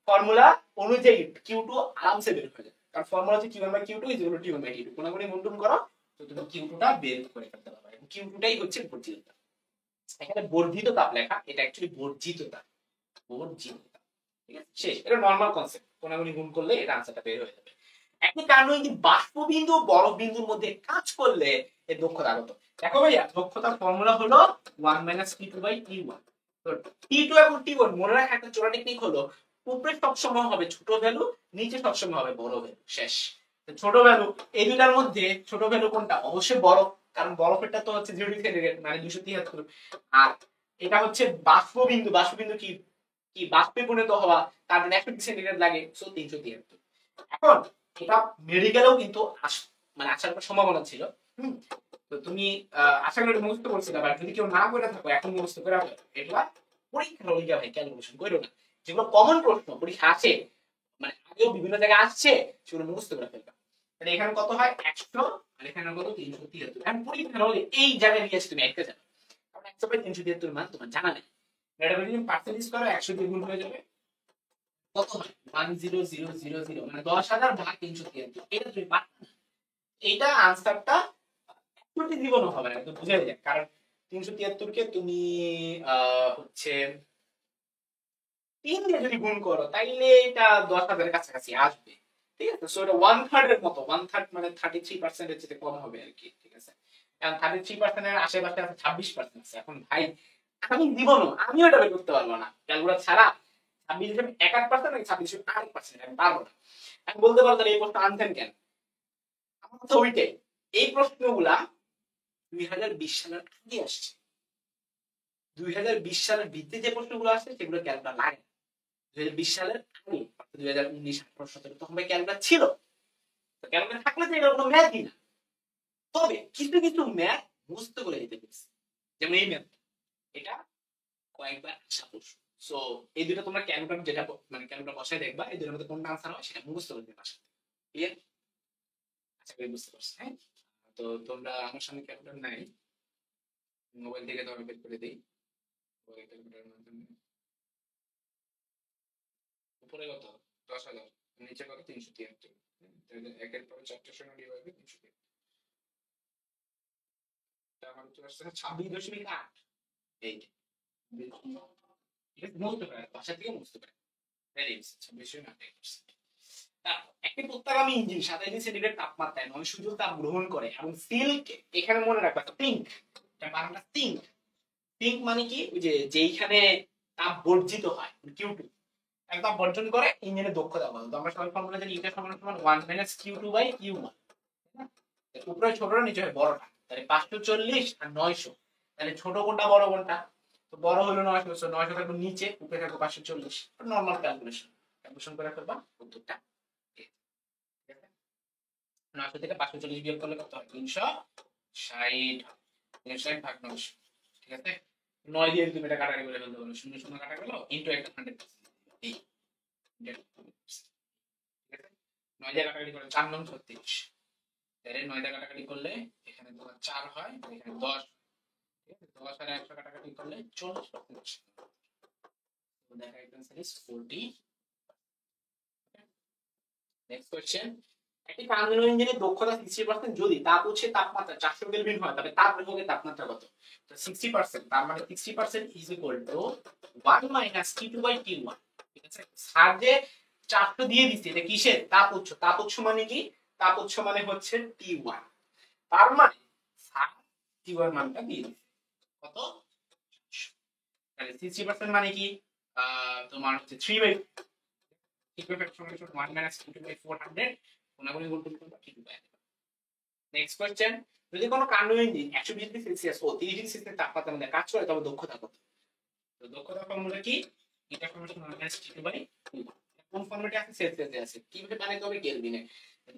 ফর্মুলা অনুযায়ী Q2 আরামসে বের হয়ে যায়, কারণ ফর্মুলা হচ্ছে Q1/Q2 = T1/T2। কোনাগুনি গুণন করো তো তুমি Q2 টা বের করে ফেলতে পারবে। এবং Q2 টাই হচ্ছে বর্জিত তাপ। এখানে বর্ধিত তাপ লেখা, এটা অ্যাকচুয়ালি বর্জিত তাপ, বর্জিত তাপ, ঠিক আছে? শেষ। এটা নরমাল কনসেপ্ট, কোনাগুনি গুণ করলে এটা আনসারটা বের হয়ে যাবে। একটি কার্নো ইঞ্জিন বাষ্পবিন্দু ও বরফ বিন্দুর মধ্যে কাজ করলে এর দক্ষতা কত? দেখো ভাইয়া, দক্ষতার ফর্মুলা হলো 1 - T2/T1। তো T2 এবং T1 মনে রাখা একটা চোরা টেকনিক হলো, উপরে সবসময় হবে ছোট ভ্যালু, নিচে সবসময় হবে বড় ভ্যালু। শেষ। তো ছোট ভ্যালু এই দুটার মধ্যে ছোট ভ্যালু কোনটা? অবশ্যই বরফ, কারণ বরফেরটা তো হচ্ছে 0 ডিগ্রি সেন্টিগ্রেড মানে 273। আর এটা হচ্ছে বাষ্পবিন্দু, বাষ্পবিন্দু কি কি বাষ্পে পরিণত হওয়া, তার জন্য 100 ডিগ্রি সেন্টিগ্রেড লাগে, সো 373। এখন এটা মেডিকেলেও কিন্তু মানে আসার একটা সম্ভাবনা ছিল। তো তুমি আশা করি মুখস্থ করছিলে, বা যদি কেউ না করে থাকো এখন মুখস্থ করে রাখো। এগুলা পরীক্ষার হলিগা ভাই ক্যালকুলেশন করো না, যেগুলো কমন প্রশ্ন পরীক্ষা আসে, মানে আগেও বিভিন্ন জায়গায় আসছে, সেগুলো মুখস্থ করে ফেলবা। তাহলে এখানে কত হয়? 100, আর এখানে কত? 373। এখন পরীক্ষার হলে এই জায়গায় নিয়ে এসে তুমি একটা যাবে, কারণ 100/373 মান তোমার জানা নেই। এটা যদি তুমি পার্সেন্টেজ করো 100 দিয়ে গুণ হয়ে যাবে, কত হয় 10000 মানে 10,000 ভাগ 373। এটা তুমি পারবে না। এইটা আনসারটা একটু জীবনও হবে না, একটু বুঝে যায়। কারণ 373 কে তুমি হচ্ছে 3 দিয়ে যদি গুণ করো তাইলে এটা 10,000 কাছাকাছি আসবে। ঠিক আছে, সো এটা 1/3 এর মতো, 1/3 মানে 33% এর চেয়ে কম হবে আর কি। ঠিক আছে, এখন 33% এর আশেপাশে আছে 26% আছে। এখন ভাই আমি জীবনও আমিও এটা বের করতে পারবো না ক্যালকুলেটর ছাড়া। 26.1% নাকি 26.8% আমি পারবো না। আমি বলতে পারবো এই প্রশ্ন আনছেন কেন, আমার কথা ওইটাই। এই প্রশ্নগুলা 2020 সালের আগে আসছে। 2020 সালের ভিত্তিতে যে প্রশ্নগুলো আসছে সেগুলো ক্যালকুলেটর লাগে না। 2020 সালের আগে 2019, 18, 17 তখন ভাই ক্যালকুলেটর ছিল। তো ক্যালকুলেটর থাকলে তো এটা কোনো ম্যাথই না। তবে কিছু কিছু ম্যাথ মুখস্থ করে যেতে পেরেছি, যেমন এই ম্যাথ, এটা কয়েকবার আসা প্রশ্ন। সো এই দুটো তোমরা ক্যালকুলেটর যেটা মানে ক্যালকুলেটর বসায় দেখবা, এই দুটোর মধ্যে কোনটা আনসার হয় সেটা মুখস্থ করে দেবে। ক্লিয়ার? আচ্ছা করে বুঝতে পারছো? হ্যাঁ, তো তোমরা আমার সামনে ক্যালকুলেটর নাই, মোবাইল থেকে ধরে বের করে দিই। ক্যালকুলেটরের মাধ্যমে উপরে কত 10,000, নিচে কত 373, তাহলে একের পরে 4টা শূন্য ডিভাইড বাই 373, আমার উত্তর আসছে 26.8। এই ঠিক আছে, মুছতে পারে বাসা থেকে মুছতে পারে। Very easy, 26.8%। একটি প্রত্যাগামী ইঞ্জিন 27 সেন্টিগ্রেড তাপমাত্রায় 900 জুল তাপ গ্রহণ করে এবং সিল্ক, এখানে মনে রাখবা সিঙ্ক, এটা বাংলা সিঙ্ক। সিঙ্ক মানে কি, ওই যে যেইখানে তাপ বর্জিত হয় Q2, একদম বর্জন করে ইঞ্জিনের দক্ষতা বলো। তো আমরা সবাই ফর্মুলা জানি এটা সমান সমান 1 - Q2 / Q1। উপরে ছোটটা নিচে হয় বড়টা, তাহলে 540 আর 900, তাহলে ছোট কোনটা বড় কোনটা? তো বড় হলো 900, 900 থাকবে নিচে, উপরে থাকবে 540। নরমাল ক্যালকুলেশন করে ফেলবা, উত্তরটা ঠিক আছে। 900 থেকে 540 বিয়োগ করলে কত হয়? 360, 360 ভাগ 900। ঠিক আছে, 9 দিয়ে তুমি এটা কাটাকাটি করে ফেলতে পারো, শূন্য শূন্য কাটা গেল ইনটু একটা 100। এই ঠিক আছে, 9 দিয়ে কাটাকাটি করে 4 9 36, তাহলে 9 দিয়ে কাটাকাটি করলে এখানে তোমার 4 হয়, এখানে 10। ঠিক আছে, 10 আর 100 কাটাকাটি করলে 40%। তো দেখা অ্যান্সার ইজ 40। নেক্সট কোশ্চেন, একটি কার্বন ইঞ্জিনের দক্ষতা 60% যদি তাপ উৎসে তাপমাত্রা 400 কেলভিন হয় তবে তাপ বিভবের তাপমাত্রা কত? তো 60%, তার মানে 60% ইজ ইকুয়াল টু 1 - T2/T1। ঠিক আছে, স্যার যে 400 দিয়ে দিচ্ছে, এটা কিসের তাপ উৎস? তাপ উৎস মানে কি? তাপ উৎস মানে হচ্ছে T1। তার মানে স্যার T1 মানটা দিয়ে দিচ্ছে কত? 400। তাহলে 60% মানে কি তোমার হচ্ছে 3/4। নেক্সট কোশ্চেন, যদি কোনো কার্বন ইঞ্জিন 120 ডিগ্রি সেলসিয়াস ও 30 ডিগ্রি সেলসিয়াস তাপমাত্রার মধ্যে কাজ করে তবে দক্ষতা কত? তো দক্ষতা ফর্মুলা কি? এটা ফর্মুলা T2/T1। কোন ফর্মুলাটি আছে? সেলসিয়াসে আছে। কিভাবে বানাইতে হবে? কেলভিনে।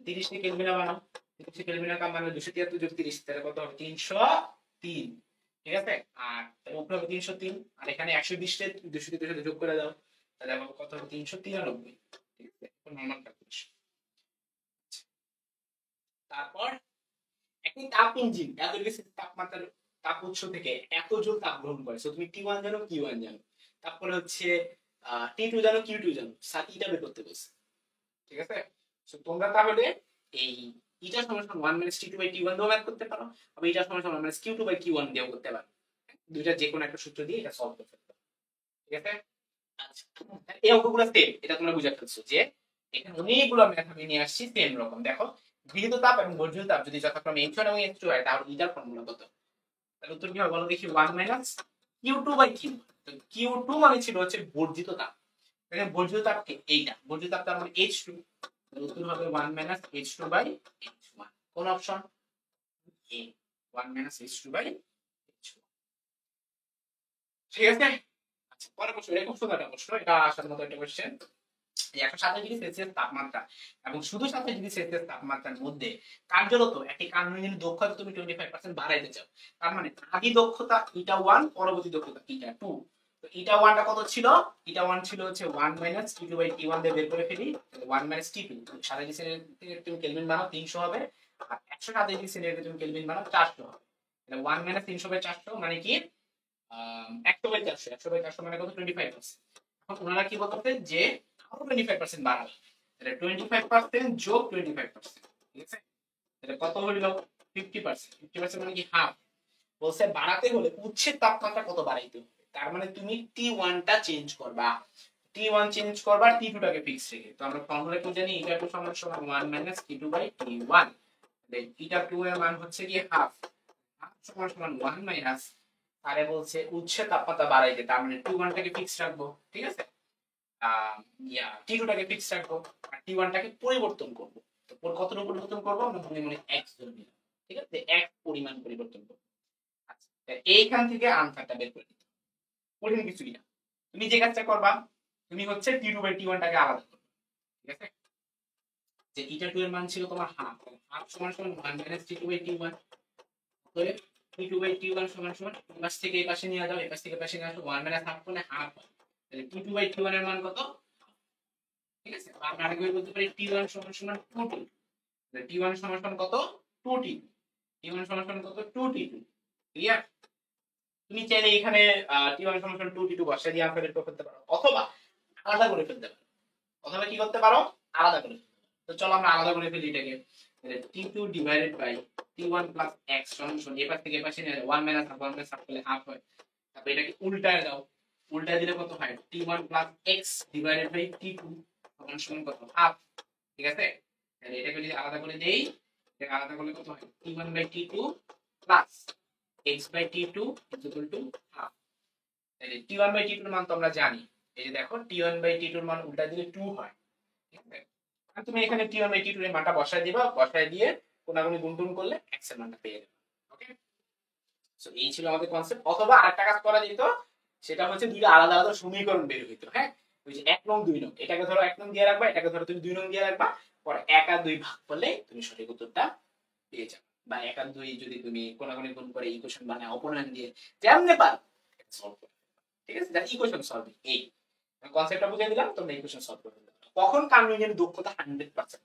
30 কে কেলভিনে বানাও, 30 কেলভিনের কাম মানে 273 যোগ 30, তাহলে কত হবে? 303। ঠিক আছে, আর উপরে হবে 303, আর এখানে 120 তে 203 সাথে যোগ করে দাও, তাহলে আমার কত হবে? 393। ঠিক আছে, নরমাল ক্যালকুলেশন। তারপর একটি তাপ ইঞ্জিন এত ডিগ্রি তাপমাত্রার তাপ উৎস থেকে এত জুল তাপ গ্রহণ করে। সো তুমি T1 জানো, Q1 জানো, তারপরে হচ্ছে T2 জানো, Q2 জানো, সাথে এটা বের করতে বলছে। ঠিক আছে, সো তোমরা তাহলে এই এটা সমান সমান 1 - T2/T1 দিয়েও ম্যাথ করতে পারো, আবার এটা সমান সমান 1 - Q2/Q1 দিয়েও করতে পারো। দুইটা যে কোনো একটা সূত্র দিয়ে এটা সলভ করতে পারো। ঠিক আছে, আচ্ছা এই অঙ্কগুলো সেম, এটা তোমরা বুঝে ফেলছো যে এখানে অনেকগুলো ম্যাথ আমি নিয়ে আসছি সেম রকম। দেখো, গৃহীত তাপ এবং বর্জিত তাপ যদি যথাক্রমে H1 এবং H2 হয় তাহলে এটার ফর্মুলা কত? তাহলে উত্তর কি হবে বলো দেখি? 1 - Q2/Q1। তো Q2 মানে ছিল হচ্ছে বর্জিত তাপ, এখানে বর্জিত তাপ কি? এইটা বর্জিত তাপ, তার মানে H2। তাহলে উত্তর হবে 1 - H2/H1। কোন অপশন? এ, 1 - H2/H1। ঠিক আছে, আচ্ছা পরের প্রশ্ন, এটা খুব সুন্দর একটা প্রশ্ন, এটা আসার মতো একটা কোশ্চেন। 127 ডিগ্রি সেলসিয়াস তাপমাত্রা এবং শুধু 27 ডিগ্রি সেলসিয়াস তাপমাত্রার মধ্যে কার্যরত একটি কার্বন ইঞ্জিনের দক্ষতা তুমি 25% বাড়াইতে চাও। তার মানে আদি দক্ষতা eta1, পরবর্তী দক্ষতা eta2। তো eta1 টা কত ছিল? eta1 ছিল হচ্ছে 1 - T2/T1 দিয়ে বের করে ফেলি, 1 - T2। 27 ডিগ্রি সেন্টিগ্রেড তুমি কেলভিন বানাও 300 হবে, আর 127 ডিগ্রি সেন্টিগ্রেড তুমি কেলভিন বানাও 400 হবে। তাহলে 1 - 300/400 মানে কি 100/400, 100/400 মানে কত? 25%। ওনারা কি বলতেছে যে আরো 25% বাড়াবে, তাহলে 25% যোগ 25%, ঠিক আছে, তাহলে কত হইল 50%, 50% মানে কি হাফ। বলছে বাড়াতে হলে উৎসের তাপমাত্রা কত বাড়াইতে হবে, তার মানে তুমি T1 টা চেঞ্জ করবা, T1 চেঞ্জ করবা, T2 টাকে ফিক্স রেখে। তো আমরা ফর্মুলা কি জানি, এটা2 সমান সমান 1 - T2/T1, T2 এর মান হচ্ছে কি হাফ, হাফ সমান সমান 1 - আরে বলছে উৎসের তাপমাত্রা বাড়াইতে, তার মানে T1 টাকে ফিক্স রাখবো, ঠিক আছে, T2 টাকে ফিক্স রাখবো, আর T1 টাকে পরিবর্তন করব। তো কতটুকু পরিবর্তন করব, আমরা মনে মনে x ধরে নিলাম, ঠিক আছে, x পরিমাণ পরিবর্তন করব। আচ্ছা, এইখান থেকে আনসারটা বের করে নিতে, কঠিন কিছুই না। তুমি যে কাজটা করবা, তুমি হচ্ছে T2/T1 টাকে আলাদা করবে, ঠিক আছে, যে এটা2 এর মান ছিল তোমার হাফ, হাফ সমান সমান 1 - T2/T1, তো T2/T1 সমান সমান এই পাশ থেকে এই পাশে নিয়ে যাও, এই পাশ থেকে পাশে নিয়ে আসো, 1 - হাফ করলে হাফ, তাহলে T2/T1 এর মান কত, ঠিক আছে, আমরা আরেকবার বলতে পারি T1 সমান সমান 2T, তাহলে T1 সমান সমান কত 2T, T1 সমান সমান কত 2T2, ক্লিয়ার। তুমি চাইলে এখানে T1 সমান সমান 2T2 বসাই দিয়ে আনসার বের করে ফেলতে পারো, অথবা আলাদা করে ফেলতে পারো, অথবা কি করতে পারো, আলাদা করে ফেলতে পারো। তো চলো আমরা আলাদা করে ফেলি এটাকে, তাহলে T2/T1 প্লাস x সমান সমান এই পাশ থেকে এই পাশে নিয়ে যাও, 1 - হাফ, 1 - হাফ করলে হাফ হয়, তারপর এটাকে উল্টায় দাও, উল্টায় দিলে কত হয়, T1 plus x divided by T2 সমান সমান কত, হাফ, ঠিক আছে, তাহলে এটাকে যদি আলাদা করে দেই, এটা আলাদা করলে কত হয়, T1/T2 plus x/T2 equal to half. তাহলে T1/T2 এর মান তো আমরা জানি, এই যে দেখো T1/T2 এর মান উল্টা দিলে 2 হয়, ঠিক আছে, আর তুমি এখানে T1/T2 এর মানটা বসায় দিবা, বসায় দিয়ে কোনাগুনি গুণ করলে x এর মানটা পেয়ে যাবে। ওকে, সো এই ছিল আমাদের কনসেপ্ট। অথবা আরেকটা কাজ করা যেত, সেটা হচ্ছে দুইটা আলাদা আলাদা সমীকরণ বের হইতো, হ্যাঁ, ওই যে 1 নং 2 নং, এটাকে ধরো 1 নং দিয়ে রাখবা, এটাকে ধরো তুমি 2 নং দিয়ে রাখবা, পরে 1 আর 2 ভাগ করলে তুমি সঠিক উত্তরটা পেয়ে যাবে, বা 1 আর 2 যদি তুমি কোনাগুনি গুণ করে ইকুয়েশন বানায় অপনয়ন দিয়ে যেমনে পারো সলভ করবে, ঠিক আছে, দ্যাট ইকুয়েশন সলভিং। এই কনসেপ্টটা বুঝিয়ে দিলাম, তোমরা ইকুয়েশন সলভ করতে পারবে। কখন কার্নোইনের দক্ষতা 100%,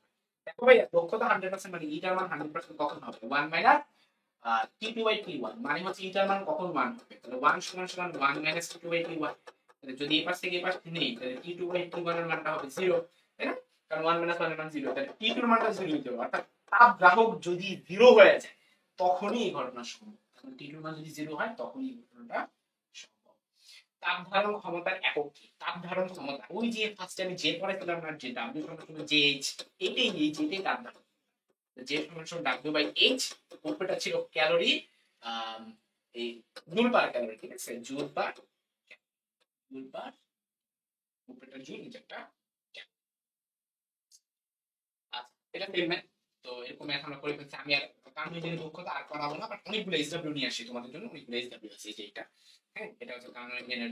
দেখো ভাই দক্ষতা 100% মানে ইটার মান 100% কখন হবে, 1 - T2/T1, মানে হচ্ছে ইটার মান কখন 1 হবে, তাহলে 1 সমান সমান 1 - T2/T1, তাহলে যদি এই পাশ থেকে এই পাশ নেই, তাহলে T2/T1 এর মানটা হবে 0, তাই না, কারণ 1 - 1 এর মান 0, তাহলে T2 এর মানটা 0 হতে হবে, অর্থাৎ তাপ গ্রাহক যদি 0 হয়ে যায় তখনই এই ঘটনা সম্ভব, T2 এর মান যদি 0 হয় তখনই এই ঘটনাটা সম্ভব। তাপ ধারণ ক্ষমতার একক কি, তাপ ধারণ ক্ষমতা ওই যে ফার্স্টে আমি যে পড়াইছিলাম না, যে W সমান সমান JH, এটাই তাপ ধারণ, যে সমান সমান W/H, উপরেটা ছিল ক্যালোরি, এই জুল পার ক্যালোরি, ঠিক আছে, জুল পার, উপরেটা জুল, নিচেরটা ক্যালোরি। আচ্ছা, এটা পেমেন্ট, তো এরকম ম্যাথ আমরা করে ফেলছি। আমি আর কার্নোইনের দক্ষতা আর করাবো না, বাট অনেকগুলো SW নিয়ে আসি তোমাদের জন্য, অনেকগুলো SW আছে, এই যে এটা, হ্যাঁ, এটা হচ্ছে কার্নোইনের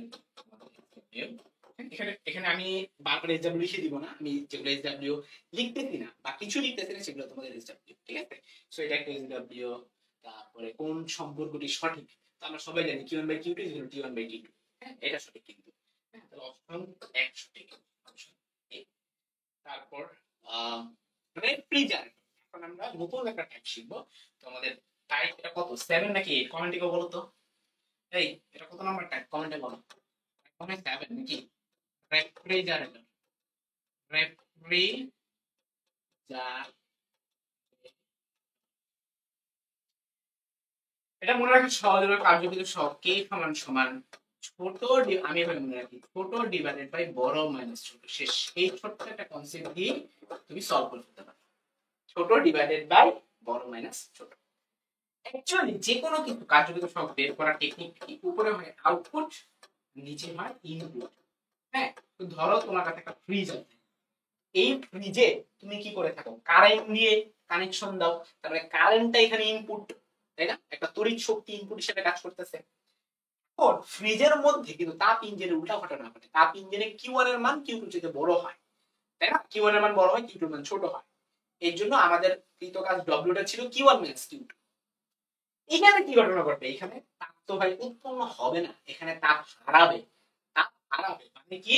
এখানে এখানে আমি বারবার SW লিখে দিব না, আমি যেগুলো SW লিখতেছি না বা কিছু লিখতেছি না সেগুলো তোমাদের SW, ঠিক আছে, সো এটা একটা SW। তারপরে কোন সম্পর্কটি সঠিক, তো আমরা সবাই জানি Q1/Q2 = T1/T2, হ্যাঁ, এটা সঠিক কিন্তু, হ্যাঁ, তাহলে অপশন 1 সঠিক, অপশন এ। তারপর রেফ্রিজারেটর, এখন আমরা নতুন একটা টাইপ শিখবো, তো আমাদের টাইপ এটা কত, 7 নাকি 8, কমেন্টে কেউ বলো তো, এই এটা কত নাম্বার টাইপ, কমেন্টে বলো, কমেন্ট 7 নাকি, রেফ্রিজারেটর, রেফ্রিজার, এটা মনে রাখা সহজ হবে, কার্যবিধি সহ k সমান সমান ছোট, আমি এভাবে মনে রাখি, ছোট ডিভাইডেড বাই বড় মাইনাস ছোট, শেষ। এই ছোট্ট একটা কনসেপ্ট দিয়ে তুমি সলভ করে ফেলতে পারো, ছোট ডিভাইডেড বাই বড় মাইনাস ছোট। অ্যাকচুয়ালি যে কোনো কিছু কার্যবিধি সহ বের করার টেকনিক কি, উপরে হয় আউটপুট, নিচে হয় ইনপুট, হ্যাঁ, তো ধরো তোমার কাছে একটা ফ্রিজ আছে, এই ফ্রিজে তুমি কি করে থাকো, কারেন্ট দিয়ে কানেকশন দাও, তারপরে কারেন্টটা এখানে ইনপুট, তাই না, একটা তড়িৎ শক্তি ইনপুট হিসেবে কাজ করতেছে। এখন ফ্রিজের মধ্যে কিন্তু তাপ ইঞ্জিনের উল্টা ঘটনা ঘটে, তাপ ইঞ্জিনে Q1 এর মান Q2 থেকে বড় হয়, তাই না, Q1 এর মান বড় হয়, Q2 এর মান ছোট হয়, এই জন্য আমাদের কৃত কাজ W টা ছিল Q1 - Q2। এখানে কি ঘটনা ঘটবে, এখানে তাপ তো ভাই উৎপন্ন হবে না, এখানে তাপ হারাবে, তাপ হারাবে মানে কি,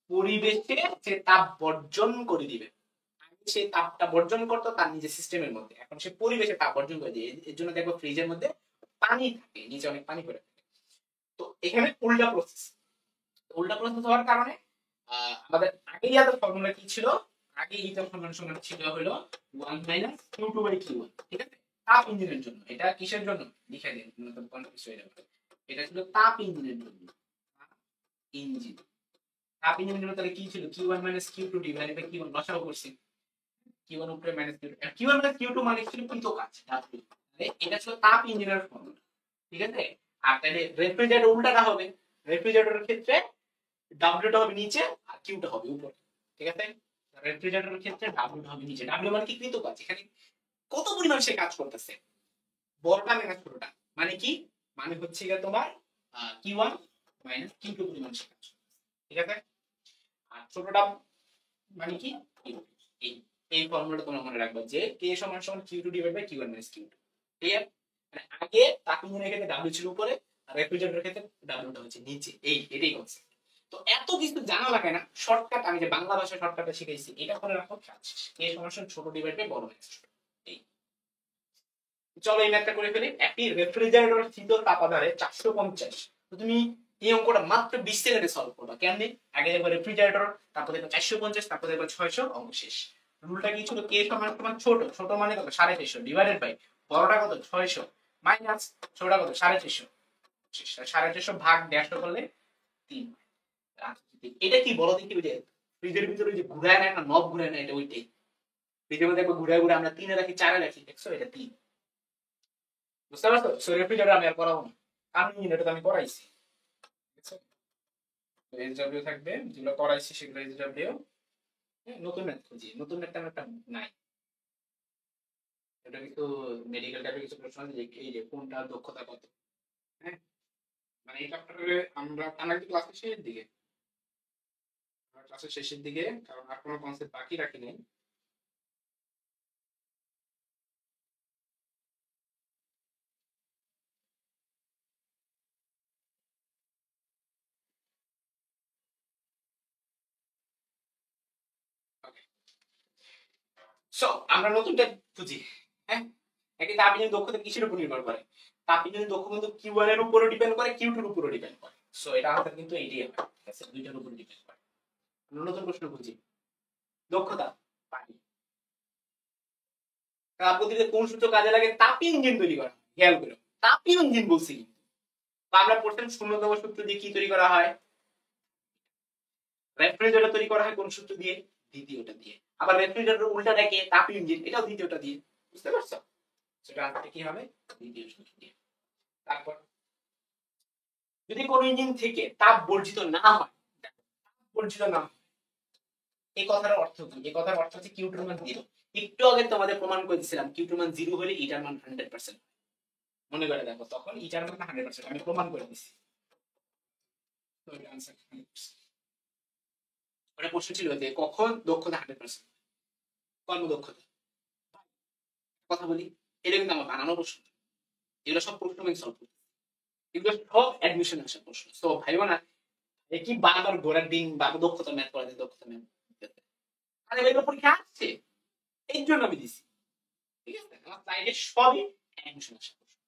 পরিবেশে যে তাপ বর্জন করে দিবে, সে তাপটা বর্জন করতো তার নিজের সিস্টেমের মধ্যে, এখন সে পরিবেশে তাপ বর্জন করে দিয়ে, এর জন্য দেখবো ফ্রিজের মধ্যে পানি থাকে, নিচে অনেক পানি পড়ে থাকে। তো এখানে উল্টা প্রসেস হওয়ার কারণে আমাদের আগে ইয়াদের ফর্মুলা কি ছিল? আগে ইটার ফর্মুলা সমান ছিল হলো 1 q2 q1, ঠিক আছে? তাপ ইঞ্জিনের জন্য। এটা কিসের জন্য লিখে দিন, নতুন কনফিউজ হয়ে যাবে। এটা ছিল তাপ ইঞ্জিনের জন্য। ইঞ্জিন তাপ ইঞ্জিনের জন্য তাহলে কি ছিল? q1 q2 divided by q1 লসাগু করছি। q1 উপরে q2, q1 q2 মানে ছিল কৃত কাজ w, তাহলে এটা ছিল তাপ ইঞ্জিনের ফর্মুলা, ঠিক আছে? আর তাহলে রেফ্রিজারেটর উল্টাটা হবে। রেফ্রিজারেটরের ক্ষেত্রে ডাব্লিউটা হবে নিচে আর কিউটা হবে উপরে, ঠিক আছে? রেফ্রিজারেটরের ক্ষেত্রে ডাব্লিউটা হবে নিচে। ডাব্লিউ মানে কি? কৃত কাজ। এখানে কত পরিমাণ সে কাজ করতেছে, বড়টা মাইনাস ছোটটা, মানে কি? মানে হচ্ছে গিয়ে তোমার q1 q2 পরিমাণ সে কাজ করতেছে, ঠিক আছে? আর ছোটটা মানে কি? এই এই ফর্মুলাটা তোমরা মনে রাখবে যে k সমান সমান q2 divide by q1 q2, clear? মানে আগে তাপ ইঞ্জিনের ক্ষেত্রে ডাব্লিউ ছিল উপরে আর রেফ্রিজারেটরের ক্ষেত্রে ডাব্লিউটা হচ্ছে নিচে। এটাই কনসেপ্ট। তো এত কিছু জানা লাগে না, শর্টকাট আমি যে বাংলা ভাষায় শর্টকাটে শিখাইছি এটা করে রাখো, কাজ শেষ। k সমান সমান ছোট ডিভাইড বাই বড় মাইনাস ছোট। এই চলো এই ম্যাথটা করে ফেলি। একটি রেফ্রিজারেটরের শীতল তাপাধারে 450, তো তুমি এই অঙ্কটা মাত্র 20 সেকেন্ডে সলভ করবা। কেন? আগে দেখো রেফ্রিজারেটর, তারপর দেখো 450, তারপর দেখো 600, অঙ্ক শেষ। রুলটা কি ছিল? কে সমান সমান ছোট, ছোট মানে কত? 450 ডিভাইডেড বাই বড়টা কত? 600 মাইনাস ছোটটা কত? 450, 450 ভাগ 150 করলে 3। এটা কি বলো দেখি? ওই যে ফ্রিজের ভিতরে যে ঘুরায় না, একটা নব ঘুরায় না, এটা ওইটাই। ফ্রিজের মধ্যে একবার ঘুরায় ঘুরে আমরা 3 এ রাখি, 4 এ রাখি, দেখছো? এটা 3, বুঝতে পারছো? সো রেফ্রিজারেটর আমি আর করাবো না, কারণ এটা তো আমি করাইছি। এইচডব্লিউ থাকবে, যেগুলো করাইছি সেগুলো এইচডব্লিউ। নতুন ম্যাথ খুঁজি, নতুন ম্যাথ তেমন একটা নাই। এটা কিন্তু মেডিকেল টাইপের কিছু প্রশ্ন আছে, এই যে কোনটা দক্ষতা কত। হ্যাঁ, মানে এই চ্যাপ্টারে আমরা কিন্তু ক্লাসের শেষের দিকে, ক্লাসের শেষের দিকে, কারণ আর কোনো কনসেপ্ট বাকি রাখি নাই। সো আমরা নতুনটা খুঁজি। হ্যাঁ, একটি তাপ ইঞ্জিন দক্ষতা কিসের উপর নির্ভর করে? তাপ ইঞ্জিন দক্ষতা Q1 এর উপরও ডিপেন্ড করে, Q2 এর উপরও ডিপেন্ড করে। সো এটা আনসার কিন্তু এইটাই হবে, ঠিক আছে? দুইটার উপর ডিপেন্ড করে। নতুন প্রশ্ন খুঁজি। দক্ষতা পানি, তাপ গতিতে কোন সূত্র কাজে লাগে তাপি ইঞ্জিন তৈরি করা? খেয়াল করো, তাপি ইঞ্জিন বলছি। তো আমরা পড়তাম শূন্যতম সূত্র দিয়ে কি তৈরি করা হয়? রেফ্রিজারেটর তৈরি করা হয় কোন সূত্র দিয়ে? দ্বিতীয়টা দিয়ে। আবার রেফ্রিজারেটর উল্টাটাকে তাপি ইঞ্জিন, এটাও দ্বিতীয়টা দিয়ে। বুঝতে পারছো? সেটা আনসারটা কি হবে? দ্বিতীয় সূত্র দিয়ে। তারপর যদি কোন ইঞ্জিন থেকে তাপ বর্জিত না হয়, বর্জিত না হয়, এই কথার অর্থ কি? এই কথার অর্থ হচ্ছে কিউ2 মান 0। একটু আগে তোমাদের প্রমাণ করে দিয়েছিলাম কিউ2 মান 0 হলে ইটার মান 100%। মনে করে দেখো, তখন ইটার মান 100%, আমি প্রমাণ করে দিয়েছি। তো এটা आंसर 100%। ওটা প্রশ্ন ছিল যে কখন দক্ষতা 100%? কর্মদক্ষতা। কথা বলি, এটা কিন্তু আমার বানানো প্রশ্ন। এগুলো সব প্রশ্ন আমি সলভ করছি, এগুলো সব অ্যাডমিশন আসা প্রশ্ন। তো ভাইও না কি বারবার ঘোরার দিন বা দক্ষতা ম্যাথ করা যায়, দক্ষতা ম্যাথ, আরে এগুলো পরীক্ষা আসছে, এই জন্য আমি দিছি, ঠিক আছে? আমার স্লাইডে সবই অ্যাডমিশন আসা প্রশ্ন।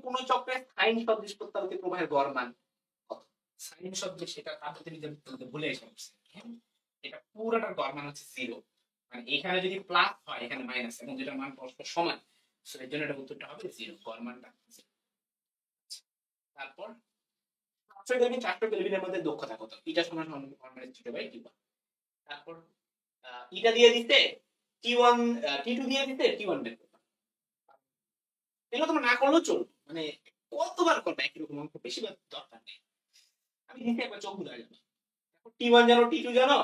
কোন চক্রে সাইন সদৃশ প্রত্যাবর্তী প্রবাহের গড় মান কত? সাইন সদৃশ এটা পদার্থবিদ্যা ভুলে এসে পড়ছে। এটা পুরোটার গড় মান হচ্ছে 0, মানে এখানে যদি প্লাস হয় এখানে মাইনাস, এবং যেটা মান পরস্পর সমান, সো এর জন্য এটা উত্তরটা হবে 0, গড় মানটা 0। তারপর 400 কেলভিন 400 কেলভিনের মধ্যে দক্ষতা কত? এটা সমান সমান গড় মানে ছোট বাই T1। তারপর এটা দিয়ে দিতে T1 T2 দিয়ে দিতে T1 বের করতে, এগুলো তোমরা না করলেও চলবে, মানে কতবার করবে একই রকম অঙ্ক, বেশিবার দরকার নেই। আমি দিতে একবার চোখ বুঝা যাবে। T1 জানো, T2 জানো,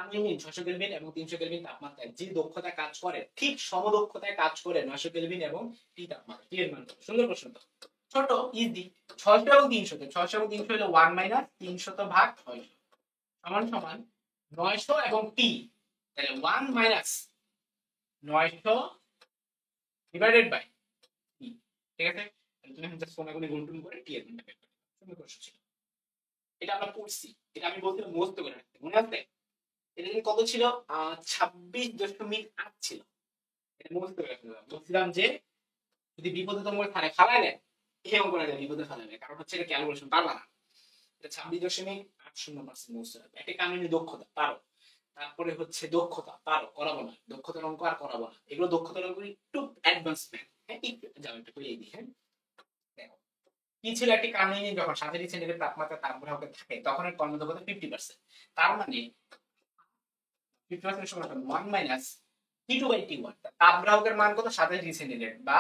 আমি 600 কেলভিন এবং 300 কেলভিন তাপমাত্রায় যে দক্ষতা কাজ করে ঠিক সমদক্ষতায় কাজ করে 900 কেলভিন এবং টি তাপমাত্রা। টি এর মান কত? সুন্দর প্রশ্ন তো, ছোট ইজি। 600 এবং 300, 600 এবং 300 হলো 1 মাইনাস 300 ভাগ 600 সমান সমান 900 এবং টি, তাহলে 1 মাইনাস 900 ডিভাইডেড বাই টি, ঠিক আছে? তুমি জাস্ট কোনাগুনি গুণটুন করে টি এর মানটা বের করো। সুন্দর প্রশ্ন ছিল এটা, আমরা পড়ছি, এটা আমি বলছিলাম মুখস্থ করে রাখতে, মনে আছে? এটা কত ছিল? 26.8 ছিল। এটা মুখস্থ করে রাখতে বলছিলাম যে যদি বিপদে তোমার খানে ফালায় নেয়, এই অঙ্কটা বিপদে ফালায় নেয়, কারণ হচ্ছে এটা ক্যালকুলেশন পারবা না। এটা 26.80% বুঝতে হবে। একটা কানুনি দক্ষতা পারো, তারপরে হচ্ছে দক্ষতা পারো, করাবো না, দক্ষতার অঙ্ক আর করাবো না, এগুলো দক্ষতার অঙ্ক একটু অ্যাডভান্সমেন্ট। হ্যাঁ একটু যাও একটু করে দিই। হ্যাঁ দেখো, কি ছিল একটি কানুনি যখন 37 সেন্টিগ্রেড তাপমাত্রা তাপগ্রাহকে থাকে তখন এর কর্মদক্ষতা 50%। তার মানে 50% সমান 1 মাইনাস T2/T1। তাপগ্রাহকের মান কত? 27 ডিগ্রি সেন্টিগ্রেড, বা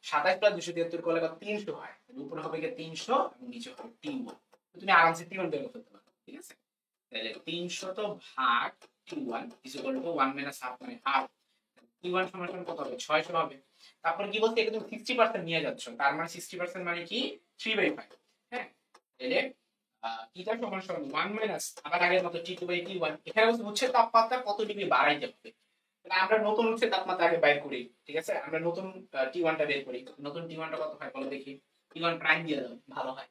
27 প্লাস 273 করলে কত? 300 হয়। উপরে হবে কি 300 এবং নিচে হবে T1। তুমি আরামসে T1 বের করতে পারো, ঠিক আছে? তাহলে 300 ভাগ T1 is equal two 1 minus half, মানে হাফ। T1 সমান সমান কত হবে? 600 হবে। তারপর কি বলতে, এখানে তুমি 60% নিয়ে যাচ্ছ, তার মানে 60% মানে কি 3/5। হ্যাঁ তাহলে থিটা সমান সমান 1 মাইনাস আবার আগের মতো T2/T1। এখানে হচ্ছে তাপমাত্রা কত ডিগ্রি বাড়াইতে হবে। তাহলে আমরা নতুন হচ্ছে তাপমাত্রা আগে বাইর করি, ঠিক আছে? আমরা নতুন T1 টা বের করি। নতুন T1 টা কত হয় বলো দেখি? T1 প্রাইম দিয়ে দাও, ভালো হয়।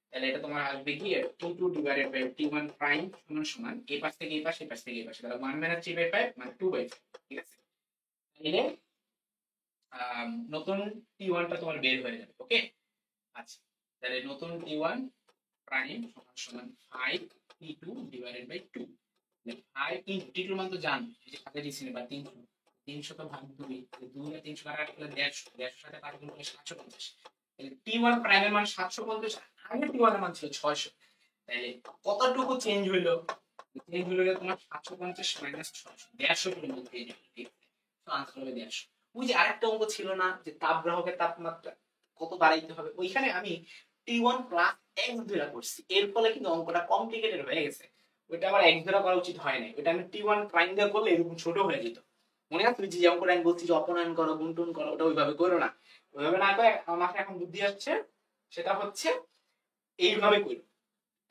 তাহলে এটা তোমার আসবে কি T2 divided by T1 prime সমান সমান এই পাশ থেকে এই পাশে, এই পাশ থেকে এই পাশে, তাহলে 1 মাইনাস 3/5 মানে 2/5, ঠিক আছে? তাহলে নতুন T1 টা তোমার বের হয়ে যাবে। ওকে আচ্ছা, তাহলে নতুন T1 প্রাইম সমান সমান 5 T2 divided by 2। 5 into T2 মান তো জানো, এই যে কাছে দিছি বা 300, 300 তো ভাগ 2, 2 এর 300 কাটা গেলে 150, 150 সাথে কাট করলে 750। তাহলে T1 প্রাইমের মান 750, আগে T1 এর মান ছিল 600। তাহলে কতটুকু চেঞ্জ হইলো? চেঞ্জ হইলো তোমার 750 মাইনাস 600, 150 পরিমাণ চেঞ্জ হইলো, ঠিক আছে? তো আনসার হবে 150। ওই যে আরেকটা অঙ্ক ছিল না যে তাপগ্রাহকের তাপমাত্রা কত বাড়াইতে হবে, ওইখানে আমি T1 প্লাস x ধরে করছি, এর ফলে কিন্তু অঙ্কটা কমপ্লিকেটেড হয়ে গেছে। ওইটা আমার x ধরে করা উচিত হয় না, ওইটা আমি T1 প্রাইম দিয়ে করলে এরকম ছোট হয়ে যেত। মনে আছে যে অঙ্কটা আমি বলছি যে অপনয়ন করো, গুণটুন করো, ওটা ওইভাবে করো না। ওইভাবে না করে আমার মাথায় এখন বুদ্ধি আসছে, সেটা হচ্ছে এইভাবে করো,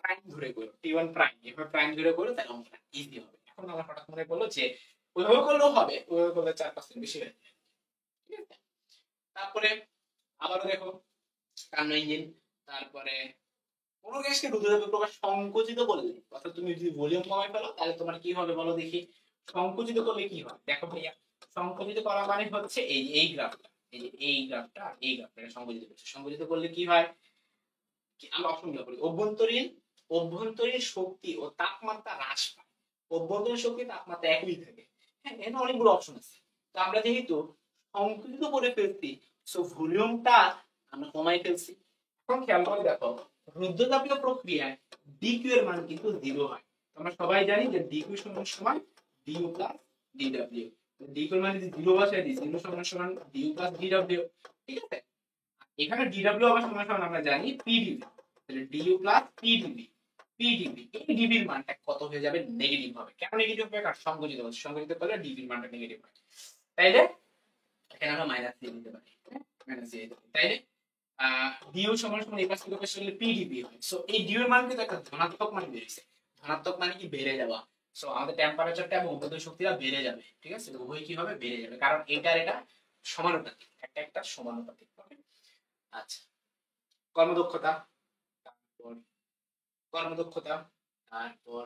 প্রাইম ধরে করো, T1 প্রাইম এভাবে প্রাইম ধরে করো, তাহলে অঙ্কটা ইজি হবে। এখন আমার হঠাৎ মনে পড়লো যে ওইভাবে করলেও হবে, ওইভাবে করলে 4% বেশি হয়ে যাবে, ঠিক আছে? তারপরে আবারও দেখো কান্ন ইঞ্জিন। তারপরে কোনো গ্যাসকে রুদ্রতাপে প্রকাশ সংকুচিত করলে, অর্থাৎ তুমি যদি ভলিউম কমাই ফেলো তাহলে তোমার কি হবে বলো দেখি? সংকুচিত করলে কি হয় দেখো ভাইয়া, সংকুচিত করা মানে হচ্ছে এই গ্রাফটা, এই যে এই গ্রাফটা, এই গ্রাফটা সংকুচিত করছে। সংকুচিত করলে কি হয়? আমরা অপশনগুলো করি। অভ্যন্তরীণ শক্তি ও তাপমাত্রা হ্রাস পায়, অভ্যন্তরীণ শক্তি তাপমাত্রা একই থাকে। হ্যাঁ এখানে অনেকগুলো অপশন আছে, তো আমরা যেহেতু সংকুচিত করে ফেলছি, সো ভলিউমটা আমরা কমাই ফেলছি। এখন খেয়াল করে দেখো, রুদ্রতাপীয় প্রক্রিয়ায় ডিকিউ এর মান কিন্তু 0 হয়। আমরা সবাই জানি যে ডিকিউ সমান সমান ডিউ প্লাস ডিডব্লিউ। ডিকিউ এর মান যদি 0 বসাই দিই, 0 সমান সমান ডিউ প্লাস ডিডব্লিউ, ঠিক আছে? এখানে ডিডব্লিউ আবার সমান সমান আমরা জানি পিডিবি, তাহলে ডিউ প্লাস পিডিবি। পিডিবি এই ডিবির মানটা কত হয়ে যাবে? নেগেটিভ হবে। কেন নেগেটিভ হবে? কারণ সংকুচিত হচ্ছে, সংকুচিত করলে ডিবির মানটা নেগেটিভ হয়। তাইলে এখানে আমরা মাইনাস দিয়ে দিতে পারি, মাইনাস দিয়ে দিতে পারি। তাইলে ডিউ সমান সমান এই পাশ থেকে পাশে গেলে পিডিবি হয়। সো এই ডিউ এর মান কিন্তু একটা ধনাত্মক মান বেরিয়েছে। ধনাত্মক মানে কি? বেড়ে যাওয়া। সো আমাদের টেম্পারেচারটা এবং অভ্যন্তরীণ শক্তিটা বেড়ে যাবে, ঠিক আছে? উভয় কি হবে? বেড়ে যাবে, কারণ এটার এটা সমানুপাতিক, একটা একটা সমানুপাতিক। ওকে আচ্ছা, কর্মদক্ষতা, তারপর কর্মদক্ষতা, তারপর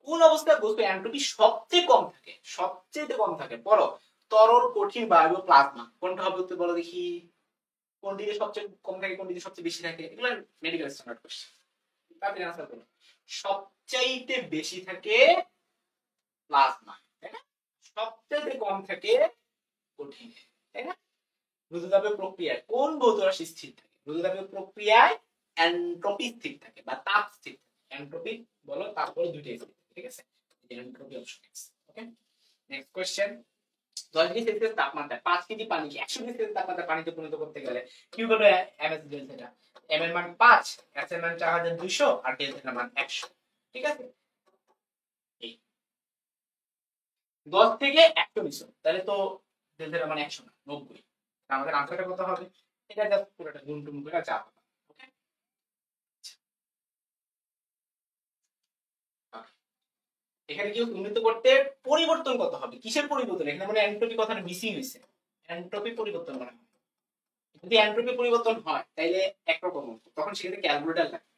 কোন অবস্থায় বস্তু এন্ট্রপি সবচেয়ে কম থাকে? সবচেয়ে কম থাকে পড়ো, তরল, কঠিন, বায়ু, প্লাজমা। কোনটা হবে উত্তর বলো দেখি? কোনটিতে সবচেয়ে কম থাকে, কোনটিতে সবচেয়ে বেশি থাকে? এগুলো মেডিকেল স্ট্যান্ডার্ড কোশ্চেন, তাড়াতাড়ি আনসার করো। সবচাইতে বেশি থাকে প্লাজমা, তাই না? সবচাইতে কম থাকে কঠিন, তাই না? রুদ্রতাপীয় প্রক্রিয়ায় কোন ভৌত রাশি স্থির থাকে? রুদ্রতাপীয় প্রক্রিয়ায় এন্ট্রপি স্থির থাকে বা তাপ স্থির থাকে। এন্ট্রপি বলো, তারপরে দুইটাই স্থির থাকে, ঠিক আছে? Entropy option x. Okay next question. 10 degree Celsius তাপমাত্রায় 5 কেজি পানিকে 100 ডিগ্রি সেলসিয়াস তাপমাত্রায় পানিতে পরিণত করতে গেলে কি হলো? এমএস ডেলটা, এম এর মান 5, এস এর মান 4200 আর ডেলটার মান 100, ঠিক আছে? এই 10 থেকে 100 নিছো, তাহলে তো ডেলটার মান 100 না, 90। আমাদের আনসারটা কত হবে? এটা জাস্ট পুরোটা গুণটুম করে যা হবে। ওকে এখানে কি উন্নীত করতে পরিবর্তন কত হবে? কিসের পরিবর্তন? এখানে মানে এন্ট্রপি কথাটা মিসিং হইছে। এন্ট্রপি পরিবর্তন মানে যদি এন্ট্রপি পরিবর্তন হয় তাইলে একরকম হতো, তখন সেক্ষেত্রে ক্যালকুলেটর লাগবে।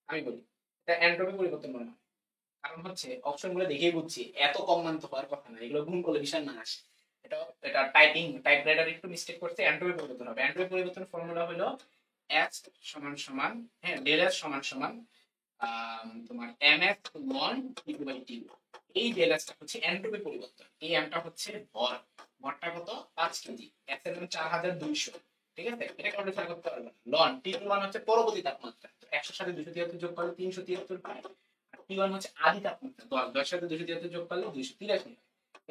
আমি বলি এটা এন্ট্রপি পরিবর্তন মনে হয়, কারণ হচ্ছে অপশনগুলো দেখেই বুঝছি এত কম মান তো হওয়ার কথা না, এগুলো গুণ করলে বিশাল মান আসে। এটা এটা টাইপরাইটার একটু মিস্টেক করছে, এন্ট্রপি পরিবর্তন হবে। এন্ট্রপি পরিবর্তন ফর্মুলা হলো H সমান সমান, হ্যাঁ, ডেল S সমান সমান তোমার mf লন টি/টি। এই ডেলএসটা হচ্ছে এন্ট্রপি পরিবর্তন, এই এমটা হচ্ছে ভর, ভরটা কত 5 কেজি, এস এর মান 4200, ঠিক আছে? এটা ক্যালকুলেশন করতে পারবে না। লন টি2 মান হচ্ছে পরবর্তী তাপমাত্রা, তো 100 সাথে 273 যোগ করলে 373 পায়। আর টি1 হচ্ছে আদি তাপমাত্রা, 10 সাথে 273 যোগ করলে 283 হয়।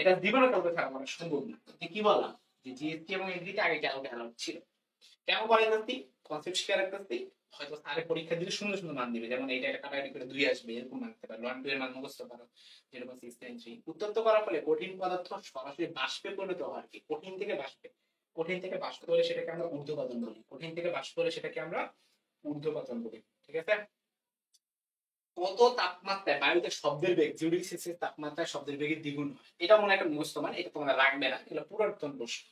এটা দ্বিগুণে ক্যালকুলেশন করা সম্ভব না। যে কি বললাম যে জিএসটি এবং এগ্রিতে আগে ক্যালকুলেশন ছিল, কেন করে যাচ্ছি কনসেপ্ট শেয়ার রাখতেছি, হয়তো স্যারে পরীক্ষা দিলে সুন্দর সুন্দর মান দিবে, যেমন এইটা একটা কাটাকাটি করে 2 আসবে এরকম মানতে পারো, 1 2 এর মান মুখস্থ করো, যেরকম 6 3 উত্তর তো করার ফলে কঠিন পদার্থ সরাসরি বাষ্পে পরিণত হয়, কি কঠিন থেকে বাষ্পে, কঠিন থেকে বাষ্প হলে সেটাকে আমরা ঊর্ধ্বপাতন বলি, কঠিন থেকে বাষ্প হলে সেটাকে আমরা ঊর্ধ্বপাতন বলি, ঠিক আছে? কত তাপমাত্রায় বায়ুতে শব্দের বেগ 0 ডিগ্রি সেলসিয়াস তাপমাত্রায় শব্দের বেগের দ্বিগুণ হয়, এটা মনে একটা মুখস্থ মান, এটা তোমরা রাখবে না, এগুলো পুরাতন প্রশ্ন।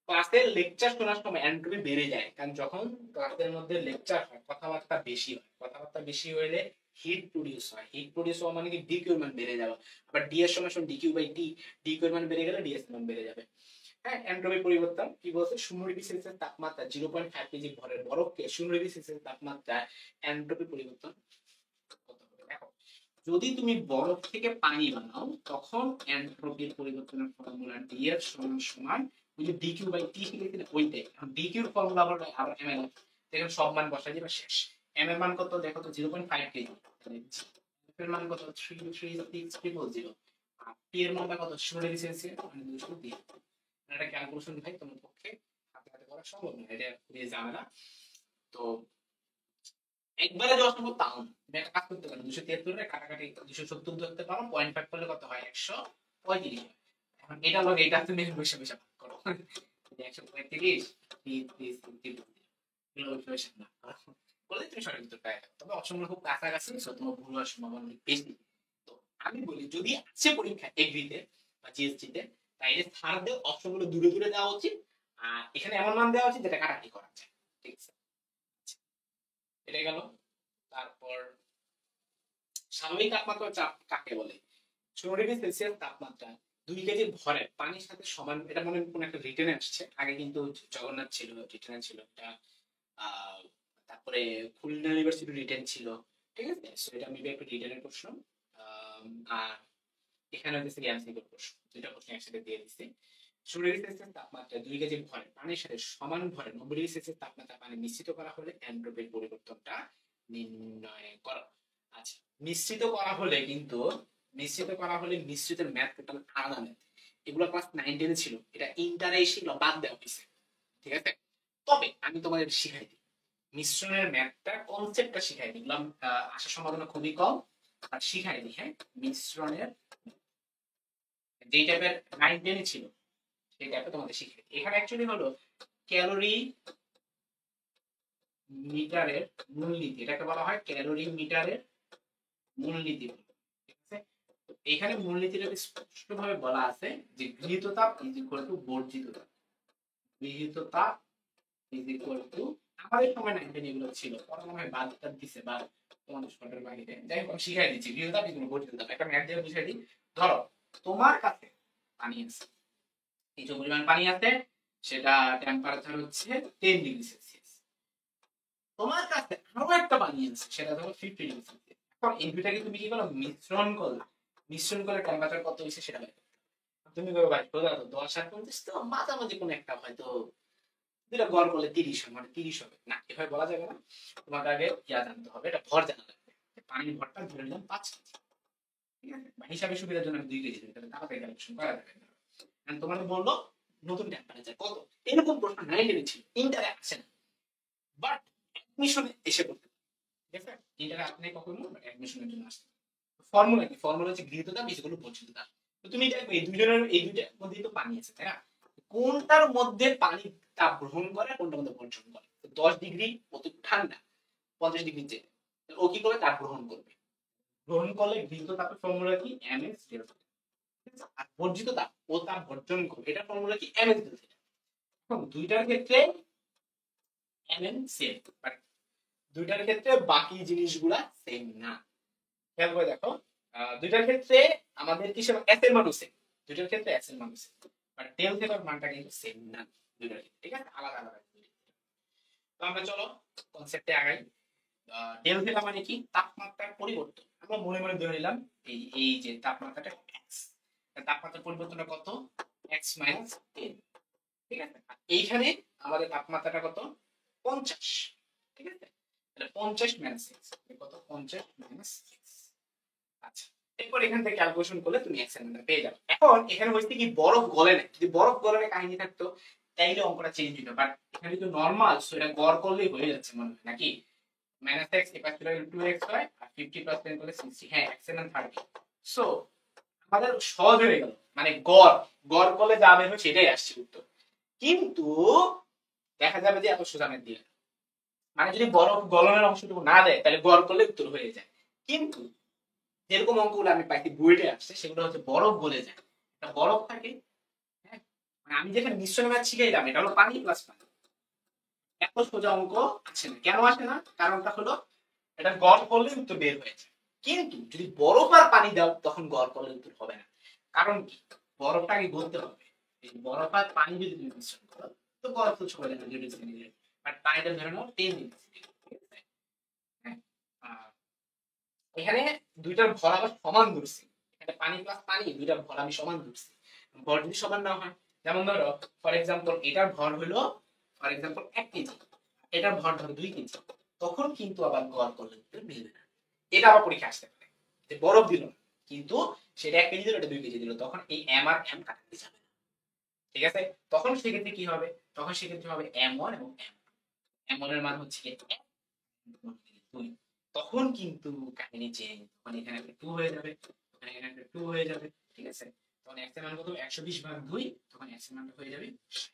ক্লাসের লেকচার শোনার সময় এন্ট্রপি বেড়ে যায়, কারণ যখন ক্লাসের মধ্যে লেকচার হয় কথাবার্তা বেশি হয়, কথাবার্তা বেশি হলে হিট প্রডিউস হয়, হিট প্রডিউস হওয়া মানে কি ডিকিউ এর মান বেড়ে যাবে, আবার ডি এর সমান ডিকিউ বাই টি, ডিকিউ এর মান বেড়ে গেলে ডিএস এর মান বেড়ে যাবে। হ্যাঁ, এন্ট্রপি পরিবর্তন কি বলছে, 0 ডিগ্রি সেলসিয়াস তাপমাত্রা 0.5 কেজি ভরের বরফকে 0 ডিগ্রি সেলসিয়াস তাপমাত্রায় এন্ট্রপি পরিবর্তন কত হবে। দেখো, যদি তুমি বরফ থেকে পানি বানাও তখন এন্ট্রপির পরিবর্তনের ফর্মুলা ডি এর সমান সমান ওই যে ডিকিউ বাই টি লিখে ওইটাই, এখন ডিকিউ এর ফর্মুলা আবার এম এল, দেখেন সব মান বসাই দিবা শেষ। এম এর মান কত দেখো তো 0.5 কেজি, এফ এর মান কত 33600, আর টি এর মানটা কত 0 ডিগ্রি সেলসিয়াস মানে 200 এটা ক্যালকুলেশন ভাই তোমার পক্ষে হাতে হাতে করা সম্ভব না, এটা খুবই ঝামেলা। তো একবারে যাওয়া সম্ভব তাও না, তুমি একটা কাজ করতে পারো 273 এর কাটাকাটি 270 ধরতে পারো, 0.5 করলে কত হয় 135 হয়। এখন এটা লগে এটা তুমি বসে বসে ভাগ করো 135 করলে তুমি সঠিক উত্তর পেয়ে যাবে, তবে অপশনগুলো খুব কাছাকাছি, সো তোমার ভুল হওয়ার সম্ভাবনা অনেক বেশি। তো আমি বলি যদি আছে পরীক্ষা এগ্রিতে বা জিএসটি তে, তাইলে স্যারদের অপশনগুলো দূরে দূরে দেওয়া উচিত, আর এখানে এমন মান দেওয়া উচিত যেটা কাটাকাটি করা যায়, ঠিক আছে? এটা গেল। তারপর স্বাভাবিক তাপমাত্রা চাপ কাকে বলে? 0 ডিগ্রি সেলসিয়াস তাপমাত্রা 2 কেজি ভরে পানির সাথে সমান, এটা মনে হয় কোন একটা রিটেনে আসছে, আগে কিন্তু জগন্নাথ ছিল রিটেনে ছিল এটা, তারপরে খুলনা ইউনিভার্সিটি রিটেন ছিল, ঠিক আছে? সো এটা মেবি একটা রিটেনের প্রশ্ন। আর এখানে হচ্ছে এমসিকিউ প্রশ্ন, দুইটা প্রশ্ন একসাথে দিয়ে দিচ্ছি। 0 ডিগ্রি সেলসিয়াস তাপমাত্রা 2 কেজি ভরে পানির সাথে সমান ভরে 90 ডিগ্রি সেলসিয়াস তাপমাত্রা পানি মিশ্রিত করা হলে এন্ট্রপির পরিবর্তনটা নির্ণয় করো। আচ্ছা, মিশ্রিত করা হলে কিন্তু মিশ্রিতের ম্যাথ টোটাল আলাদা ম্যাথ, এগুলো ক্লাস 9 10 ছিল, এটা ইন্টারে ছিল বাদ দেওয়া হয়েছে, ঠিক আছে? তবে আমি তোমাদের শিখাই দিই মিশ্রণের ম্যাথটা, কনসেপ্টটা শিখাই দিলাম, আশা সম্ভাবনা খুবই কম, আর শিখাই দিই। হ্যাঁ, মিশ্রণের যে টাইপের 9 10 ছিল সেই টাইপের তোমাদের শিখাই দিই। এখানে অ্যাকচুয়ালি হলো ক্যালোরি মিটারের মূলনীতি, এটাকে বলা হয় ক্যালোরি মিটারের মূলনীতি, ঠিক আছে? এখানে মূলনীতিটা স্পষ্টভাবে বলা আছে যে গৃহীত তাপ ইজ ইকুয়াল টু বর্জিত তাপ, গৃহীত তাপ ইজ ইকুয়াল টু, আমাদের সময় 9 এগুলো ছিল, পরে মনে হয় বাদ দিছে বা তোমাদের শর্টের বাইরে, যাই হোক আমি শিখাই দিচ্ছি গৃহীত তাপ ইজ বর্জিত তাপ, একটা ম্যাথ দিয়ে বুঝিয়ে দিই। ধরো তোমার কাছে পানি আছে, কিছু পরিমাণ পানি আছে, সেটা টেম্পারেচার হচ্ছে 10 ডিগ্রি সেলসিয়াস, তোমার কাছে আরো একটা পানি আছে সেটা ধরো 50 ডিগ্রি সেলসিয়াস। এখন এই দুইটাকে তুমি কি করো মিশ্রণ করলে, মিশ্রণ করলে টেম্পারেচার কত হয়েছে সেটা বের করতে হবে। তুমি করো ভাই বোঝা তো 10 আর 50 তো মাঝামাঝি কোনো একটা হয়তো দুইটা গড় করলে 30 হয়, মানে 30 হবে না, এভাবে বলা যাবে না, তোমাকে আগে ইয়া জানতে হবে, এটা ভর জানা লাগবে। পানির ভরটা ধরে নিলাম 5 কেজি, ঠিক আছে? বা হিসাবে সুবিধার জন্য আমি 2 কেজি ধরি, তাহলে তাড়াতাড়ি ক্যালকুলেশন করা যাবে। এখন তোমাকে বললো নতুন টেম্পারেচার কত, এরকম প্রশ্ন 9 ছিল, ইন্টারে আসে না, বাট অ্যাডমিশনে এসে পড়তে, ঠিক আছে? ইন্টারে আপনি কখনো অ্যাডমিশনের জন্য আসতে, ফর্মুলা কি, ফর্মুলা হচ্ছে গৃহীত তাপ ইজ ইকুয়াল টু বর্জিত তাপ। তো তুমি দেখবে এই দুইজনের, এই দুইটার মধ্যেই তো পানি আছে, তাই না? কোনটার মধ্যে পানি তাপ গ্রহণ করে কোনটার মধ্যে বর্জন করে? 10 ডিগ্রি অতি ঠান্ডা, 50 ডিগ্রি যে, ও কি করবে তাপ গ্রহণ করবে, গ্রহণ করলে গৃহীত তাপের ফর্মুলা কি mx ডেল্টা, আর বর্জিত তাপ ও তাপ বর্জন করবে, এটা ফর্মুলা কি mx ডেল্টা। এখন দুইটার ক্ষেত্রে mn সেম, বাট দুইটার ক্ষেত্রে বাকি জিনিসগুলা সেম না। খেয়াল করে দেখো, দুইটার ক্ষেত্রে আমাদের কি সেম এস এর মান সেম, দুইটার ক্ষেত্রে এস এর মান সেম, বাট ডেল থিটার মানটা কিন্তু সেম না দুইটার ক্ষেত্রে, ঠিক আছে? আলাদা আলাদা। তো আমরা চলো কনসেপ্টে আগাই। ডেল থিটা মানে কি তাপমাত্রার পরিবর্তন। আমরা মনে মনে ধরে নিলাম এই এই যে তাপমাত্রাটা x, তাপমাত্রার পরিবর্তনটা কত x মাইনাস 10, ঠিক আছে। আর এইখানে আমাদের তাপমাত্রাটা কত 50, ঠিক আছে। তাহলে 50 মাইনাস 6 কত 50 মাইনাস 6। আচ্ছা, এরপর এখান থেকে ক্যালকুলেশন করলে তুমি x এর মানটা পেয়ে যাবে। এখন এখানে হইছে কি বরফ গলে না, যদি বরফ গলে না কাহিনী থাকতো তাইলে অঙ্কটা চেঞ্জ হতো, বাট এখানে তো নরমাল, সো এটা গড় করলেই হয়ে যাচ্ছে মনে হয় নাকি। মাইনাস এক্স এপাশ চলে গেলে 2x হয়, আর 50 + 10 করলে 60, হ্যাঁ x এর মান 30। সো আমাদের সহজ হয়ে গেল, মানে গড় গড় করলে যা বের হয় সেটাই আসছে উত্তর। কিন্তু দেখা যাবে যে এত সোজা ম্যাথ দিয়ে, মানে যদি বরফ গলনের অংশটুকু না দেয় তাহলে গড় করলে উত্তর হয়ে যায়। কিন্তু যেরকম অঙ্কগুলো আমি পাইছি বুয়েটে আসছে সেগুলো হচ্ছে বরফ গলে যায়, একটা বরফ থাকে, হ্যাঁ, মানে আমি যেখানে মিশ্রণ ম্যাথ শিখাইলাম এটা হলো পানি প্লাস পানি, এত সোজা অঙ্ক আসে না। কেন আসে না? কারণটা হলো এটা গড় করলে উত্তর বের হয়েছে। কিন্তু যদি বরফ আর পানি দাও তখন গড় করলে উত্তর হবে না। কারণ কি, বরফটাকে গলতে হবে, এই বরফ আর পানি যদি তুমি মিশ্রণ করো তো বরফ তো ছড়ে যাবে 0 সেকেন্ডে, বাট পানিটা ধরে নাও 10 সেকেন্ড, ঠিক আছে। হ্যাঁ, এখানে দুইটার ভর আবার সমান ধরছি, এখানে পানি প্লাস পানি দুইটার ভর আমি সমান ধরছি। ভর যদি সমান না হয়, যেমন ধরো ফর এক্সাম্পল এটার ভর হলো ফর এক্সাম্পল 1 কেজি, এটার ভর ধরো 2 কেজি, তখন কিন্তু আবার গড় করলে উত্তর মিলবে না। এটা আবার পরীক্ষা আসতে পারে যে বরফ দিল না কিন্তু সেটা 1 কেজি দিল, এটা 2 কেজি দিল, তখন এই এম আর এম কাটাতে যাবে না, ঠিক আছে। তখন সেক্ষেত্রে কি হবে, তখন সেক্ষেত্রে হবে m1 এবং m1 এর মান হচ্ছে 1, দুই, তখন কিন্তু কাহিনী চেঞ্জ, তখন এখানে একটা 2 হয়ে যাবে, তখন এখানে একটা 2 হয়ে যাবে, ঠিক আছে। তখন x এর মান কত 120/2, তখন x এর মানটা হয়ে যাবে 60।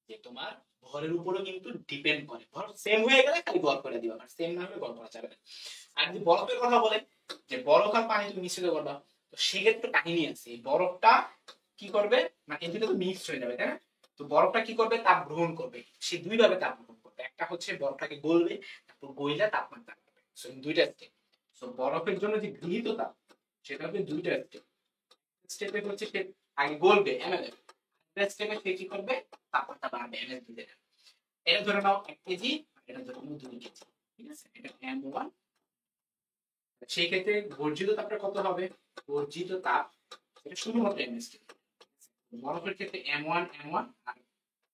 যে তোমার ভরের উপরও কিন্তু ডিপেন্ড করে, ভর সেম হয়ে গেলে খালি গড় করে দিবা, আর সেম না হলে গড় করা যাবে না। আর যদি বরফের কথা বলে যে বরফ আর পানি তুমি মিশ্রিত করবা, তো সেক্ষেত্রে কাহিনী আছে, এই বরফটা কি করবে, মানে এই দুটো তো মিক্স হয়ে যাবে, তাই না। তো বরফটা কি করবে, তাপ গ্রহণ করবে, সে দুই ভাবে তাপ গ্রহণ করবে, একটা হচ্ছে বরফটাকে গলবে, তারপর গইলা তাপমাত্রা বাড়বে, সো দুইটা স্টেপ। সো বরফের জন্য যে গৃহীত তাপ সেটা হবে দুইটা স্টেপ। স্টেপে হচ্ছে সে আগে গলবে এমএলএফ, স্টেপে সে কি করবে তাপমাত্রা বাড়বে এমএলএফ দিতে। এটা ধরে নাও 1 কেজি, এটা ধরে নাও 2 কেজি, ঠিক আছে, এটা m1। সেই ক্ষেত্রে বর্জিত তাপটা কত হবে, বর্জিত তাপ এটা শুধুমাত্র এমএসটি, বরফের ক্ষেত্রে m1 আর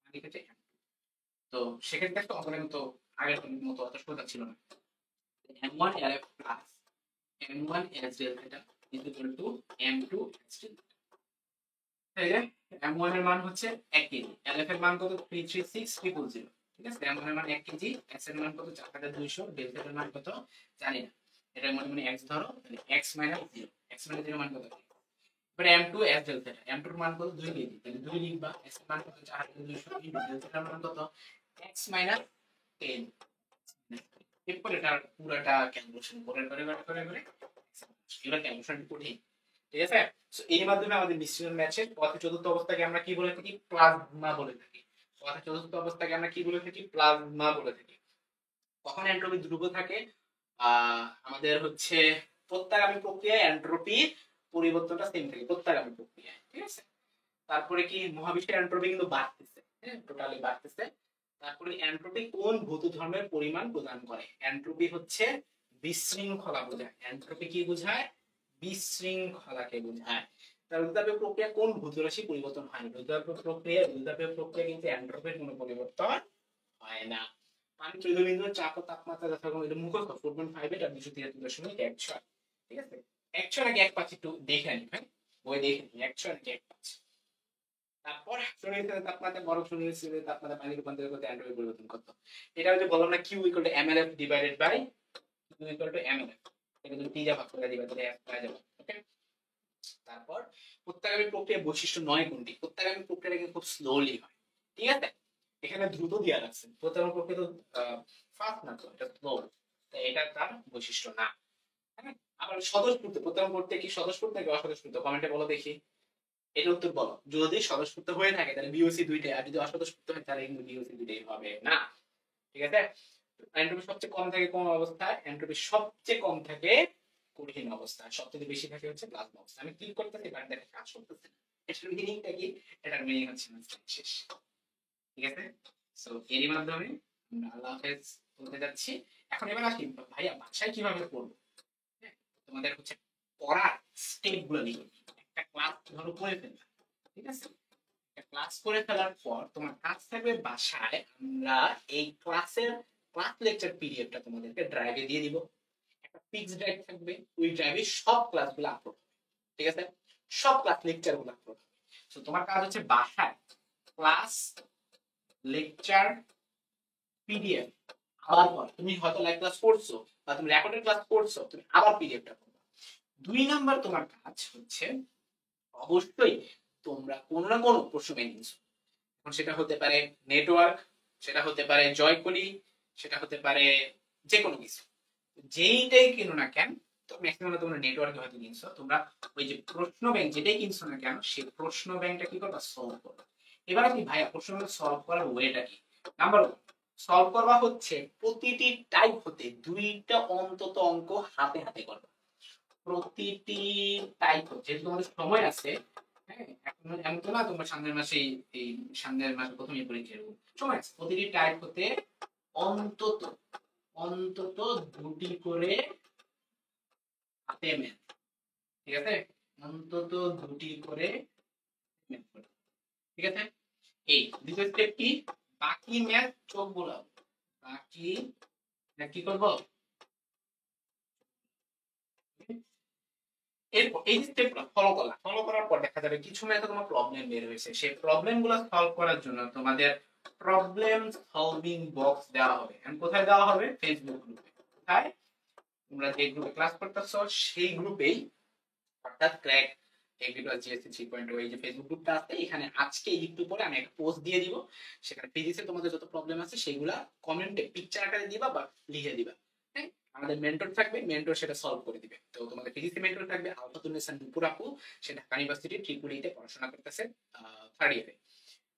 পানির ক্ষেত্রে m2। তো সেক্ষেত্রে একটা অঙ্কটা কিন্তু আগের মতো অত সোজা ছিল না। m1 LF plus m1 S delta is equal two m2 S delta. এই যে m1 এর মান হচ্ছে 1 কেজি, LF এর মান কত 336000, ঠিক আছে। m1 এর মান 1 কেজি, S এর মান কত 4200, ডেল্টা এর মান কত জানি না, এটা মনে মনে x ধরো, তাহলে x - 0, x - 0 মান কত, এবার m2 S ডেল্টা, m2 এর মান কত 2 কেজি, তাহলে 2 লিখবা, s এর মান কত 4200 ইনটু ডেল্টা এর মান কত x - 10। এরপর এটা পুরোটা ক্যালকুলেশন করে করে করে করে করে এগুলো ক্যালকুলেশন কঠিন, ঠিক আছে। সো এর মাধ্যমে আমাদের মিশ্রণ ম্যাচের পথে চতুর্থ অবস্থাকে আমরা কি বলে থাকি, প্লাজমা বলে থাকি। পথে চতুর্থ অবস্থাকে আমরা কি বলে থাকি, প্লাজমা বলে থাকি। কখন এন্ট্রপি ধ্রুব থাকে, আমাদের হচ্ছে প্রত্যাগামী প্রক্রিয়ায় এন্ট্রপির পরিবর্তনটা সেম থাকে প্রত্যাগামী প্রক্রিয়ায়, ঠিক আছে। তারপরে কি মহাবিশ্বের এন্ট্রপি কিন্তু বাড়তেছে, হ্যাঁ টোটালি বাড়তেছে। তারপরে এন্ট্রপি কোন ভৌত ধর্মের পরিমাণ প্রদান করে, এন্ট্রপি হচ্ছে বিশৃঙ্খলা বোঝায়, এন্ট্রপি কি বোঝায়, বিশৃঙ্খলাকে বোঝায়। তার উদ্যাপীয় প্রক্রিয়া কোন ভৌত রাশি পরিবর্তন হয় না, উদ্যাপীয় প্রক্রিয়া কিন্তু এন্ট্রপির কোনো পরিবর্তন হয় না। পানি চৌধুরীন্দ্র চাপ ও তাপমাত্রা যথাক্রমে এটা মুখস্থ 4.5 আর 273.16, ঠিক আছে। 100 নাকি 1.5 একটু দেখে আনি ভাই, বই দেখে নি 100 নাকি 1.5। তারপর শরীরের তাপমাত্রা বরফ শরীরের তাপমাত্রা পানি রূপান্তর করতে এন্ট্রপি পরিবর্তন করতে, এটা হচ্ছে বললাম না Q = mLF divided by Q = mLF, এটা যদি টিজা ভাগ করে দিবা তাহলে এক পাওয়া যাবে, ওকে। তারপর প্রত্যাগামী প্রক্রিয়া বৈশিষ্ট্য 9 কোনটি, প্রত্যাগামী প্রক্রিয়াটা কিন্তু খুব স্লোলি হয়, ঠিক আছে। এখানে দ্রুত দেয়া রাখছে, প্রত্যাগামী প্রক্রিয়া তো ফাস্ট না, তো এটা স্লো, তাই এটা তার বৈশিষ্ট্য না, হ্যাঁ। আবার স্বতঃস্ফূর্ত প্রত্যাগামী প্রক্রিয়া কি স্বতঃস্ফূর্ত নাকি অস্বতঃস্ফূর্ত, কমেন্টে বলো দেখি, এর উত্তর বলো। যদি স্বতঃস্ফূর্ত হয়ে থাকে তাহলে বিওসি দুইটাই, আর যদি অস্বতঃস্ফূর্ত হয় তাহলে কিন্তু বিওসি দুইটাই হবে না, ঠিক আছে। এন্ট্রপি সবচেয়ে কম থাকে কোন অবস্থায়, এন্ট্রপি সবচেয়ে কম থাকে কঠিন অবস্থায়, সবচেয়ে বেশি থাকে হচ্ছে প্লাজমা অবস্থা। আমি ক্লিক করতেছি বাট দেখে কাজ করতেছে না, এটার মিনিংটা কি, এটার মিনিং হচ্ছে শেষ, ঠিক আছে। সো এরই মাধ্যমে আমরা আল্লাহ হাফেজ বলতে যাচ্ছি। এখন এবার আসি ভাইয়া বাসায় কিভাবে করবো। হ্যাঁ, তোমাদের হচ্ছে পড়ার স্টেপ গুলো লিখে একটা ক্লাস ধরো করে ফেললাম, ঠিক আছে। ক্লাস করে ফেলার পর তোমার কাজ থাকবে বাসায় আমরা এই ক্লাস লেকচার পিডিএফটা তোমাদেরকে ড্রাইভে দিয়ে দিব। একটা ফিক্সড ড্রাইভ থাকবে, ওই ড্রাইভে সব ক্লাসগুলো আপলোড, ঠিক আছে, সব ক্লাস লেকচার গুলো আপলোড। তো তোমার কাজ হচ্ছে বাসায় ক্লাস লেকচার পিডিএফ আবার পর তুমি হয়তো লাইভ ক্লাস করছো বা তুমি রেকর্ডেড ক্লাস করছো, তুমি আবার পিডিএফটা করবে। 2 নাম্বার তোমার কাজ হচ্ছে অবশ্যই তোমরা কোনো না কোনো প্রশ্ন মেনে নিছো। এখন সেটা হতে পারে নেটওয়ার্ক, সেটা হতে পারে জয়কলি, সেটা হতে পারে যে কোনো কিছু, যেইটাই কিনো না কেন। তো ম্যাক্সিমাম তোমরা নেটওয়ার্কে হয়তো কিনছো, তোমরা ওই যে প্রশ্ন ব্যাংক যেটাই কিনছো না কেন সেই প্রশ্ন ব্যাংকটা কি করবা, সলভ করবা। এবার আপনি ভাইয়া প্রশ্ন ব্যাংক সলভ করার ওয়েটা কি। নাম্বার 1 সলভ করবা হচ্ছে প্রতিটি টাইপ হতে 2টা অন্তত অঙ্ক হাতে হাতে করবা। প্রতিটি টাইপ হচ্ছে, যেহেতু তোমাদের সময় আছে, হ্যাঁ, এখন এমন তো না তোমরা সামনের মাসে এই সামনের মাসে প্রথমে পরীক্ষা দেবো, সময় আছে। প্রতিটি টাইপ হতে অন্তত অন্তত 2টি করে হাতে ম্যাথ, ঠিক আছে, অন্তত 2টি করে ম্যাথ করবে, ঠিক আছে। এই দ্বিতীয় স্টেপ কি, বাকি ম্যাথ চোখ বোলাও, বাকি ম্যাথ কি করবো। এরপর এই স্টেপগুলো ফলো করার পর দেখা যাবে কিছু ম্যাথে তোমার প্রবলেম বের হয়েছে, সেই প্রবলেম গুলো সলভ করার জন্য তোমাদের প্রবলেম সলভিং বক্স দেওয়া হবে। এন্ড কোথায় দেওয়া হবে, ফেসবুক গ্রুপে। কোথায়, তোমরা যে গ্রুপে ক্লাস করতেছো সেই গ্রুপেই, অর্থাৎ ক্র্যাক এগ্রিকালচার জিএসসি 3.0 এই যে ফেসবুক গ্রুপটা আছে, এখানে আজকে একটু পরে আমি একটা পোস্ট দিয়ে দিব। সেখানে ফিজিক্সে তোমাদের যত প্রবলেম আছে সেগুলা কমেন্টে পিকচার আকারে দিবা বা লিখে দিবা। হ্যাঁ, আমাদের মেন্টর থাকবে, মেন্টর সেটা সলভ করে দিবে। তো তোমাদের ফিজিক্সে মেন্টর থাকবে আলফাতুন্নেসা নূপুর আপু, সে ঢাকা ইউনিভার্সিটি ট্রিপুলিতে পড়াশোনা করতেছে 3rd ইয়ারে।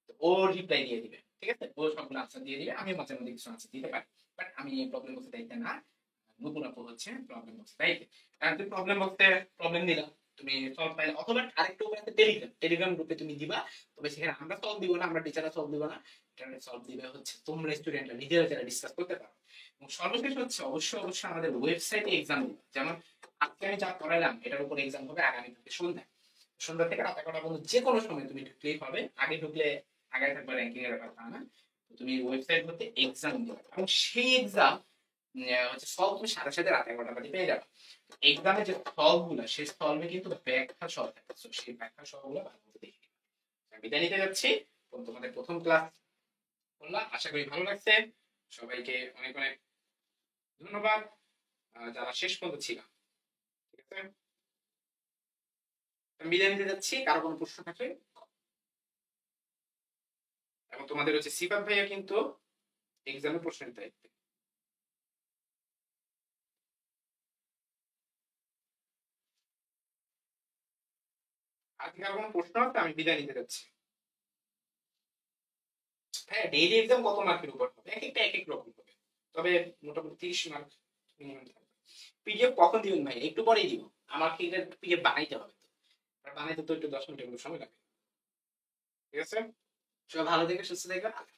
তো ও রিপ্লাই দিয়ে দিবে, ঠিক আছে, ও সবগুলো আনসার দিয়ে দিবে। আমি মাঝে মধ্যে কিছু আনসার দিতে পারি, বাট আমি এই প্রবলেম বক্সে দায়িত্ব না, নূপুর আপু হচ্ছে প্রবলেম বক্সে দায়িত্ব। কারণ তুমি প্রবলেম বক্সে প্রবলেম দিলা, তুমি সলভ পাইলে, অথবা আরেকটা উপায় আছে টেলিগ্রাম গ্রুপে তুমি দিবা। তবে সেখানে আমরা সলভ দিব না, আমরা টিচাররা সলভ দিব না, এটা সলভ দিবে হচ্ছে তোমরা স্টুডেন্টরা নিজেরা যারা ডিসকাস করতে পারো। এবং সর্বশেষ হচ্ছে অবশ্যই আমাদের ওয়েবসাইটে এক্সাম দিবে। যেমন আজকে আমি যা করাইলাম এটার উপর এক্সাম হবে আগামী সন্ধ্যায়, সন্ধ্যা থেকে রাত 11টা পর্যন্ত যে কোনো সময় তুমি ঢুকলেই হবে। আগে ঢুকলে আগে থাকবে র্যাঙ্কিং এর ব্যাপার, তা না। তুমি ওয়েবসাইট হতে এক্সাম দিবে এবং সেই এক্সাম হচ্ছে সলভ তুমি সাথে সাথে রাত 11টা বাজে পেয়ে যাবে। এক্সামে যে সলভ গুলো সেই সলভে কিন্তু ব্যাখ্যা সহ থাকে, সেই ব্যাখ্যা সহ গুলো ভালো মতো দেখে নিবে। বিদায় নিতে যাচ্ছি, তোমাদের প্রথম ক্লাস করলাম, আশা করি ভালো লাগছে। সবাইকে অনেক অনেক ধন্যবাদ যারা শেষ পর্যন্ত ছিল, ঠিক আছে। আমি বিদায় নিতে যাচ্ছি, কারো কোনো প্রশ্ন থাকলে। এবং তোমাদের হচ্ছে সিফাত ভাইয়া কিন্তু এক্সামে প্রশ্নের দায়িত্ব। আজকে আর কোনো প্রশ্ন আছে, আমি বিদায় নিতে যাচ্ছি। হ্যাঁ, ডেইলি এক্সাম কত মার্কের উপর হবে, এক একটা এক এক রকম হবে, তবে মোটামুটি 30 মার্ক মিনিমাম থাকবে। পিডিএফ কখন দিবেন ভাই, একটু পরেই দিব, আমাকে এটা পিডিএফ বানাইতে হবে, তো বানাইতে তো একটু 10 মিনিটের মতো সময় লাগবে, ঠিক আছে। সবাই ভালো থেকে সুস্থ থাকবে।